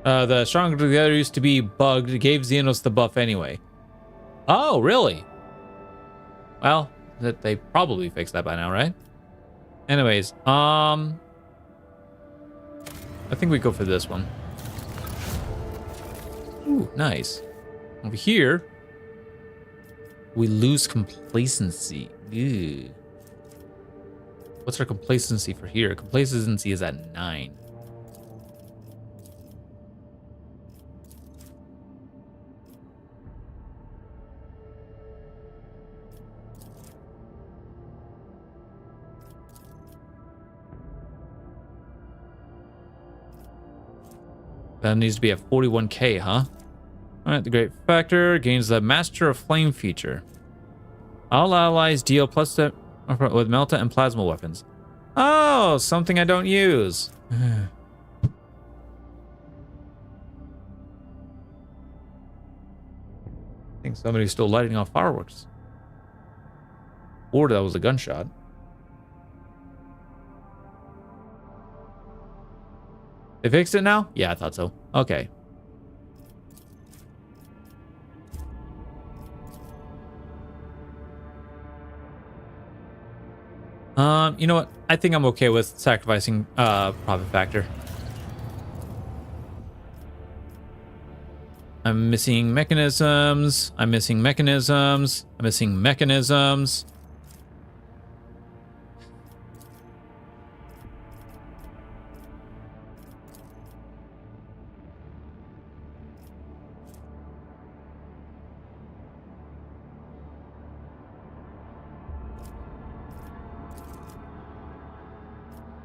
The Stronger Together used to be bugged. It gave Xenos the buff anyway. Oh, really? Well, they probably fixed that by now, right? Anyways, I think we go for this one. Ooh, nice. Over here, we lose complacency. Ew. What's our complacency for here? Complacency is at 9. That needs to be at 41k, huh? Alright, the Great Factor gains the Master of Flame feature. All allies deal plus with Melta and Plasma weapons. Oh, something I don't use. I think somebody's still lighting off fireworks. Or that was a gunshot. They fixed it now? Yeah, I thought so. Okay. You know what? I think I'm okay with sacrificing profit factor. I'm missing mechanisms. I'm missing mechanisms. I'm missing mechanisms.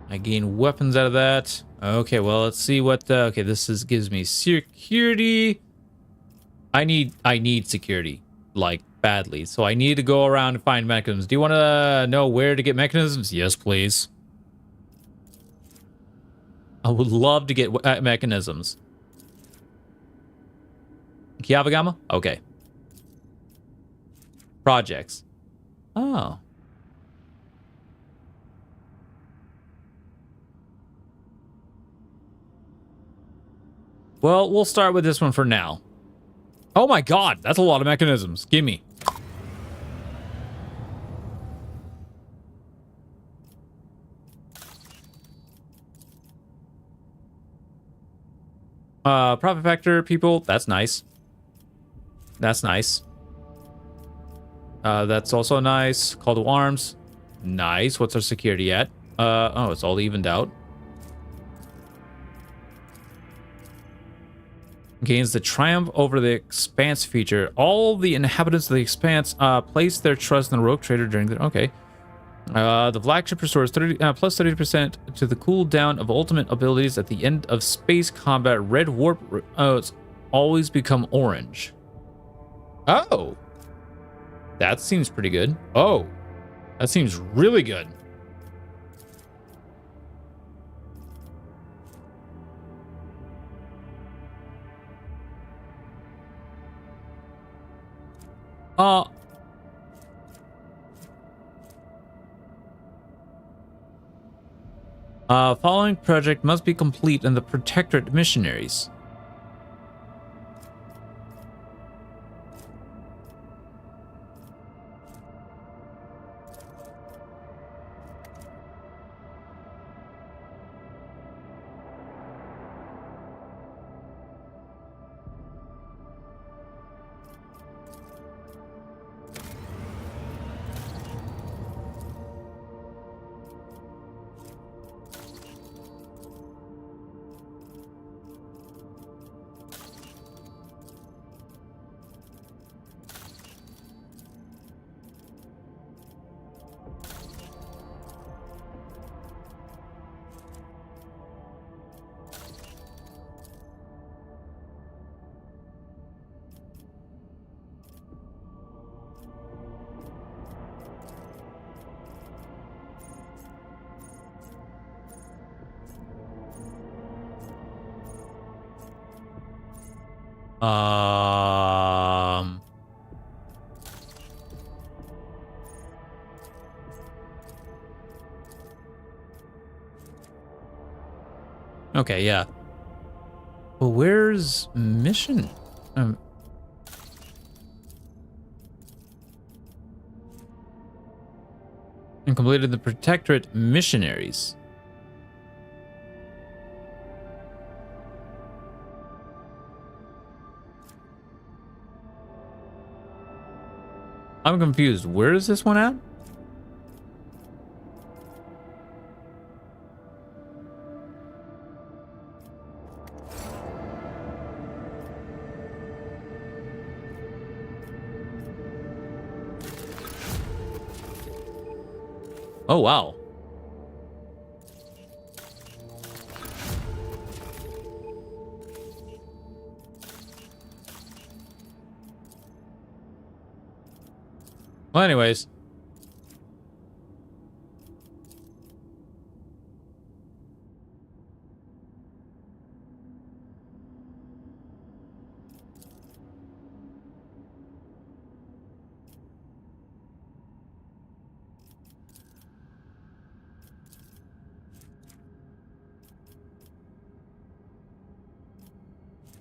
I gain weapons out of that. Okay, well, let's see what okay, this is gives me security. I need security, like, badly. So I need to go around and find mechanisms. Do you want to know where to get mechanisms? Yes, please. I would love to get mechanisms. Kiavagama? Okay. Projects. Oh. Well, we'll start with this one for now. Oh my god, that's a lot of mechanisms. Gimme. Profit factor, people. That's nice. That's nice. That's also nice. Call to arms. Nice. What's our security at? Oh, it's all evened out. Gains the triumph over the expanse feature. All the inhabitants of the expanse place their trust in the rogue trader during the... Okay. The flagship restores plus 30% to the cooldown of ultimate abilities at the end of space combat. Red warp it's always become orange. Oh. That seems pretty good. Oh. That seems really good. Following project must be complete in the Protectorate missionaries. Okay, yeah. Well, where's mission? And completed the Protectorate missionaries. I'm confused. Where is this one at? Oh, wow. Well, anyways.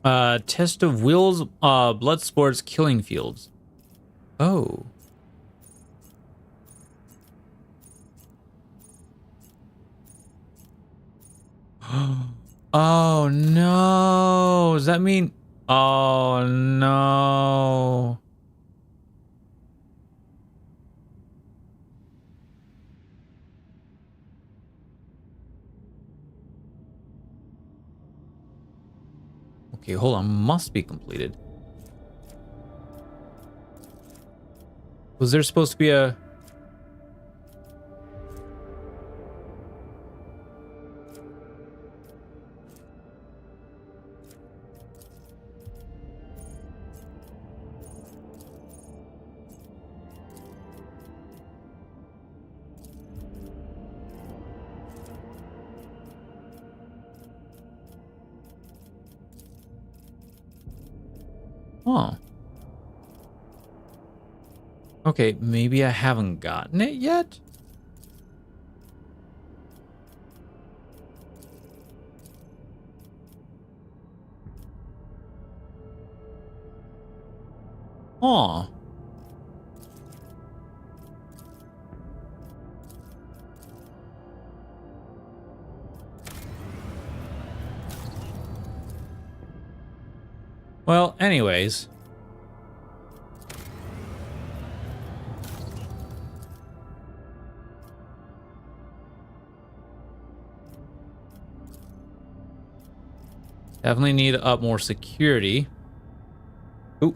Test of Will's blood sports killing fields. Oh. Oh no. Does that mean? Oh no. Okay, hold on. Must be completed. Was there supposed to be a... Oh. Okay, maybe I haven't gotten it yet? Oh. Well, anyways. Definitely need up more security. Ooh.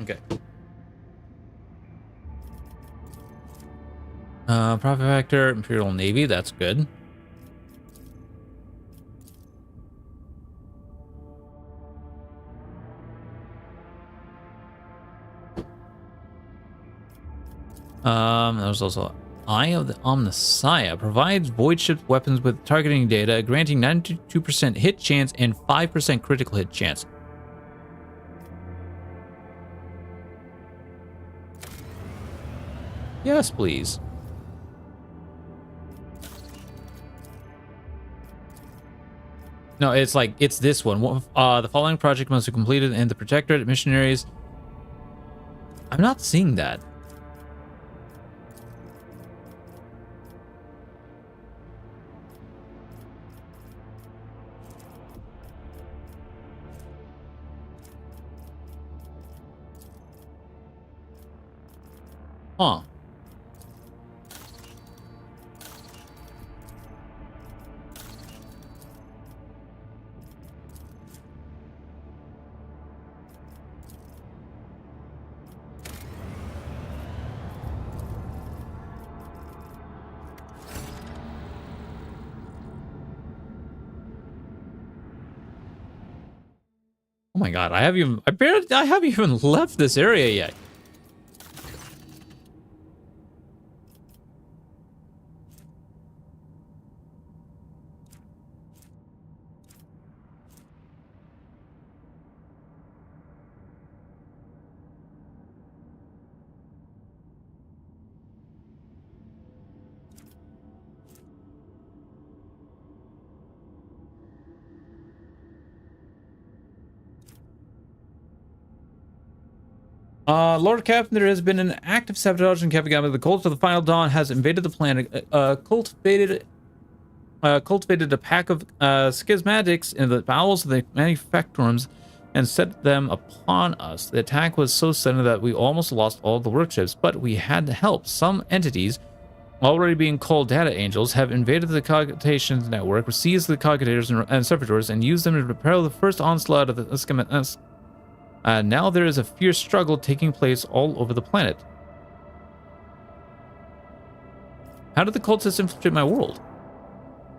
Okay. Profit factor, Imperial Navy, that's good. There's also Eye of the Omnissiah provides void ship weapons with targeting data, granting 92% hit chance and 5% critical hit chance. Yes, please. No, it's like, it's this one. The following project must be completed in the Protectorate missionaries. I'm not seeing that. Huh. Oh my god, I haven't even left this area yet. Lord Captain, there has been an active sabotage in Kefagama. The cult of the Final Dawn has invaded the planet, cultivated a pack of schismatics in the bowels of the manufactorums and set them upon us. The attack was so sudden that we almost lost all the workships, but we had help. Some entities, already being called data angels, have invaded the Cogitations network, seized the Cogitators and servitors, and used them to propel the first onslaught of the schismatics. Now there is a fierce struggle taking place all over the planet. How did the cultists infiltrate my world?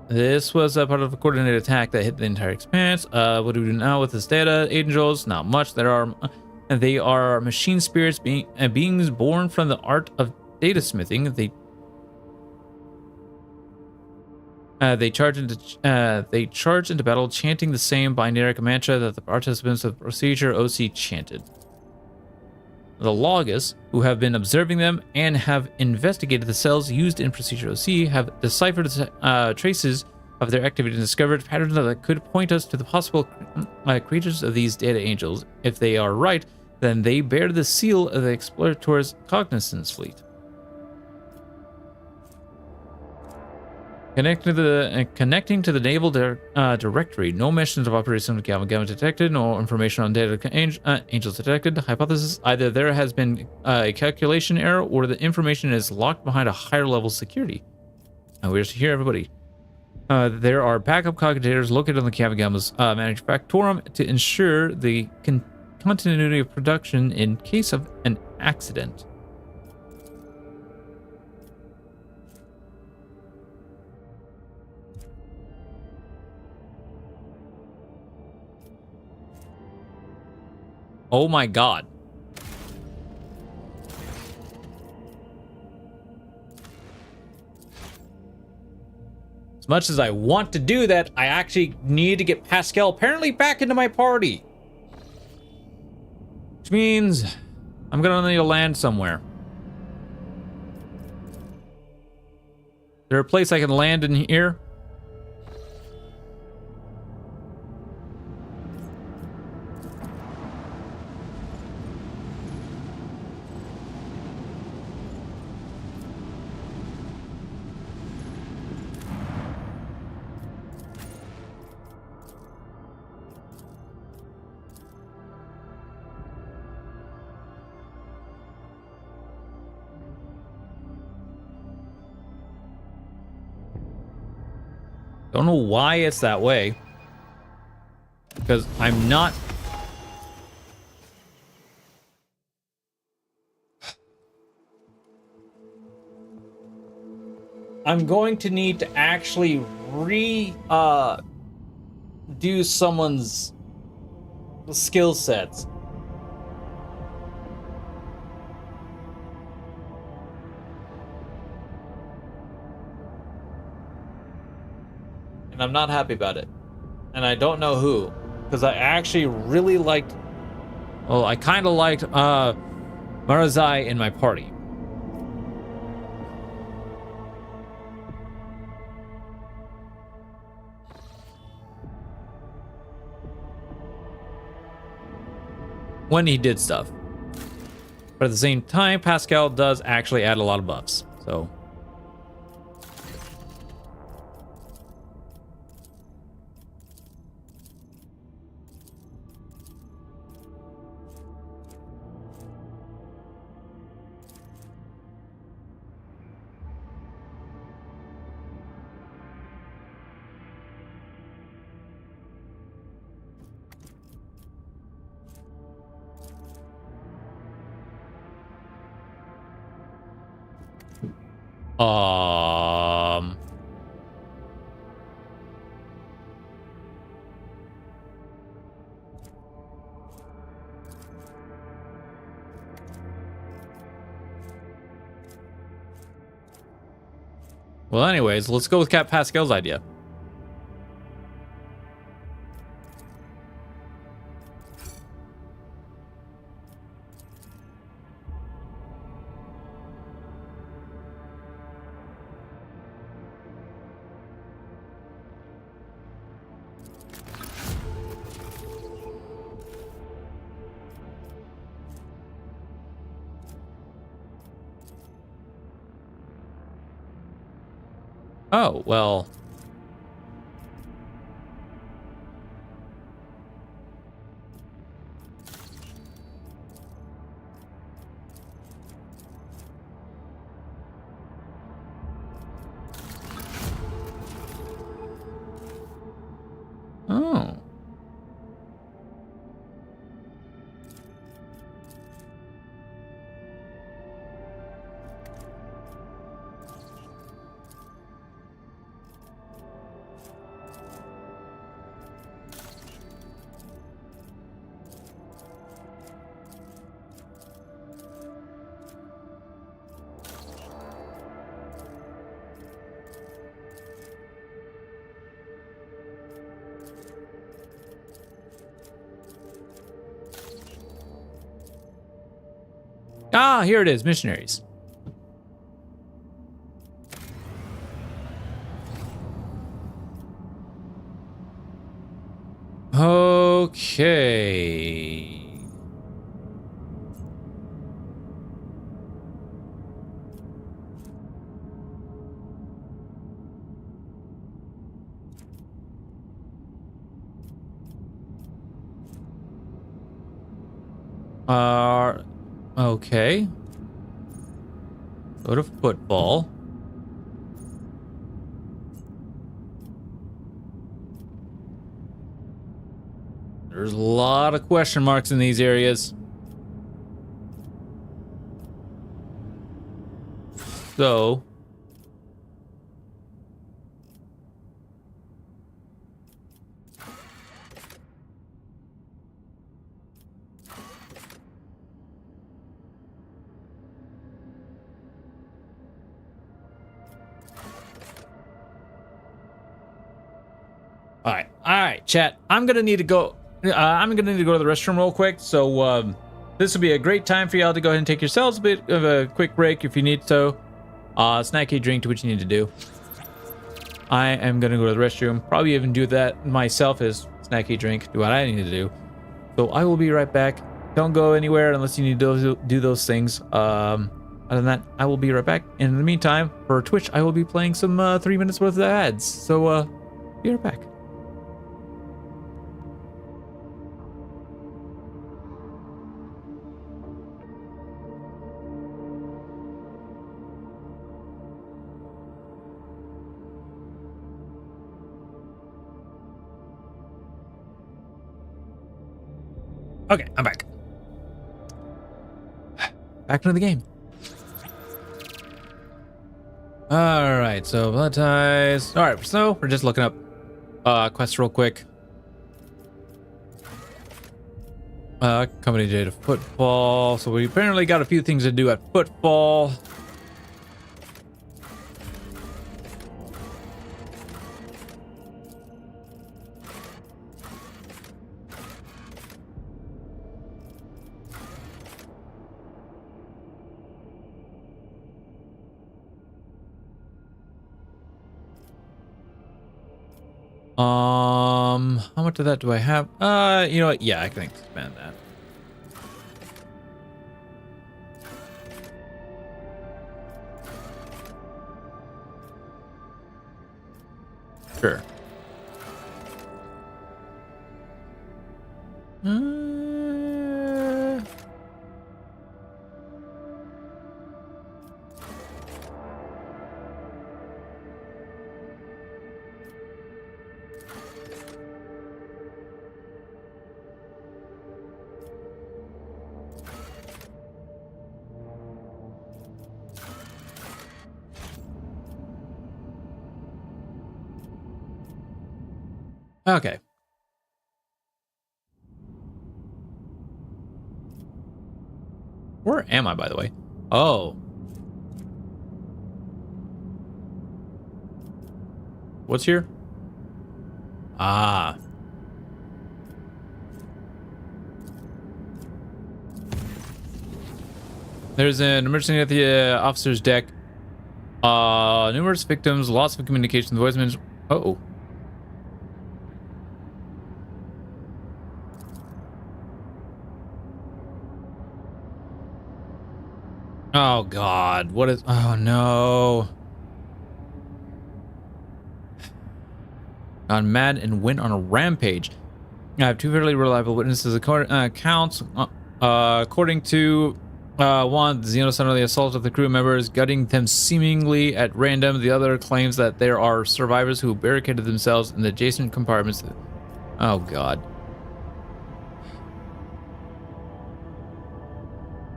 This was a part of a coordinated attack that hit the entire expanse. What do we do now with this data? Angels? Not much. They are machine spirits, beings born from the art of data smithing. They charge into battle, chanting the same binary mantra that the participants of Procedure OC chanted. The Logus, who have been observing them and have investigated the cells used in Procedure OC, have deciphered traces of their activity and discovered patterns that could point us to the possible creatures of these data angels. If they are right, then they bear the seal of the Explorator's Cognizance fleet. Connecting to the naval directory. No mentions of Operation Gamma Gamma detected. No information on data angels detected. Hypothesis: either there has been a calculation error, or the information is locked behind a higher level security. And we're just here, everybody. There are backup calculators located on the Gamma Gamma's manufactorum to ensure the continuity of production in case of an accident. Oh my god. As much as I want to do that, I actually need to get Pascal apparently back into my party. Which means I'm gonna need to land somewhere. Is there a place I can land in here? Don't know why it's that way. Because I'm not... I'm going to need to actually do someone's skill sets. And I'm not happy about it. And I don't know who. Because I actually really liked... Well, I kind of liked Marazai in my party. When he did stuff. But at the same time, Pascal does actually add a lot of buffs. So... Well, anyways, let's go with Cap Pascal's idea. Oh, well. Oh. Ah, here it is, missionaries. Okay. Okay. Go to football. There's a lot of question marks in these areas. So... All right, chat. I'm gonna need to go. I'm gonna need to go to the restroom real quick. So this will be a great time for y'all to go ahead and take yourselves a bit of a quick break if you need so. Snacky, drink, do what you need to do. I am gonna go to the restroom. Probably even do that myself as snacky, drink, do what I need to do. So I will be right back. Don't go anywhere unless you need to do those things. Other than that, I will be right back. And in the meantime, for Twitch, I will be playing some 3 minutes worth of ads. So be right back. Okay, I'm back. Back into the game. Alright, so blood ties. Alright, so we're just looking up quests real quick. Company data football. So we apparently got a few things to do at football. How much of that do I have? You know what? Yeah, I can expand that. Sure. Okay. Where am I, by the way? Oh. What's here? Ah. There's an emergency at the officer's deck. Numerous victims, lots of communication, voicemails. Uh-oh. Oh God, what is, oh no. Gone mad and went on a rampage. I have two fairly reliable witnesses accounts. According to one, Xenos suddenly assaulted the crew members, gutting them seemingly at random. The other claims that there are survivors who barricaded themselves in the adjacent compartments. Oh God.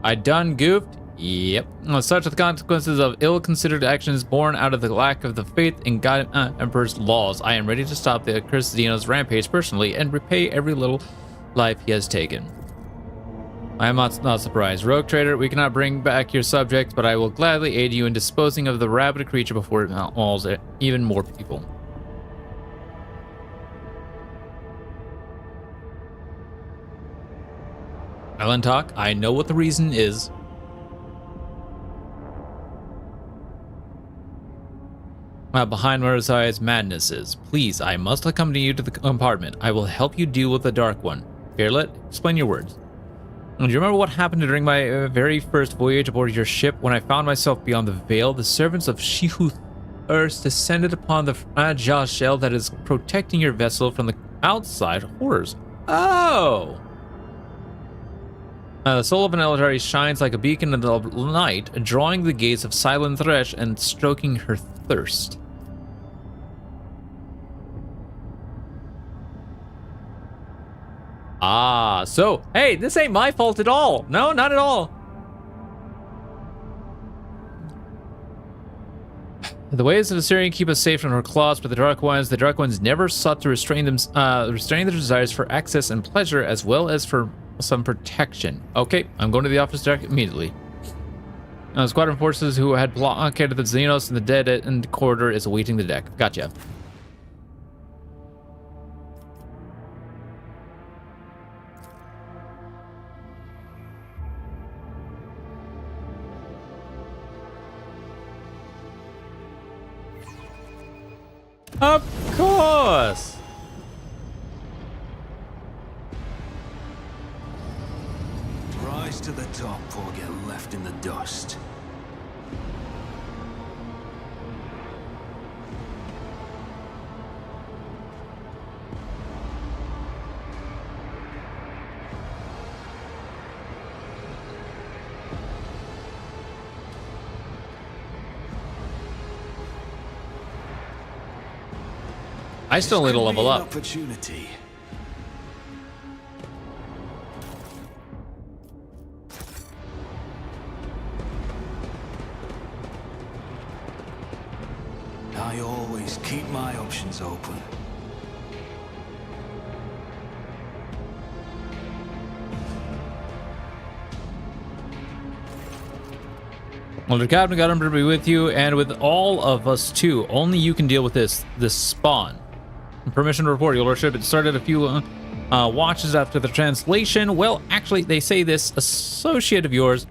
I done goofed? Yep. Such are the consequences of ill-considered actions born out of the lack of the faith in God Emperor's laws. I am ready to stop the accursed Xenos rampage personally and repay every little life he has taken. I am not surprised. Rogue Trader, we cannot bring back your subject, but I will gladly aid you in disposing of the rabid creature before it mauls even more people. Island talk, I know what the reason is. behind Mordecai's madnesses. Please, I must accompany you to the compartment. I will help you deal with the Dark One. Fearlet, explain your words. Do you remember what happened during my very first voyage aboard your ship when I found myself beyond the veil? The servants of Shehuth Earth descended upon the fragile shell that is protecting your vessel from the outside horrors. Oh! The soul of an Eldari shines like a beacon in the night, drawing the gaze of Silent Thresh and stroking her thirst. Ah, so, hey, this ain't my fault at all. No, not at all. The ways of Assyrian keep us safe from her claws, but the Dark Ones never sought to restrain their desires for access and pleasure, as well as for some protection. Okay, I'm going to the office deck immediately. Squadron forces who had blockaded the Xenos in the dead end corridor is awaiting the deck. Gotcha. Of course! Rise to the top or get left in the dust. I still need to level up. Opportunity. I always keep my options open. Well, the Captain got him to be with you, and with all of us too. Only you can deal with this spawn. Permission to report, Your Lordship. It started a few watches after the translation. Well, actually, they say this associate of yours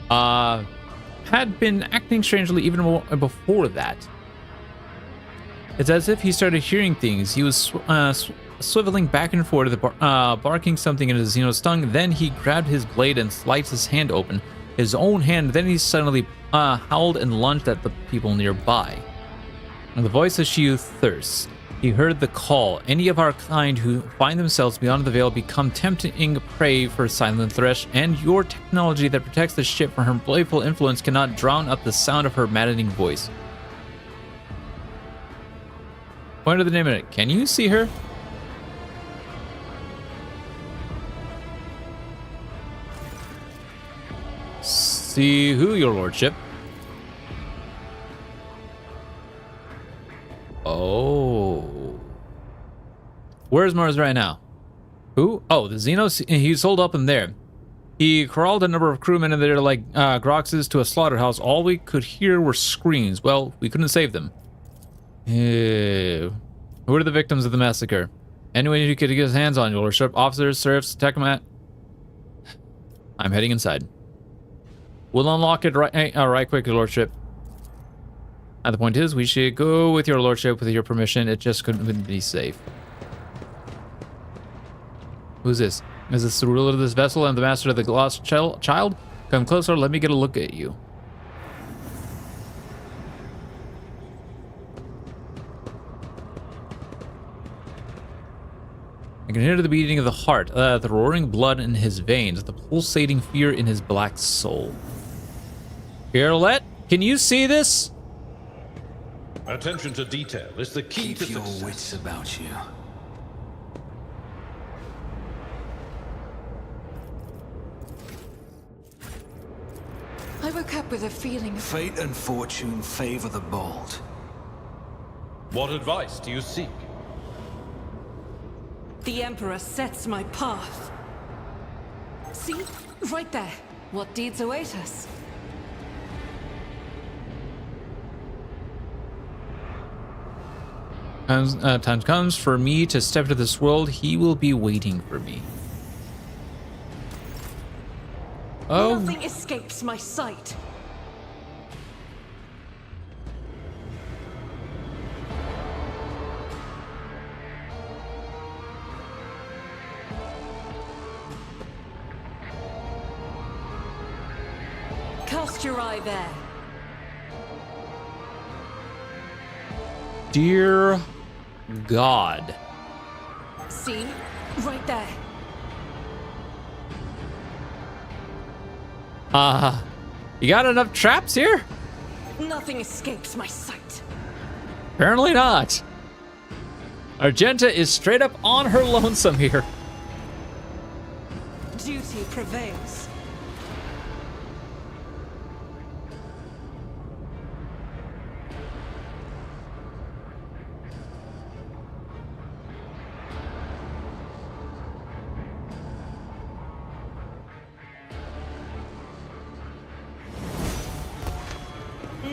had been acting strangely even more before that. It's as if he started hearing things. He was swiveling back and forth, barking something in his Xeno's tongue. Then he grabbed his blade and sliced his hand open. His own hand. Then he suddenly howled and lunged at the people nearby. And the voice of Shehuth thirsts. He heard the call. Any of our kind who find themselves beyond the veil become tempting prey for Silent Thresh, and your technology that protects the ship from her playful influence cannot drown out the sound of her maddening voice. Point of the name of it. Can you see her? See who, Your Lordship? Oh. Where's Mars right now? Who? Oh, the Xenos. He's holed up in there. He crawled a number of crewmen in there like Groxes to a slaughterhouse. All we could hear were screams. Well, we couldn't save them. Who are the victims of the massacre? Anyone who could get his hands on, Your Lordship. Officers, serfs, Techmat. I'm heading inside. We'll unlock it right quick, Your Lordship. The point is, we should go with Your Lordship with your permission. It just couldn't be safe. Who's this? Is this the ruler of this vessel and the master of the lost child? Come closer, let me get a look at you. I can hear the beating of the heart, the roaring blood in his veins, the pulsating fear in his black soul. Fearlet, can you see this? Attention to detail is the key Keep to your success. wits about you. I woke up with a feeling of Fate and fortune favor the bold. What advice do you seek? The Emperor sets my path. See? Right there. What deeds await us? Time comes for me to step into this world. He will be waiting for me. Oh. Nothing escapes my sight. Cast your eye there. Dear God. See? Right there. You got enough traps here? Nothing escapes my sight. Apparently not. Argenta is straight up on her lonesome here. Duty prevails.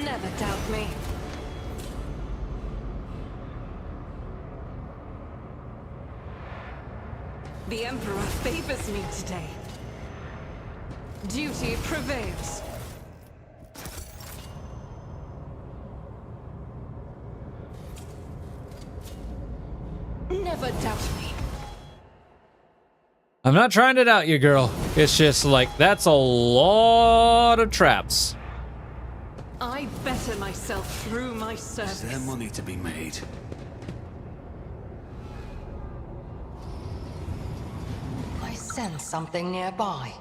Never doubt me. The Emperor favors me today. Duty prevails. Never doubt me. I'm not trying to doubt you, girl. It's just like, that's a lot of traps. I better myself through my service. Is there money to be made? I sense something nearby.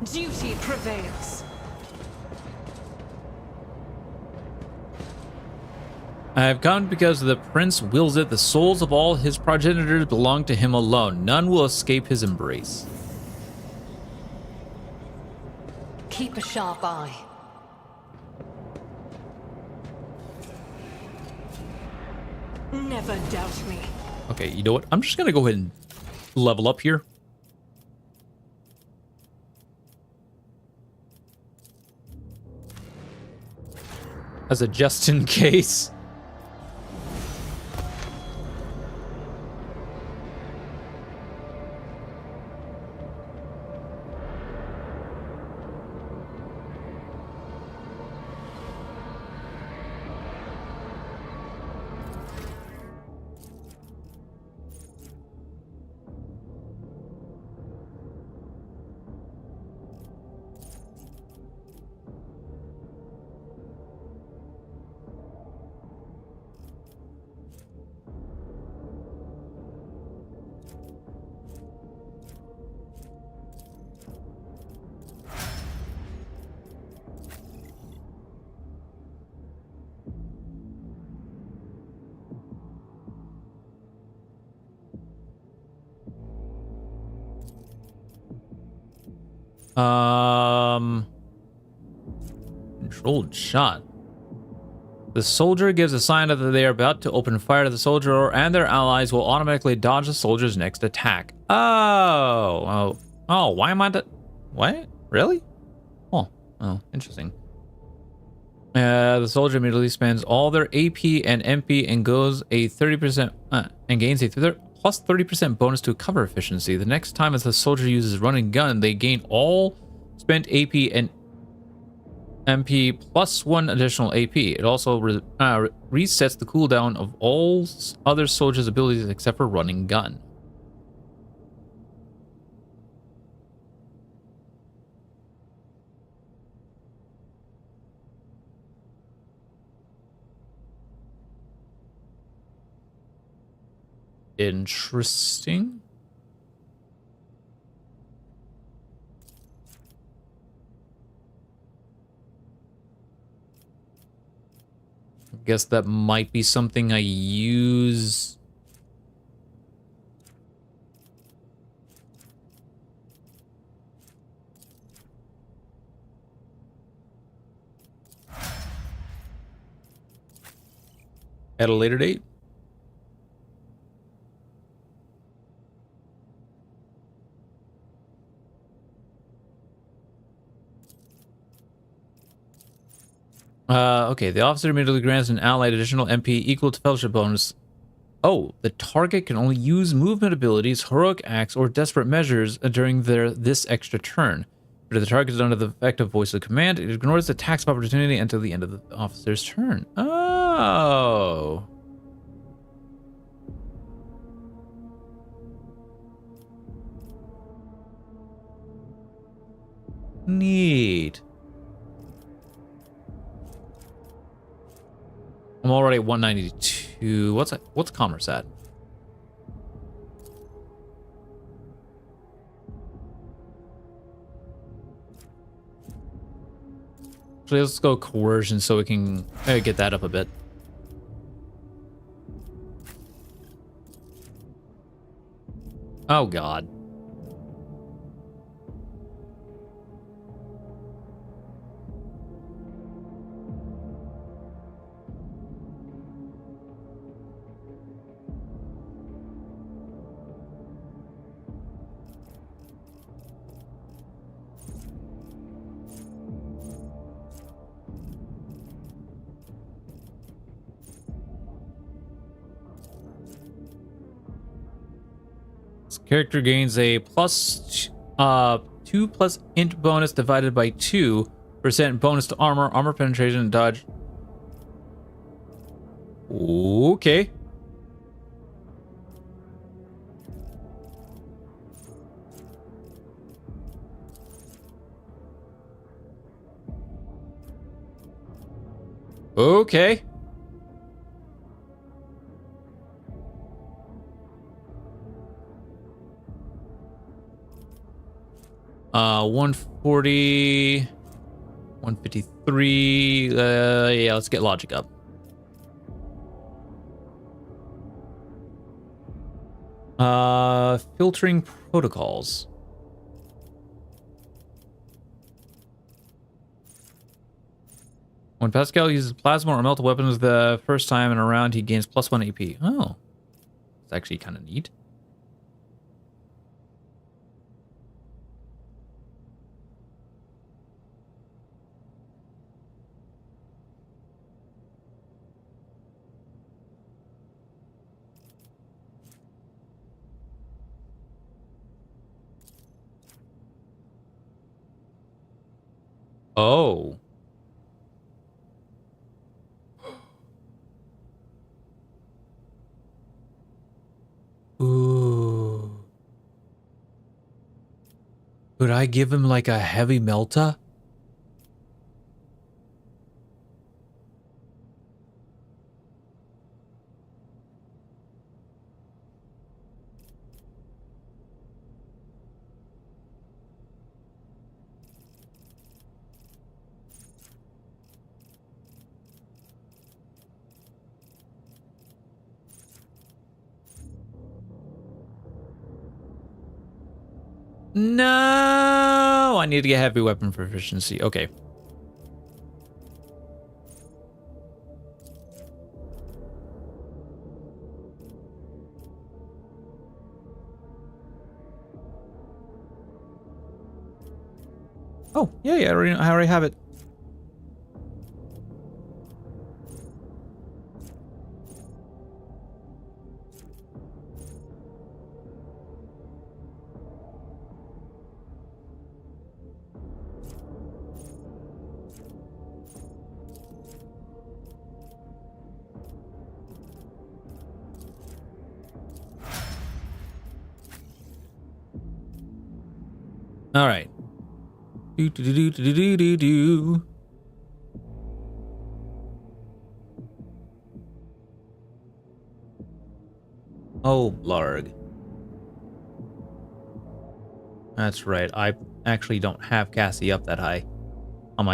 Duty prevails. I have come because the prince wills it. The souls of all his progenitors belong to him alone. None will escape his embrace. Keep a sharp eye. Never doubt me. Okay, you know what? I'm just gonna go ahead and level up here. As a just in case. Controlled shot. The soldier gives a sign that they are about to open fire to the soldier, and their allies will automatically dodge the soldier's next attack. Oh, why am I what? Really? Oh, interesting. The soldier immediately spends all their AP and MP and goes a 30% and gains a plus 30% bonus to cover efficiency. The next time as the soldier uses running gun, they gain all spent AP and MP plus 1 additional AP. It also resets the cooldown of all other soldiers' abilities except for running gun. Interesting. Guess that might be something I use. At a later date. Okay, the officer immediately grants an allied additional MP equal to fellowship bonus. Oh, the target can only use movement abilities, heroic acts, or desperate measures during this extra turn. But if the target is under the effective voice of command, it ignores the attacks of opportunity until the end of the officer's turn. Oh. Neat. I'm already at 192. What's commerce at? Actually, let's go coercion so we can get that up a bit. Oh God. This character gains a plus 2 plus int bonus divided by 2% bonus to armor penetration, and dodge. Okay. Okay. 140, 153. Yeah, let's get logic up. Filtering protocols. When Pascal uses plasma or melt weapons the first time in a round, he gains +1 AP. Oh, it's actually kind of neat. Oh. Ooh. Could I give him like a heavy melta? No, I need to get heavy weapon proficiency. Okay. Oh, yeah, I already have it. All right. Do do do do do do do. Oh, blarg. That's right. I actually don't have Cassie up that high on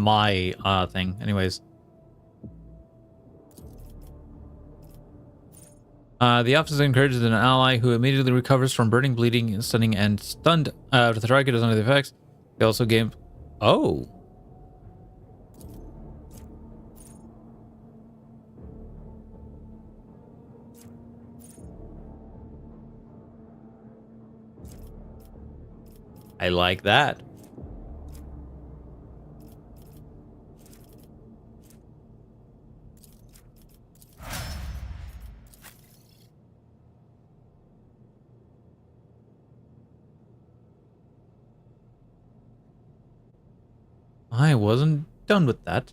my thing. Anyways. The officer encourages an ally who immediately recovers from burning, bleeding, stunning, and stunned. If the target is under the effects, they also gain. Oh. I like that. I wasn't done with that.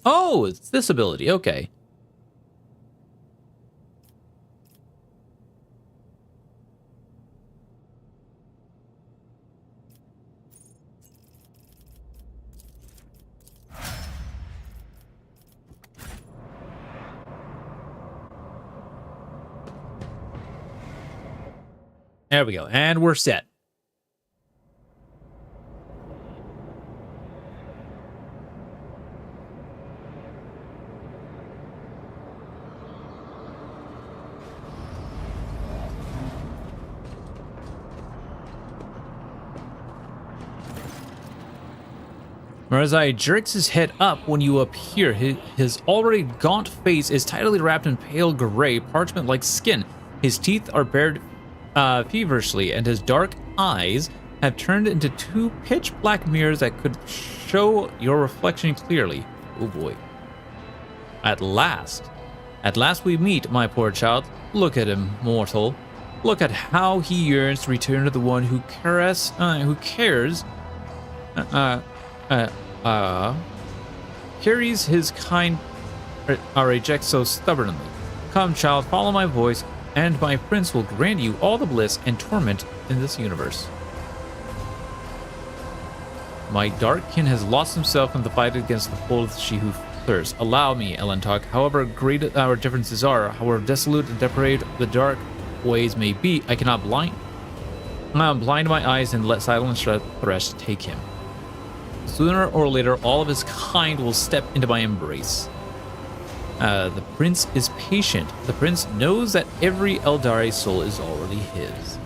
Oh, it's this ability. Okay. There we go. And we're set. Marazai jerks his head up when you appear. His already gaunt face is tightly wrapped in pale gray, parchment-like skin. His teeth are bared feverishly, and his dark eyes have turned into two pitch-black mirrors that could show your reflection clearly. Oh boy. At last we meet, my poor child. Look at him, mortal. Look at how he yearns to return to the one who cares, carries his kind reject so stubbornly. Come, child, follow my voice, and my prince will grant you all the bliss and torment in this universe. My dark kin has lost himself in the fight against the fold of she who thirsts. Allow me, Elentok, however great our differences are, however desolate and depraved the dark ways may be, I cannot blind my eyes and let Silent Thresh take him. Sooner or later, all of his kind will step into my embrace. The prince is patient. The prince knows that every Eldari soul is already his.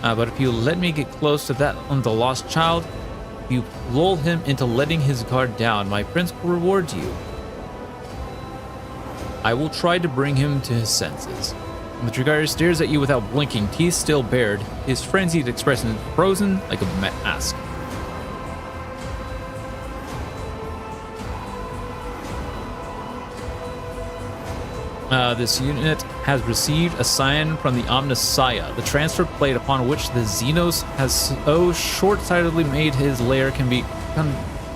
But if you let me get close to that on the lost child, if you lull him into letting his guard down, my prince will reward you. I will try to bring him to his senses. The Drukari stares at you without blinking, teeth still bared, his frenzied expression frozen like a mask. This unit has received a sign from the Omnissiah. The transfer plate upon which the Xenos has so short-sightedly made his lair can be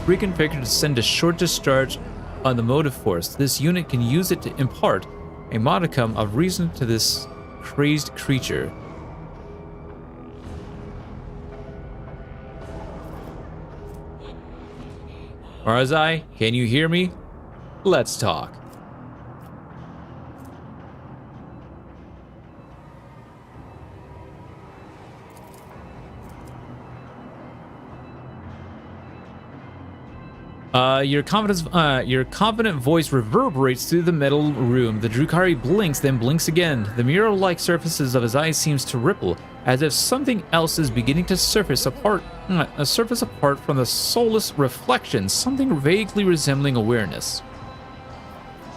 reconfigured to send a short discharge on the motive force. This unit can use it to impart a modicum of reason to this crazed creature. Marazai, can you hear me? Let's talk. Your confident voice reverberates through the metal room. The Drukari blinks, then blinks again. The mirror-like surfaces of his eyes seems to ripple, as if something else is beginning to surface apart from the soulless reflection, something vaguely resembling awareness.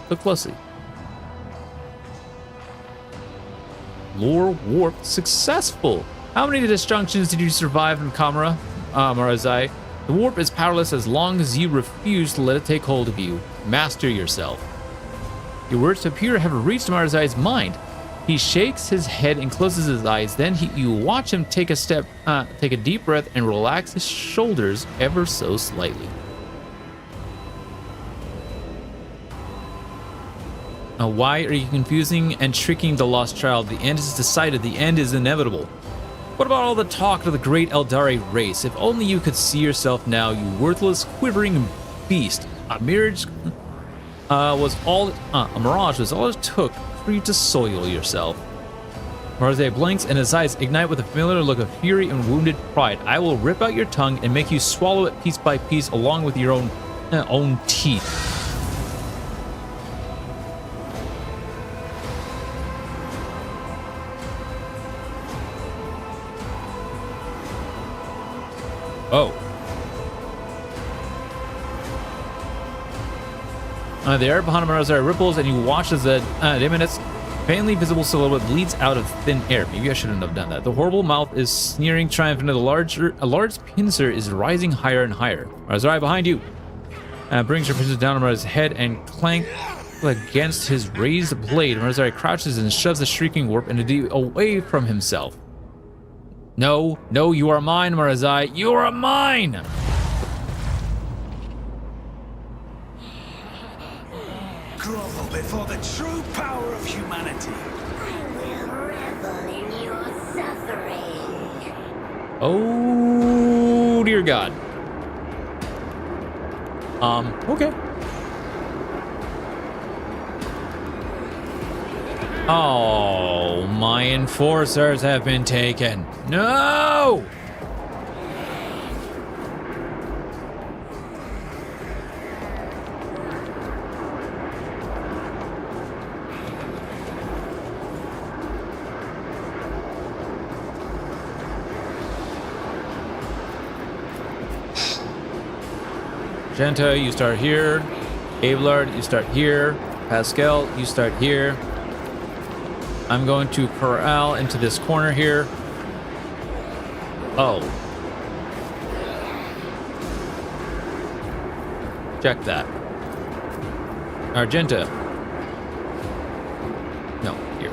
Look closely. Lore warp successful. How many disjunctions did you survive in Kamara, Marazai? The warp is powerless as long as you refuse to let it take hold of you. Master yourself. Your words appear to have reached Marazai's mind. He shakes his head and closes his eyes. Then you watch him take a deep breath and relax his shoulders ever so slightly. Now, why are you confusing and tricking the lost child? The end is decided. The end is inevitable. What about all the talk of the great Eldari race? If only you could see yourself now, you worthless, quivering beast. A mirage was all it took for you to soil yourself. Marazai blinks and his eyes ignite with a familiar look of fury and wounded pride. I will rip out your tongue and make you swallow it piece by piece along with your own teeth. Oh. The air behind Marazai ripples, and you watch as the Demonet's faintly visible silhouette bleeds out of thin air. Maybe I shouldn't have done that. The horrible mouth is sneering triumphant, and a large pincer is rising higher and higher. Marazai behind you brings your pincer down on Marazai's head and against his raised blade. Marazari crouches and shoves the shrieking warp entity away from himself. No, no, you are mine, Marazai. You are mine! Grovel before the true power of humanity. Oh, dear God. Okay. Oh, my enforcers have been taken. No! Genta, you start here. Abelard, you start here. Pascal, you start here. I'm going to corral into this corner here. Oh. Check that. Argenta. No, here.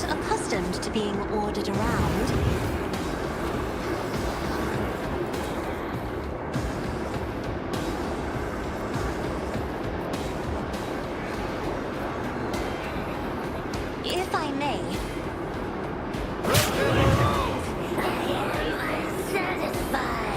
Accustomed to being ordered around. If I may. Satisfied.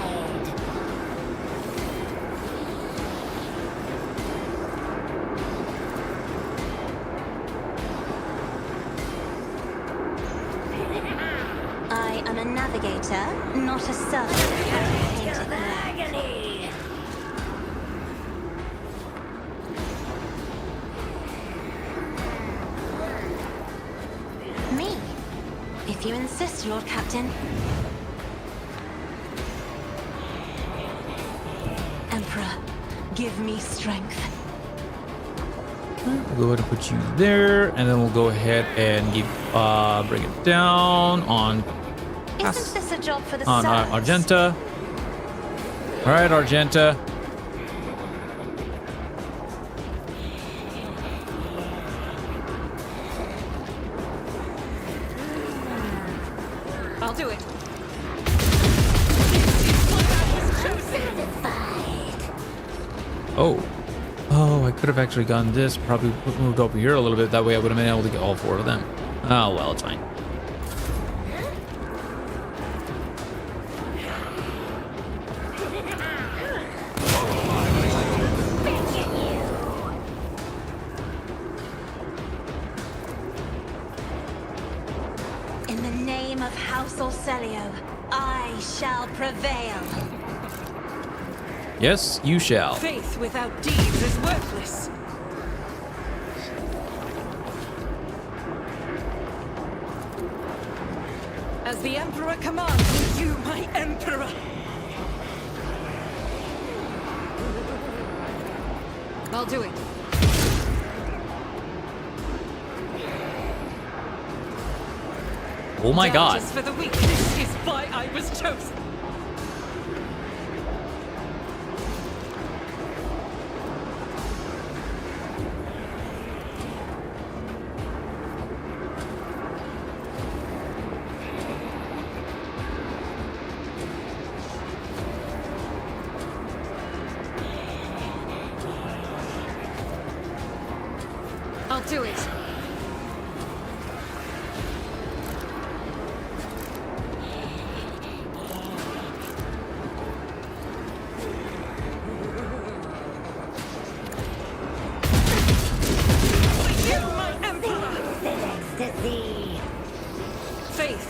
I am a navigator, not a servant. Agony. Me, if you insist, Lord Captain. Emperor, give me strength. We'll go ahead and put you there, and then we'll go ahead and bring it down on. Isn't this a job for the on servants? Argenta. All right, Argenta. I'll do it. Oh. Oh, I could have actually gotten this. Probably moved over here a little bit. That way I would have been able to get all four of them. Oh, well, it's fine. In the name of House Orselio, I shall prevail. Yes, you shall. Faith without deeds is worthless. As the Emperor commands, you, my Emperor. I'll do it. Oh my God. Justice for the weak. This is why I was chosen. I'll do it.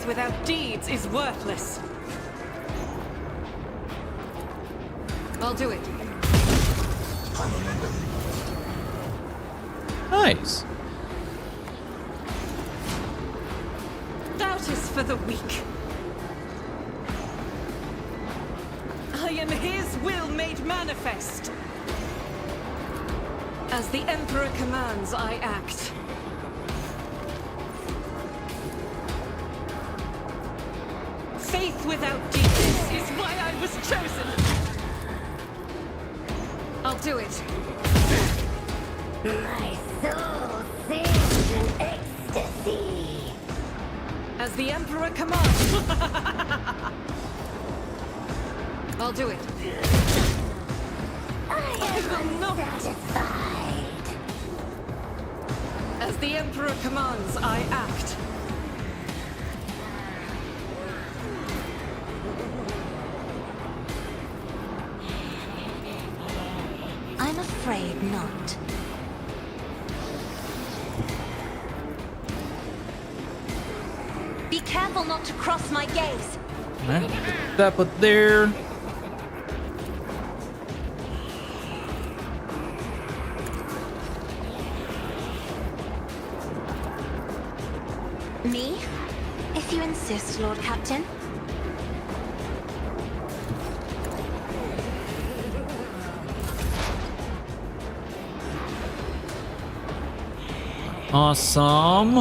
Faith without deeds is worthless. I'll do it. Nice. Doubt is for the weak. I am his will made manifest. As the Emperor commands, I act. Faith without deeds is why I was chosen. I'll do it. My soul sings in ecstasy. As the Emperor commands. I'll do it. I will not. satisfied. As the Emperor commands, I act. I'm afraid not. Be careful not to cross my gaze. Alright, put that put there. Me? If you insist, Lord Captain. Awesome.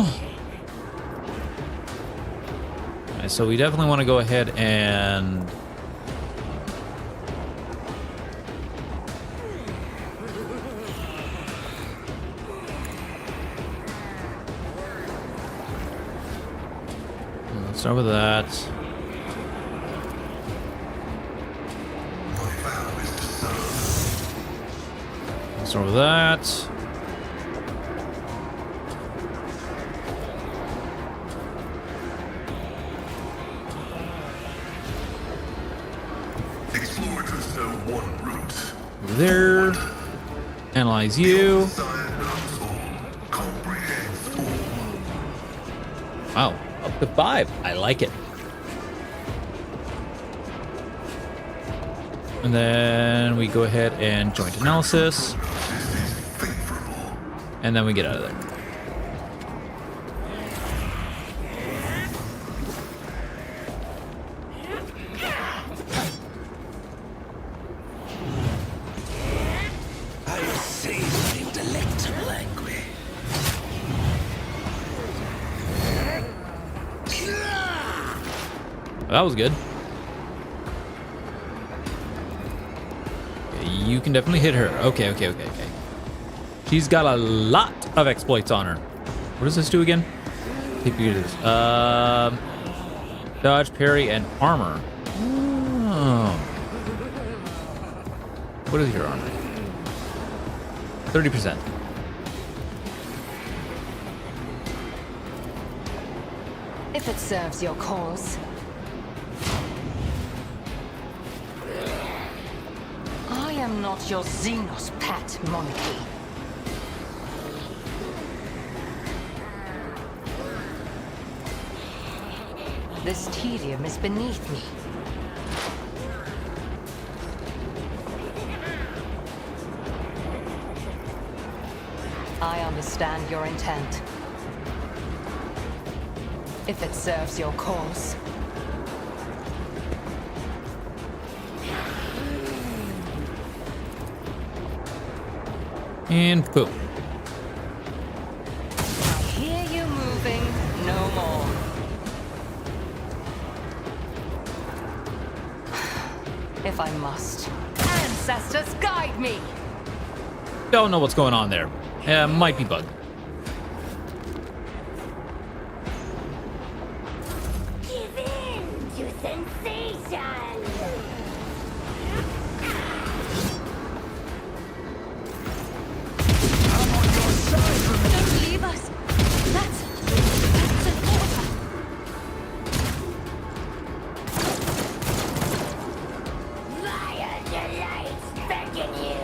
Alright, so we definitely want to go ahead and let's start with that. Let's start with that. There. Analyze you. Wow, up to 5. I like it. And then we go ahead and joint analysis. And then we get out of there. That was good. Okay, you can definitely hit her. Okay. She's got a lot of exploits on her. What does this do again? Dodge, parry, and armor. Oh. What is your armor? 30%. If it serves your cause. I am not your Xenos pet, Monarchy. This tedium is beneath me. I understand your intent. If it serves your cause. And boom. I hear you moving no more. If I must. Ancestors, guide me! Don't know what's going on there. Might be bugged. Give in to sensation! Don't leave us! That's an order! Fire delights beckon you!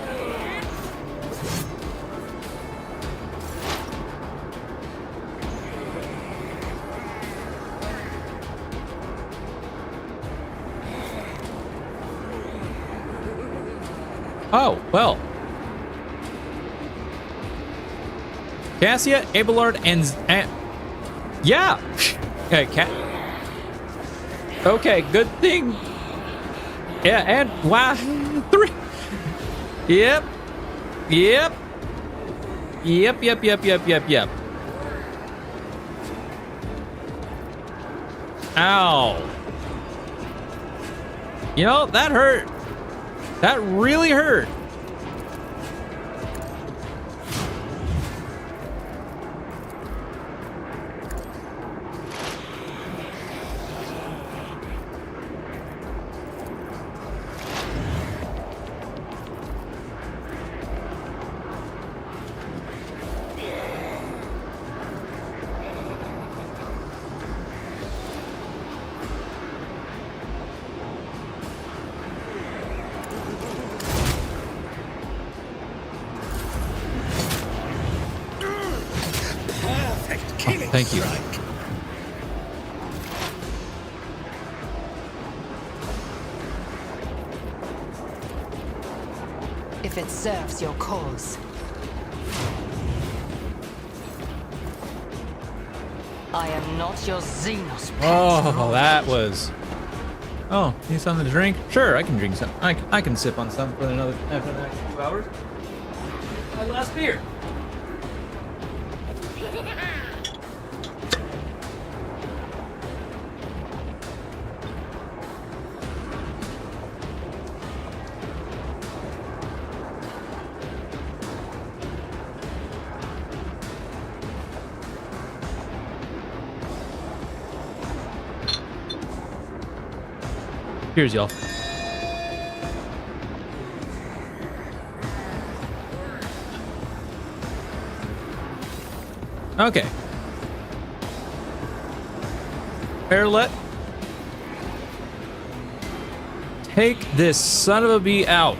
Oh, well. Cassia, Abelard, and yeah. Okay, good thing. Yeah, and wow, 3. Yep. Ow. You know, that hurt. That really hurt. Thank you. If it serves your cause. I am not your Xenos pet. Oh, that was... Oh, need something to drink? Sure, I can drink some. I can sip on some for another after the next 2 hours. My last beer. Cheers, y'all. Okay. Airlet. Take this son of a bee out.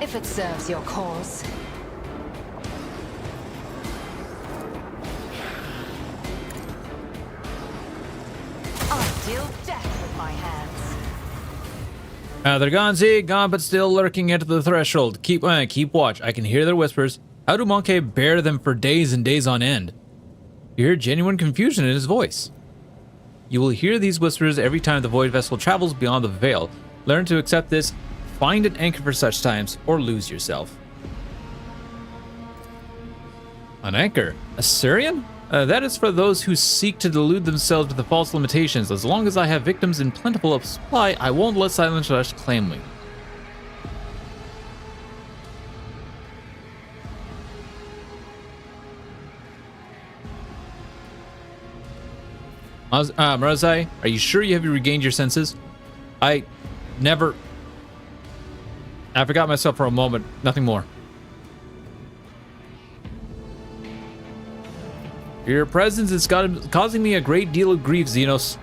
If it serves your cause. Deal death with my hands. They're gone, Z, gone, but still lurking at the threshold. Keep watch. I can hear their whispers. How do Monkey bear them for days and days on end? You hear genuine confusion in his voice. You will hear these whispers every time the Void Vessel travels beyond the Veil. Learn to accept this, find an anchor for such times, or lose yourself. An anchor? A Surian? That is for those who seek to delude themselves with the false limitations. As long as I have victims in plentiful of supply, I won't let Silent Rush claim me. Marazai, are you sure you have regained your senses? I forgot myself for a moment. Nothing more. Your presence is causing me a great deal of grief, Xenos.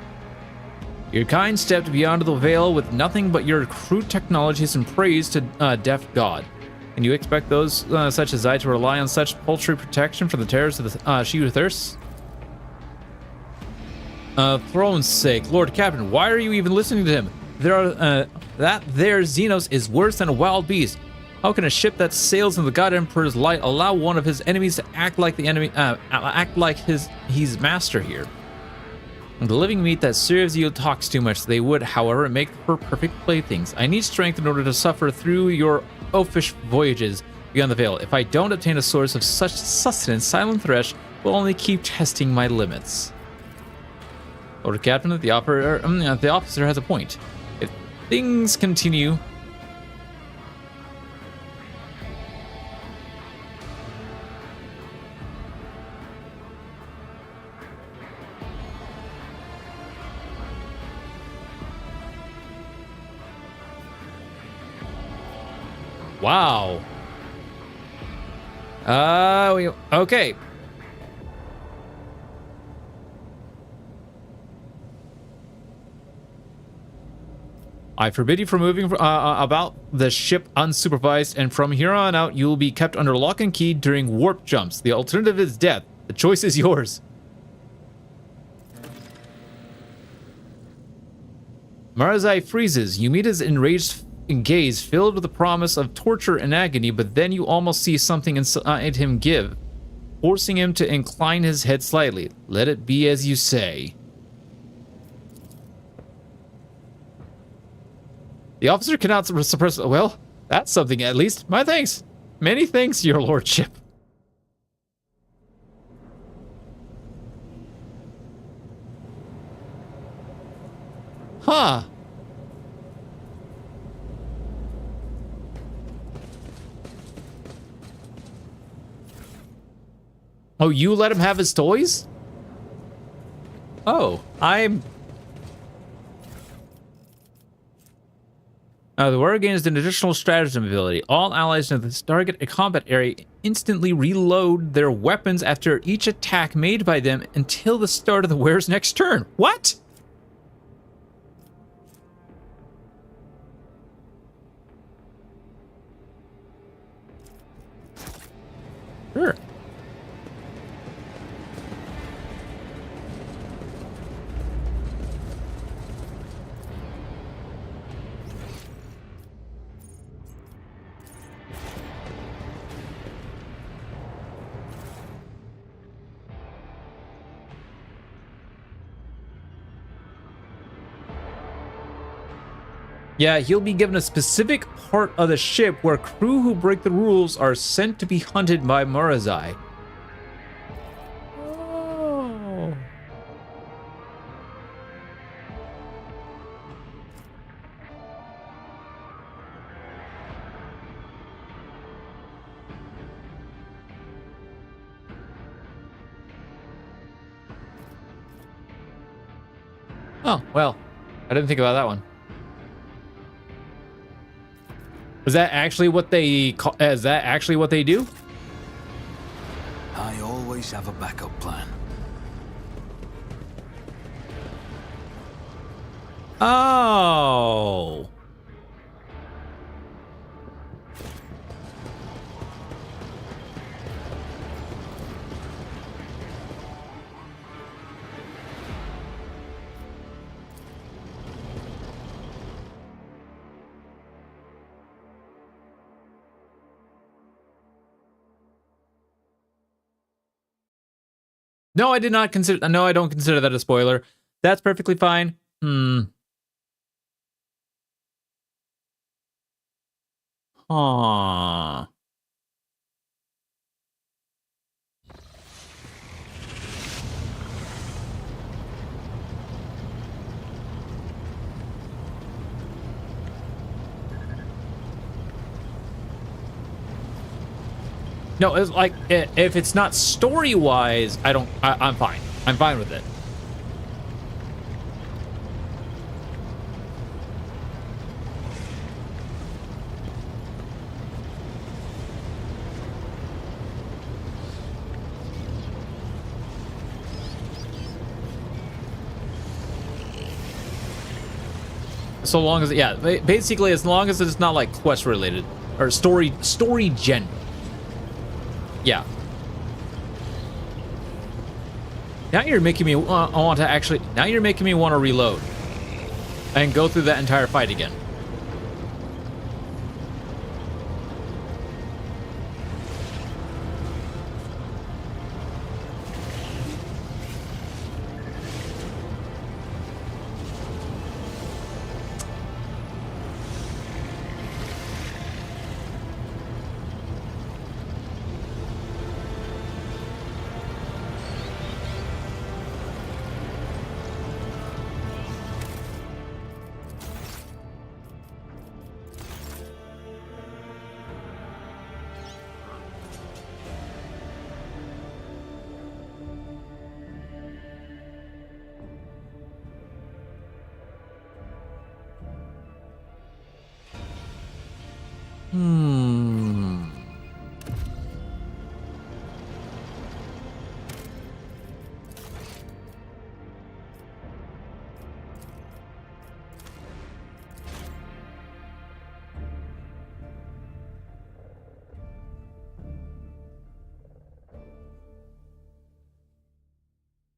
Your kind stepped beyond the veil with nothing but your crude technologies and praise to deaf God. Can you expect those such as I to rely on such paltry protection from the terrors of the she who thirsts? Throne's sake, Lord Captain, why are you even listening to him? That there Xenos is worse than a wild beast. How can a ship that sails in the God Emperor's light allow one of his enemies to act like the enemy, act like he's master here? The living meat that serves you talks too much. They would, however, make for perfect playthings. I need strength in order to suffer through your oafish voyages beyond the veil. If I don't obtain a source of such sustenance, Silent Thresh will only keep testing my limits. Lord Captain, the officer has a point. If things continue... Wow. Okay. I forbid you from moving about the ship unsupervised, and from here on out, you will be kept under lock and key during warp jumps. The alternative is death. The choice is yours. Marazai freezes. You meet his enraged gaze filled with the promise of torture and agony, but then you almost see something inside him give, forcing him to incline his head slightly. Let it be as you say. The officer cannot suppress... Well, that's something at least. My thanks. Many thanks, your lordship. Huh. Oh, you let him have his toys? Oh, I'm... the warrior gains an additional stratagem ability. All allies in this target a combat area instantly reload their weapons after each attack made by them until the start of the wearer's next turn. What? Sure. Yeah, he'll be given a specific part of the ship where crew who break the rules are sent to be hunted by Marazai. Oh. Oh, well, I didn't think about that one. Is that actually what they call, is that actually what they do? I always have a backup plan. Oh. No, I did not consider... No, I don't consider that a spoiler. That's perfectly fine. Aww. No, it's like, if it's not story-wise, I'm fine. I'm fine with it. So long as, yeah, basically as long as it's not like quest related or story gen. Yeah. Now you're making me want to actually, now you're making me want to reload and go through that entire fight again.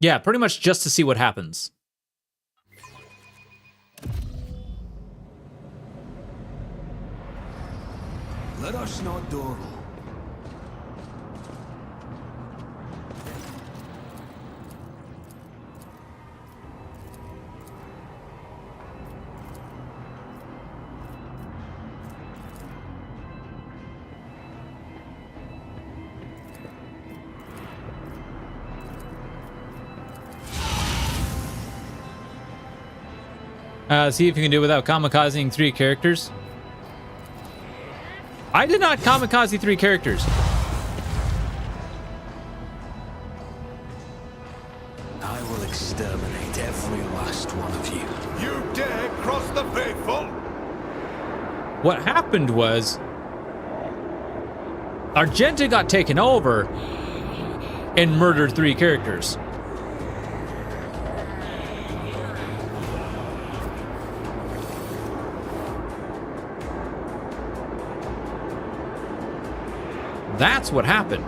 Yeah, pretty much just to see what happens. Let us not dawdle. See if you can do it without kamikazing 3 characters. I did not kamikaze 3 characters. I will exterminate every last one of you. You dare cross the faithful? What happened was Argenta got taken over and murdered 3 characters. That's what happened.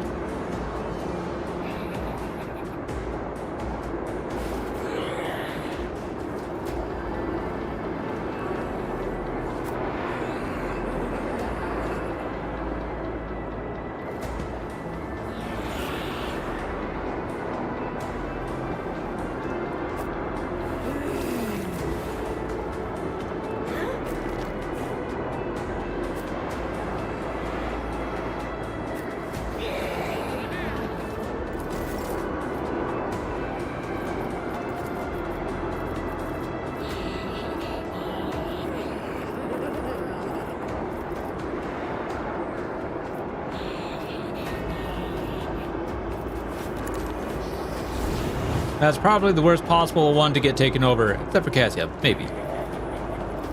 That's probably the worst possible one to get taken over, except for Cassia, maybe.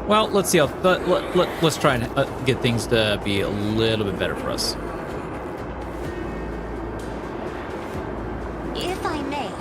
Well, let's see how. Let's try and get things to be a little bit better for us. If I may.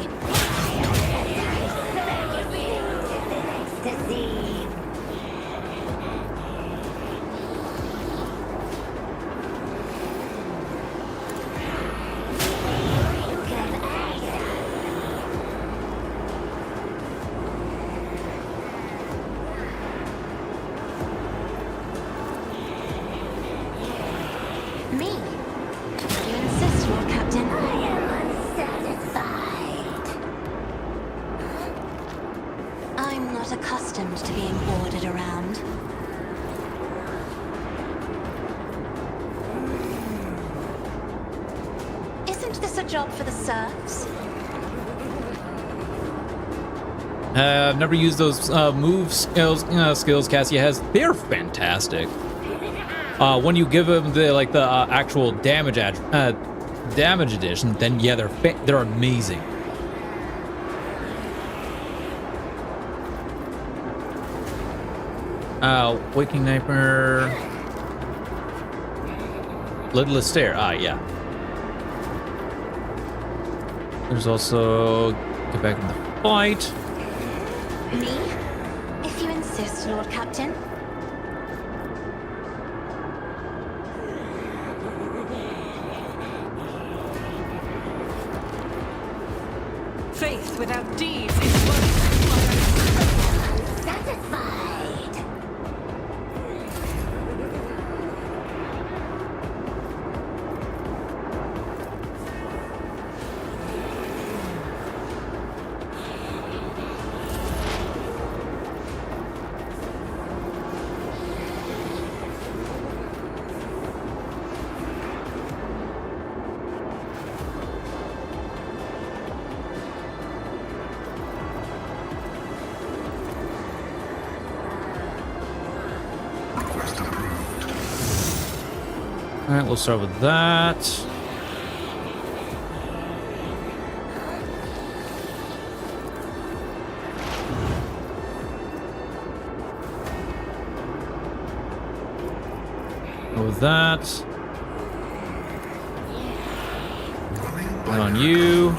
Me? You insist, Lord Captain? I am unsatisfied. I'm not accustomed to being ordered around. Isn't this a job for the serfs? I've never used those move skills Cassia has. They're fantastic. When you give them the actual damage addition, then yeah, they're amazing. Waking Nightmare, Lidless Stare. Yeah. There's also get back in the fight. Me? If you insist, Lord Captain. Faith without deeds is worthless. Satisfied. Alright, we'll start with that. Go with that. One on you.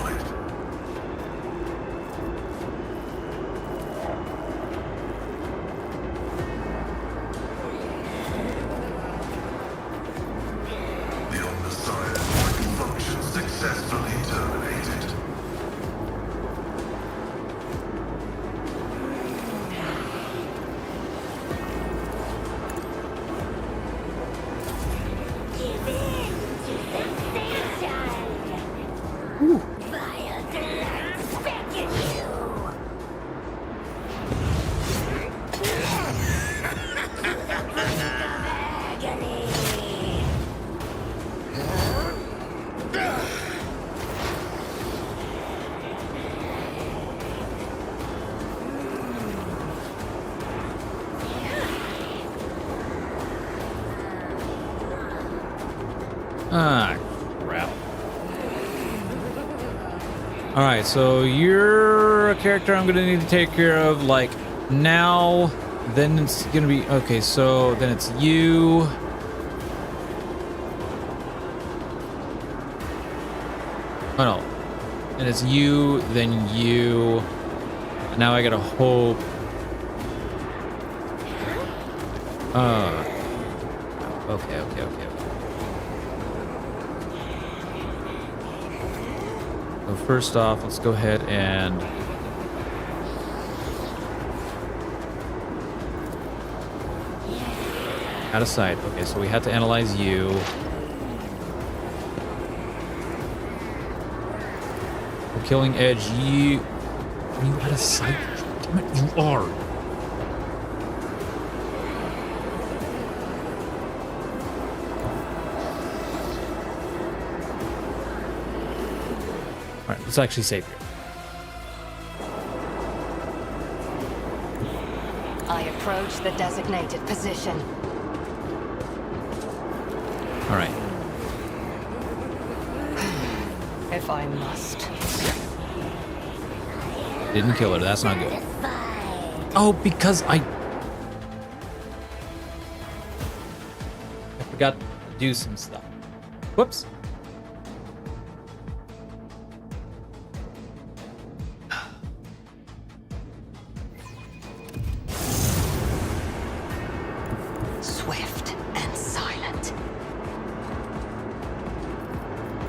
Ah, crap. Alright, so you're a character I'm gonna need to take care of, like, now. Then it's gonna be... Okay, so then it's you. Oh, no. And it's you, then you. Now I gotta hope... Okay. So first off, let's go ahead and... Out of sight. Okay, so we had to analyze you. For killing Edge, you... Are you out of sight? Damn it, you are. Alright, let's actually save here. I approach the designated position. Alright. If I must. Didn't kill her, that's not good. Oh, because I forgot to do some stuff. Whoops. Swift and silent.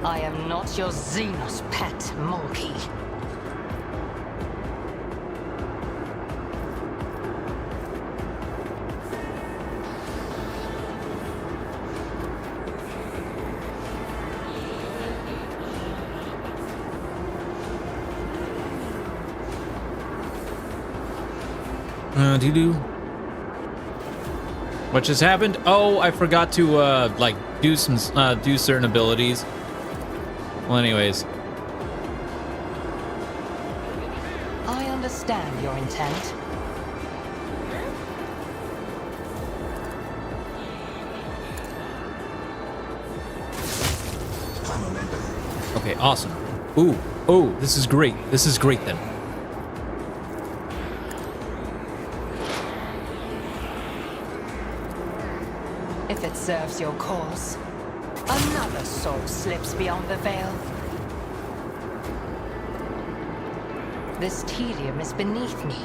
I am not your Xenos pet, monkey. Doo-doo. What just happened? Oh, I forgot to, like, do certain abilities. Well, anyways. I understand your intent. Okay, awesome. Ooh, oh, this is great. This is great then. If it serves your cause, another soul slips beyond the veil. This tedium is beneath me.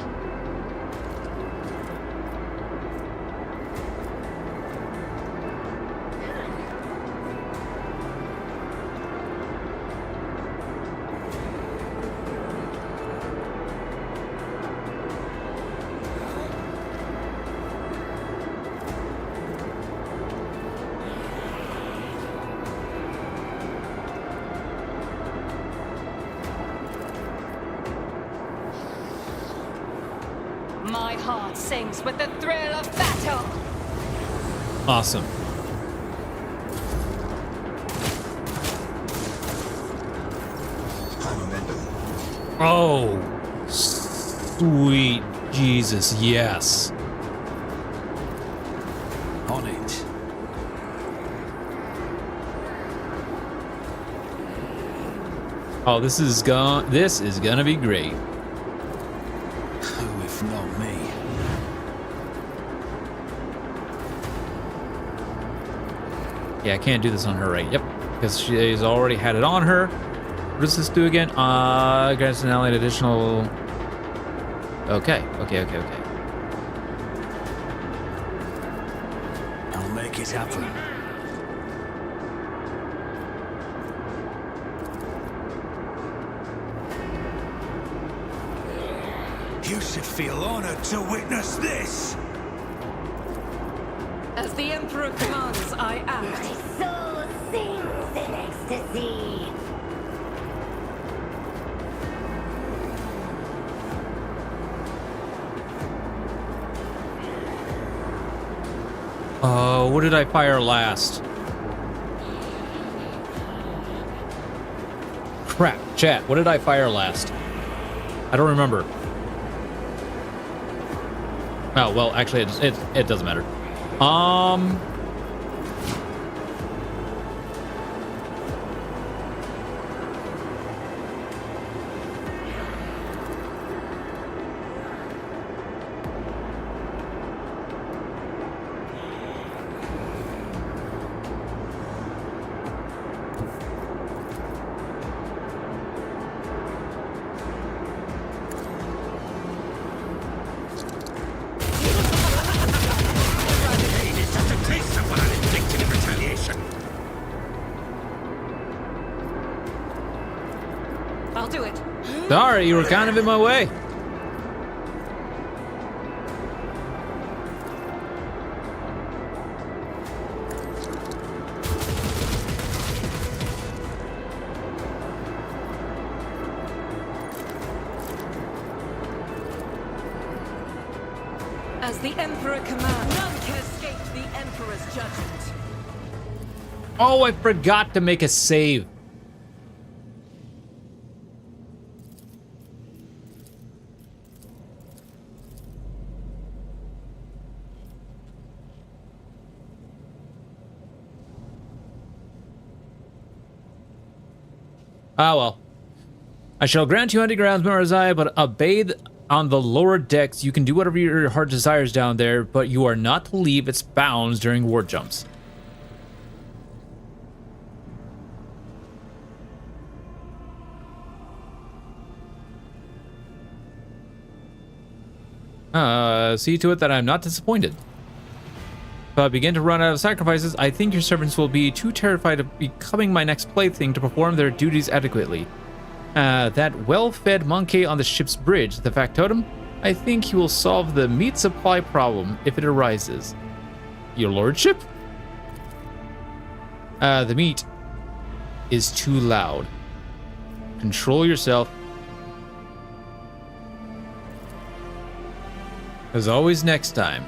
My heart sings with the thrill of battle. Awesome. Oh, sweet Jesus, yes. On it. Oh, this is gonna be great. Who if not me? Yeah, I can't do this on her, right? Yep, because she's already had it on her. What does this do again? Grants an ally an additional... Okay. I'll make it happen. You should feel honored to witness this. As the Emperor commands, I act. My soul sings in ecstasy. Oh, what did I fire last? Crap, chat. What did I fire last? I don't remember. Oh, well, actually, it doesn't matter. I'll do it. Sorry, you were kind of in my way. As the Emperor commands, none can escape the Emperor's judgment. Oh, I forgot to make a save. Ah, well. I shall grant you hunting grounds, Marazai, but a bathe on the lower decks. You can do whatever your heart desires down there, but you are not to leave its bounds during war jumps. See to it that I'm not disappointed. If I begin to run out of sacrifices, I think your servants will be too terrified of becoming my next plaything to perform their duties adequately. That well-fed monkey on the ship's bridge, the factotum, I think he will solve the meat supply problem if it arises. Your lordship? The meat is too loud. Control yourself. As always, next time.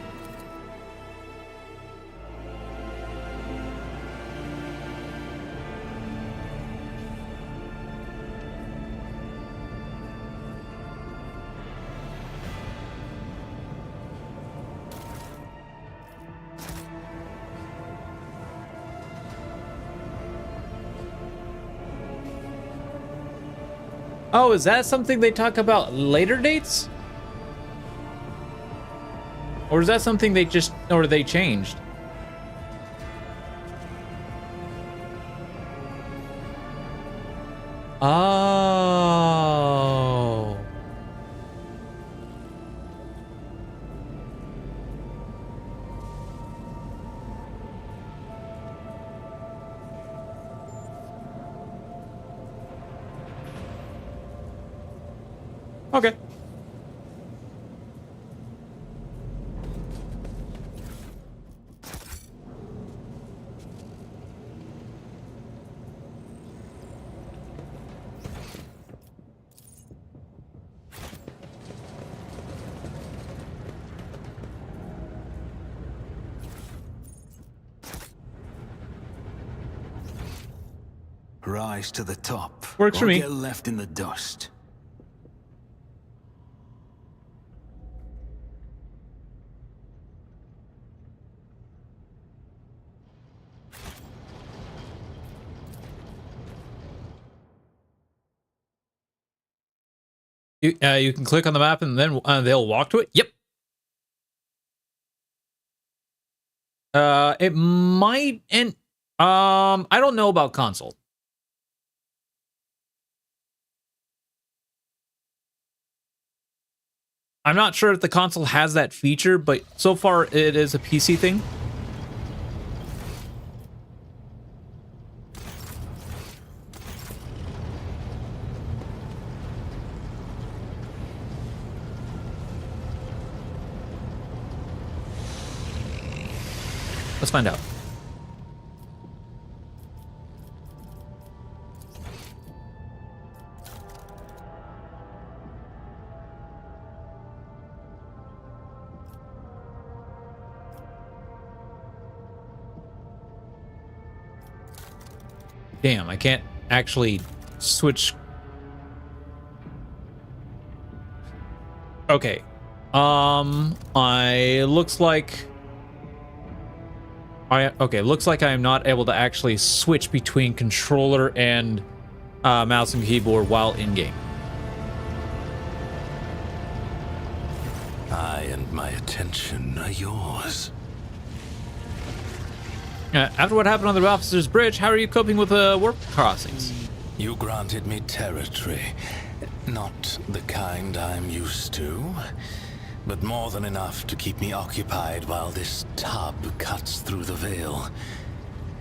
Oh, is that something they talk about later dates? Or is that something they just, or they changed? Oh. Okay. Rise to the top. Works for me. Get left in the dust. You can click on the map and then they'll walk to it. Yep. It might, and I don't know about console. I'm not sure if the console has that feature, but so far it is a PC thing. Let's find out. Damn, I can't actually switch. Okay. Looks like I am not able to actually switch between controller and mouse and keyboard while in game. I and my attention are yours. After what happened on the officer's bridge, how are you coping with warp crossings? You granted me territory. Not the kind I'm used to, but more than enough to keep me occupied while this tub cuts through the veil.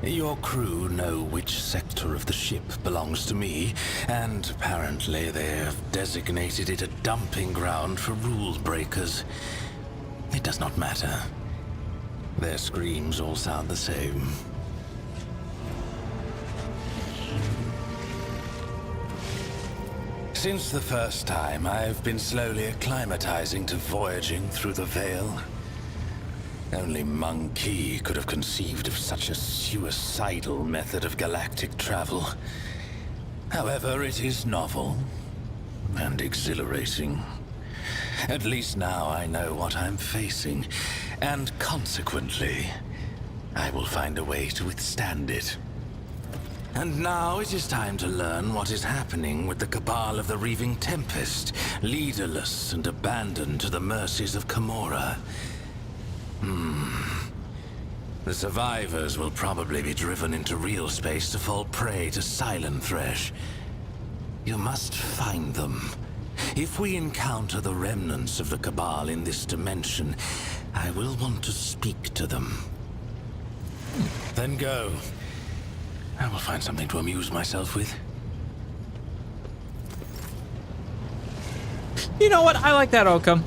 Your crew know which sector of the ship belongs to me, and apparently they've designated it a dumping ground for rule breakers. It does not matter. Their screams all sound the same. Since the first time, I've been slowly acclimatizing to voyaging through the Veil. Only Meng Qi could have conceived of such a suicidal method of galactic travel. However, it is novel and exhilarating. At least now I know what I'm facing, and consequently, I will find a way to withstand it. And now it is time to learn what is happening with the Cabal of the Reaving Tempest, leaderless and abandoned to the mercies of Kamora. The survivors will probably be driven into real space to fall prey to Silent Thresh. You must find them. If we encounter the remnants of the Cabal in this dimension, I will want to speak to them. Then go. I will find something to amuse myself with. You know what? I like that outcome.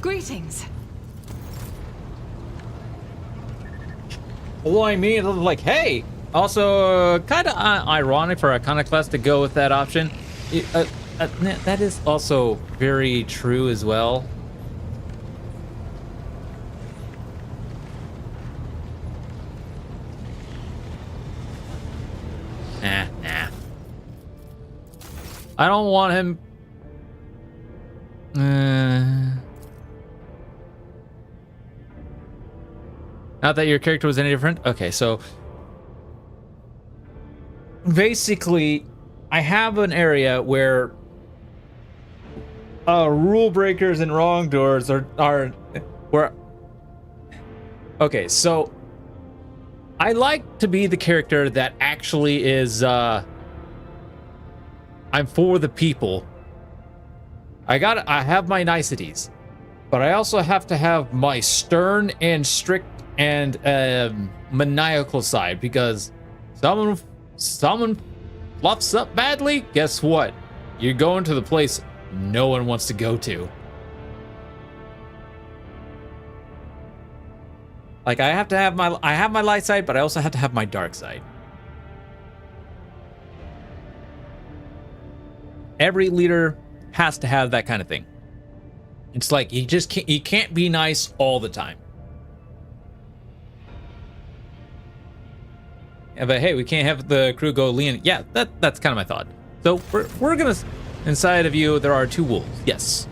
Greetings. Well, I mean, like, hey. Also, kind of ironic for Iconoclast to go with that option. That is also very true as well. Nah. I don't want him. Not that your character was any different. Okay, so basically, I have an area where rule breakers and wrongdoers are where. Okay, so I like to be the character that actually is. I'm for the people. I have my niceties, but I also have to have my stern and strict and maniacal side, because someone fluffs up badly, guess what? You're going to the place no one wants to go to. Like, I have my light side, but I also have to have my dark side. Every leader has to have that kind of thing. It's like you can't be nice all the time. Yeah, but hey, we can't have the crew go lean. Yeah, that's kind of my thought. So we're gonna, inside of you there are 2 wolves. Yes.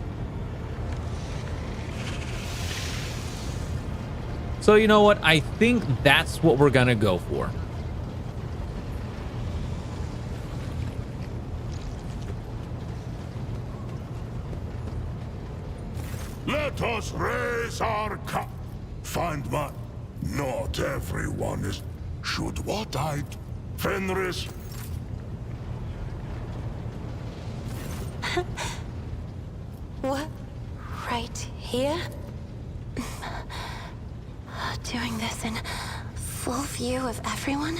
So you know what? I think that's what we're gonna go for. Let us raise our cup. Find my... Not everyone is... Should what I... Fenris... What? Right here? Doing this in full view of everyone?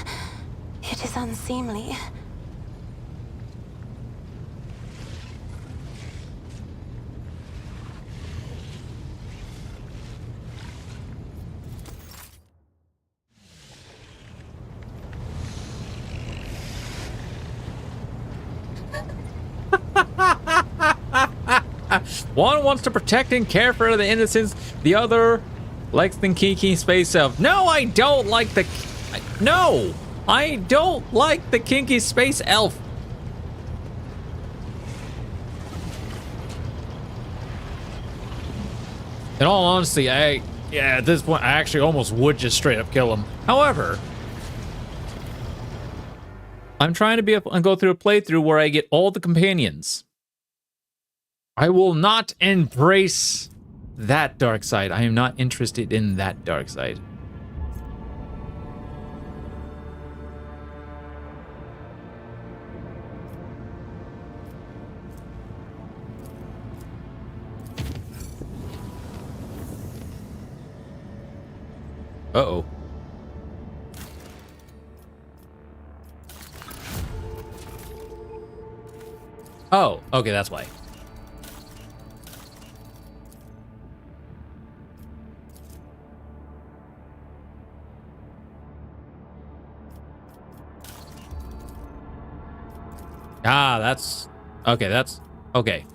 It is unseemly. One wants to protect and care for the innocents. The other likes the kinky space elf. No, I don't like the... No! I don't like the kinky space elf. In all honesty, at this point, I actually almost would just straight up kill him. However, I'm trying to go through a playthrough where I get all the companions. I will not embrace that dark side. I am not interested in that dark side. Uh-oh. Oh, okay, that's why. Ah, that's... Okay, that's... Okay.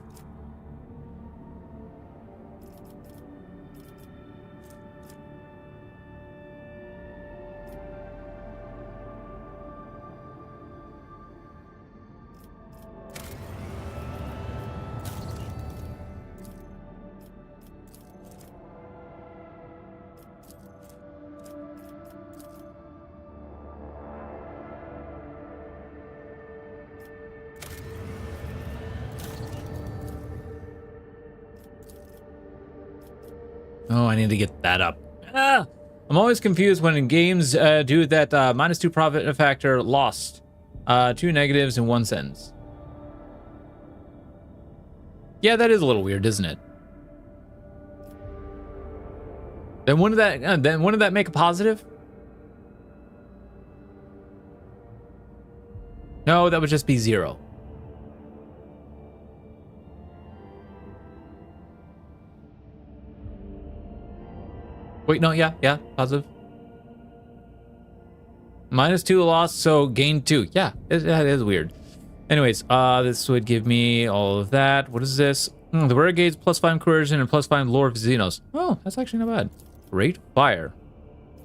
Oh, I need to get that up. Ah! I'm always confused when games do that -2 profit factor lost. 2 negatives in 1 sentence. Yeah, that is a little weird, isn't it? Then wouldn't that make a positive? No, that would just be 0. Wait, no, yeah, positive. -2 lost, so gain 2. Yeah, that is weird. Anyways, this would give me all of that. What is this? The Renegades +5 coercion and +5 lore of Xenos. Oh, that's actually not bad. Great fire.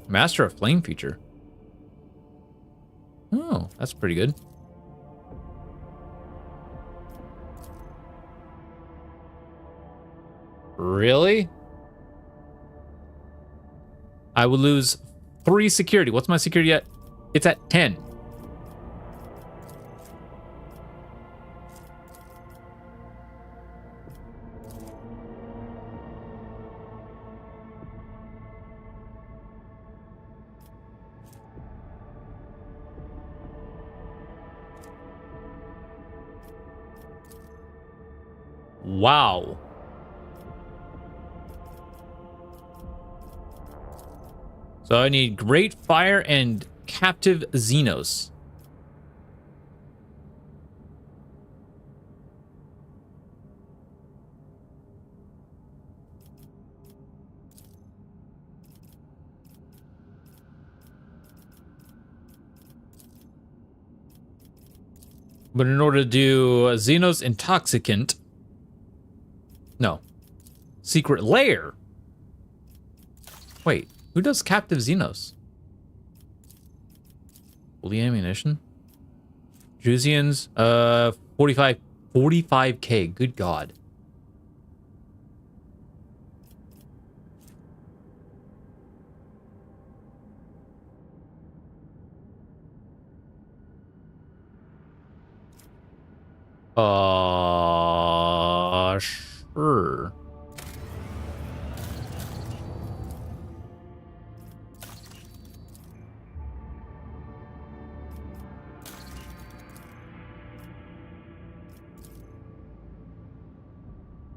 Master of flame feature. Oh, that's pretty good. Really? I would lose 3 security. What's my security at? It's at 10. Wow. So I need Great Fire and Captive Xenos. But in order to do Xenos Intoxicant... No. Secret Lair? Wait. Who does Captive Xenos? Fully ammunition? Drusians, 45k, good god. Sure.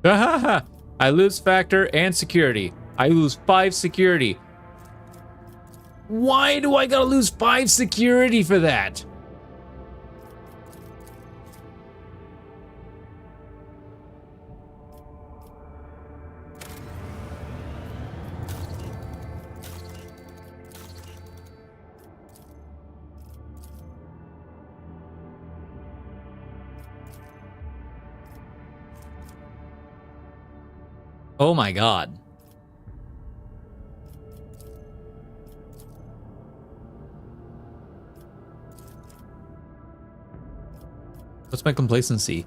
I lose factor and security. I lose 5 security. Why do I gotta lose 5 security for that? Oh my god. What's my complacency?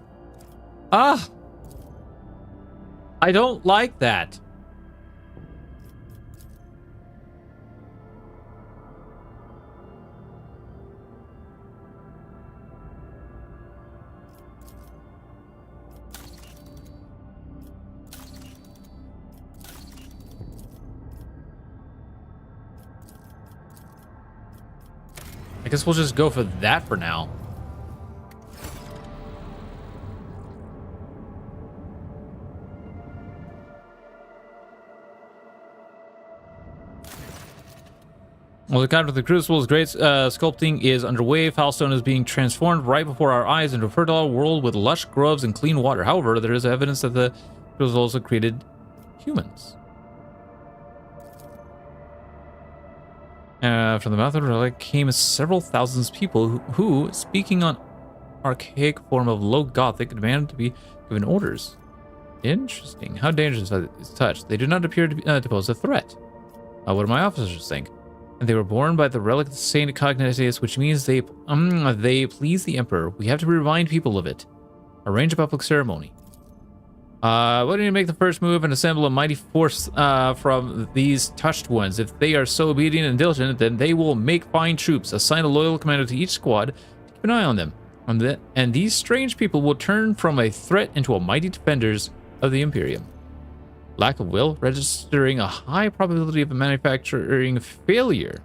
Ah! I don't like that. I guess we'll just go for that for now. Well, the kind of the Crucible's great sculpting is underway. Foulstone is being transformed right before our eyes into a fertile world with lush groves and clean water. However, there is evidence that the Crucible also created humans. From the mouth of the relic came several thousands of people who, speaking on archaic form of low Gothic, demanded to be given orders. Interesting. How dangerous is touch? They do not appear to pose a threat. What do my officers think? And they were born by the relic of Saint Cognitius, which means they please the Emperor. We have to remind people of it. Arrange a public ceremony. Why don't you make the first move and assemble a mighty force from these touched ones? If they are so obedient and diligent, then they will make fine troops. Assign a loyal commander to each squad to keep an eye on them. And these strange people will turn from a threat into a mighty defenders of the Imperium. Lack of will, registering a high probability of a manufacturing failure.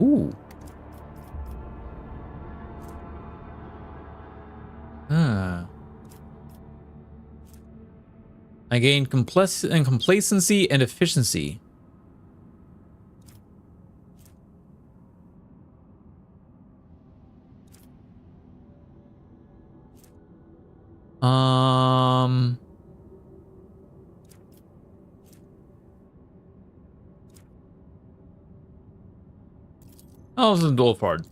Ooh. I gained complacency and efficiency. Oh, this is Dolfard.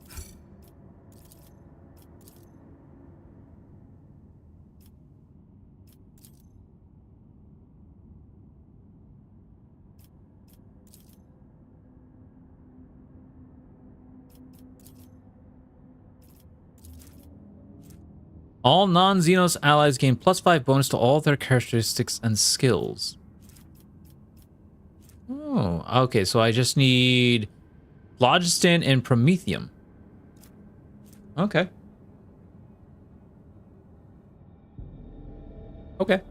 All non-Xenos allies gain +5 bonus to all their characteristics and skills. Oh, okay, so I just need Phlogiston and Promethium. Okay. Okay.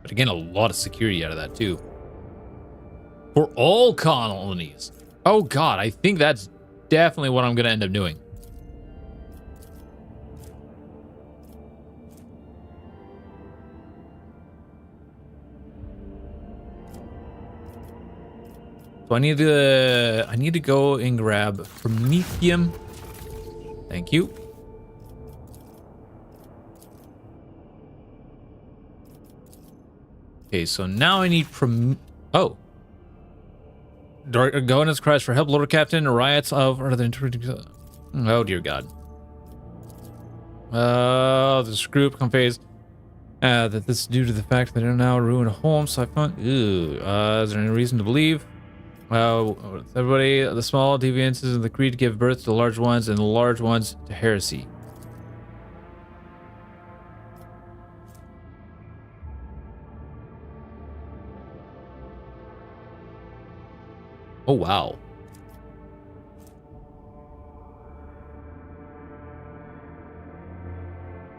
But again, a lot of security out of that too. For all colonies. Oh god, I think that's definitely what I'm going to end up doing. So I need to go and grab Promethium. Thank you. Okay, so now I need oh. Governance cries for help, Lord Captain. Riots of oh dear God. This group conveys that this is due to the fact that they're now ruined homes. So I found. Is there any reason to believe? Everybody, the small deviances in the creed give birth to the large ones, and the large ones to heresy. Oh, wow.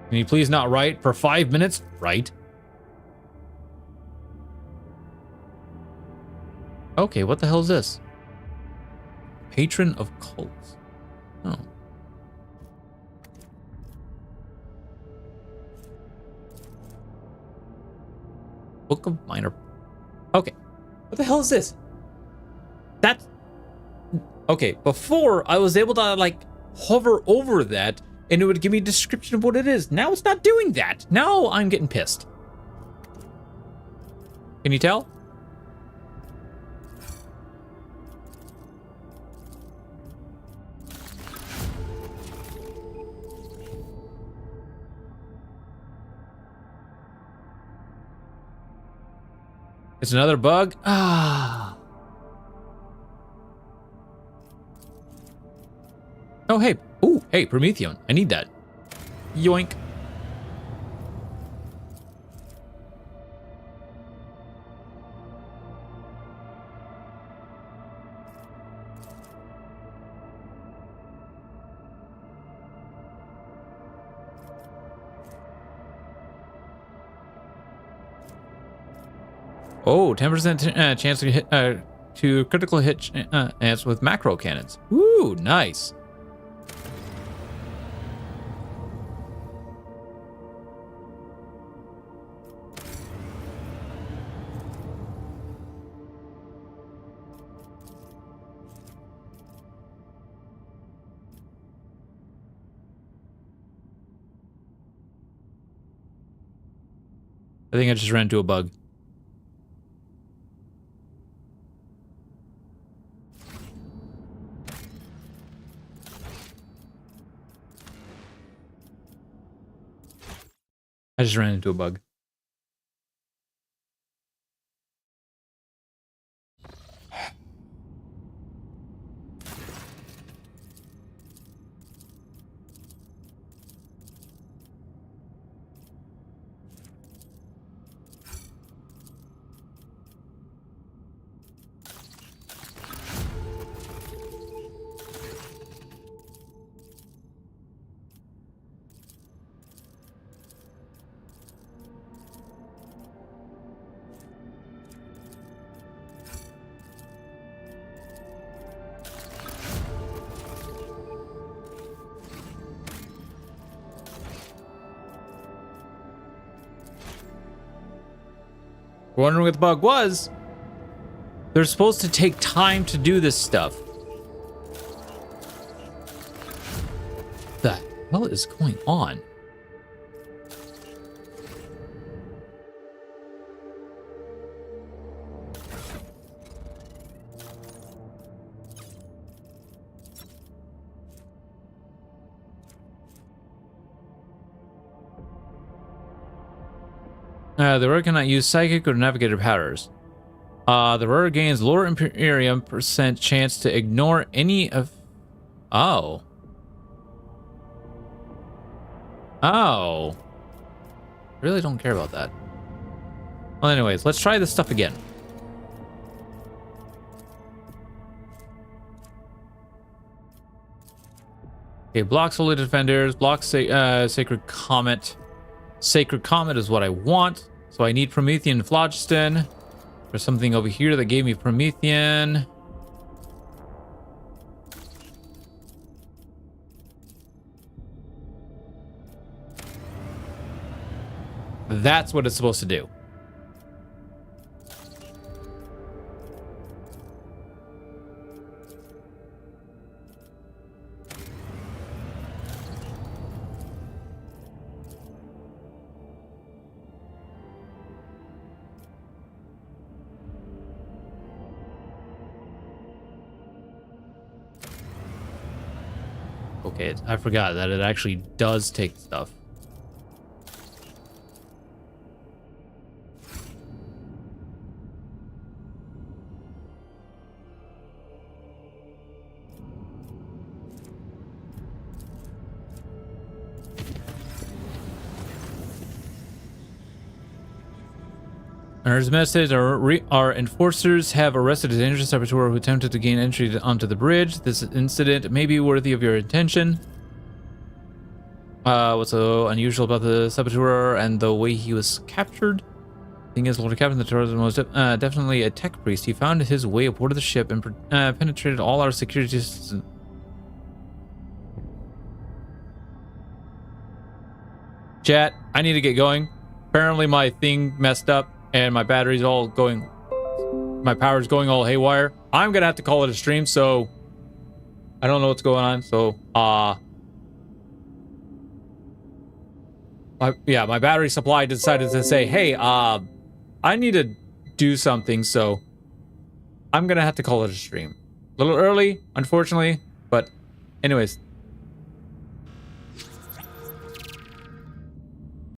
Can you please not write for 5 minutes? Right. Okay, what the hell is this? Patron of cults. Oh. Book of Minor. Okay. What the hell is this? That's okay. Before I was able to like hover over that and it would give me a description of what it is. Now it's not doing that. Now I'm getting pissed. Can you tell? It's another bug. Ah. Oh, hey. Ooh, hey, Promethean. I need that. Yoink. Oh, 10% chance to hit to critical hit chance with macro cannons. Ooh, nice. I think I just ran into a bug. I just ran into a bug. Wondering what the bug was? They're supposed to take time to do this stuff. What the hell is going on? The rower cannot use psychic or navigator powers. The rower gains lower Imperium % chance to ignore any of... Oh. Oh. Really don't care about that. Well, anyways, let's try this stuff again. Okay, blocks Holy Defenders, blocks Sacred Comet. Sacred Comet is what I want. So I need Promethean Phlogiston. There's something over here that gave me Promethean. That's what it's supposed to do. Okay, I forgot that it actually does take stuff. There's a message. Our enforcers have arrested a dangerous saboteur who attempted to gain entry onto the bridge. This incident may be worthy of your attention. What's so unusual about the saboteur and the way he was captured? Thing is, Lord Captain, the terrorist was definitely a tech priest. He found his way aboard the ship and penetrated all our security systems. Chat, I need to get going. Apparently my thing messed up. And my battery's all going, my power's going all haywire. I'm gonna have to call it a stream, so I don't know what's going on. So, my battery supply decided to say, hey, I need to do something, so I'm gonna have to call it a stream. A little early, unfortunately, but anyways,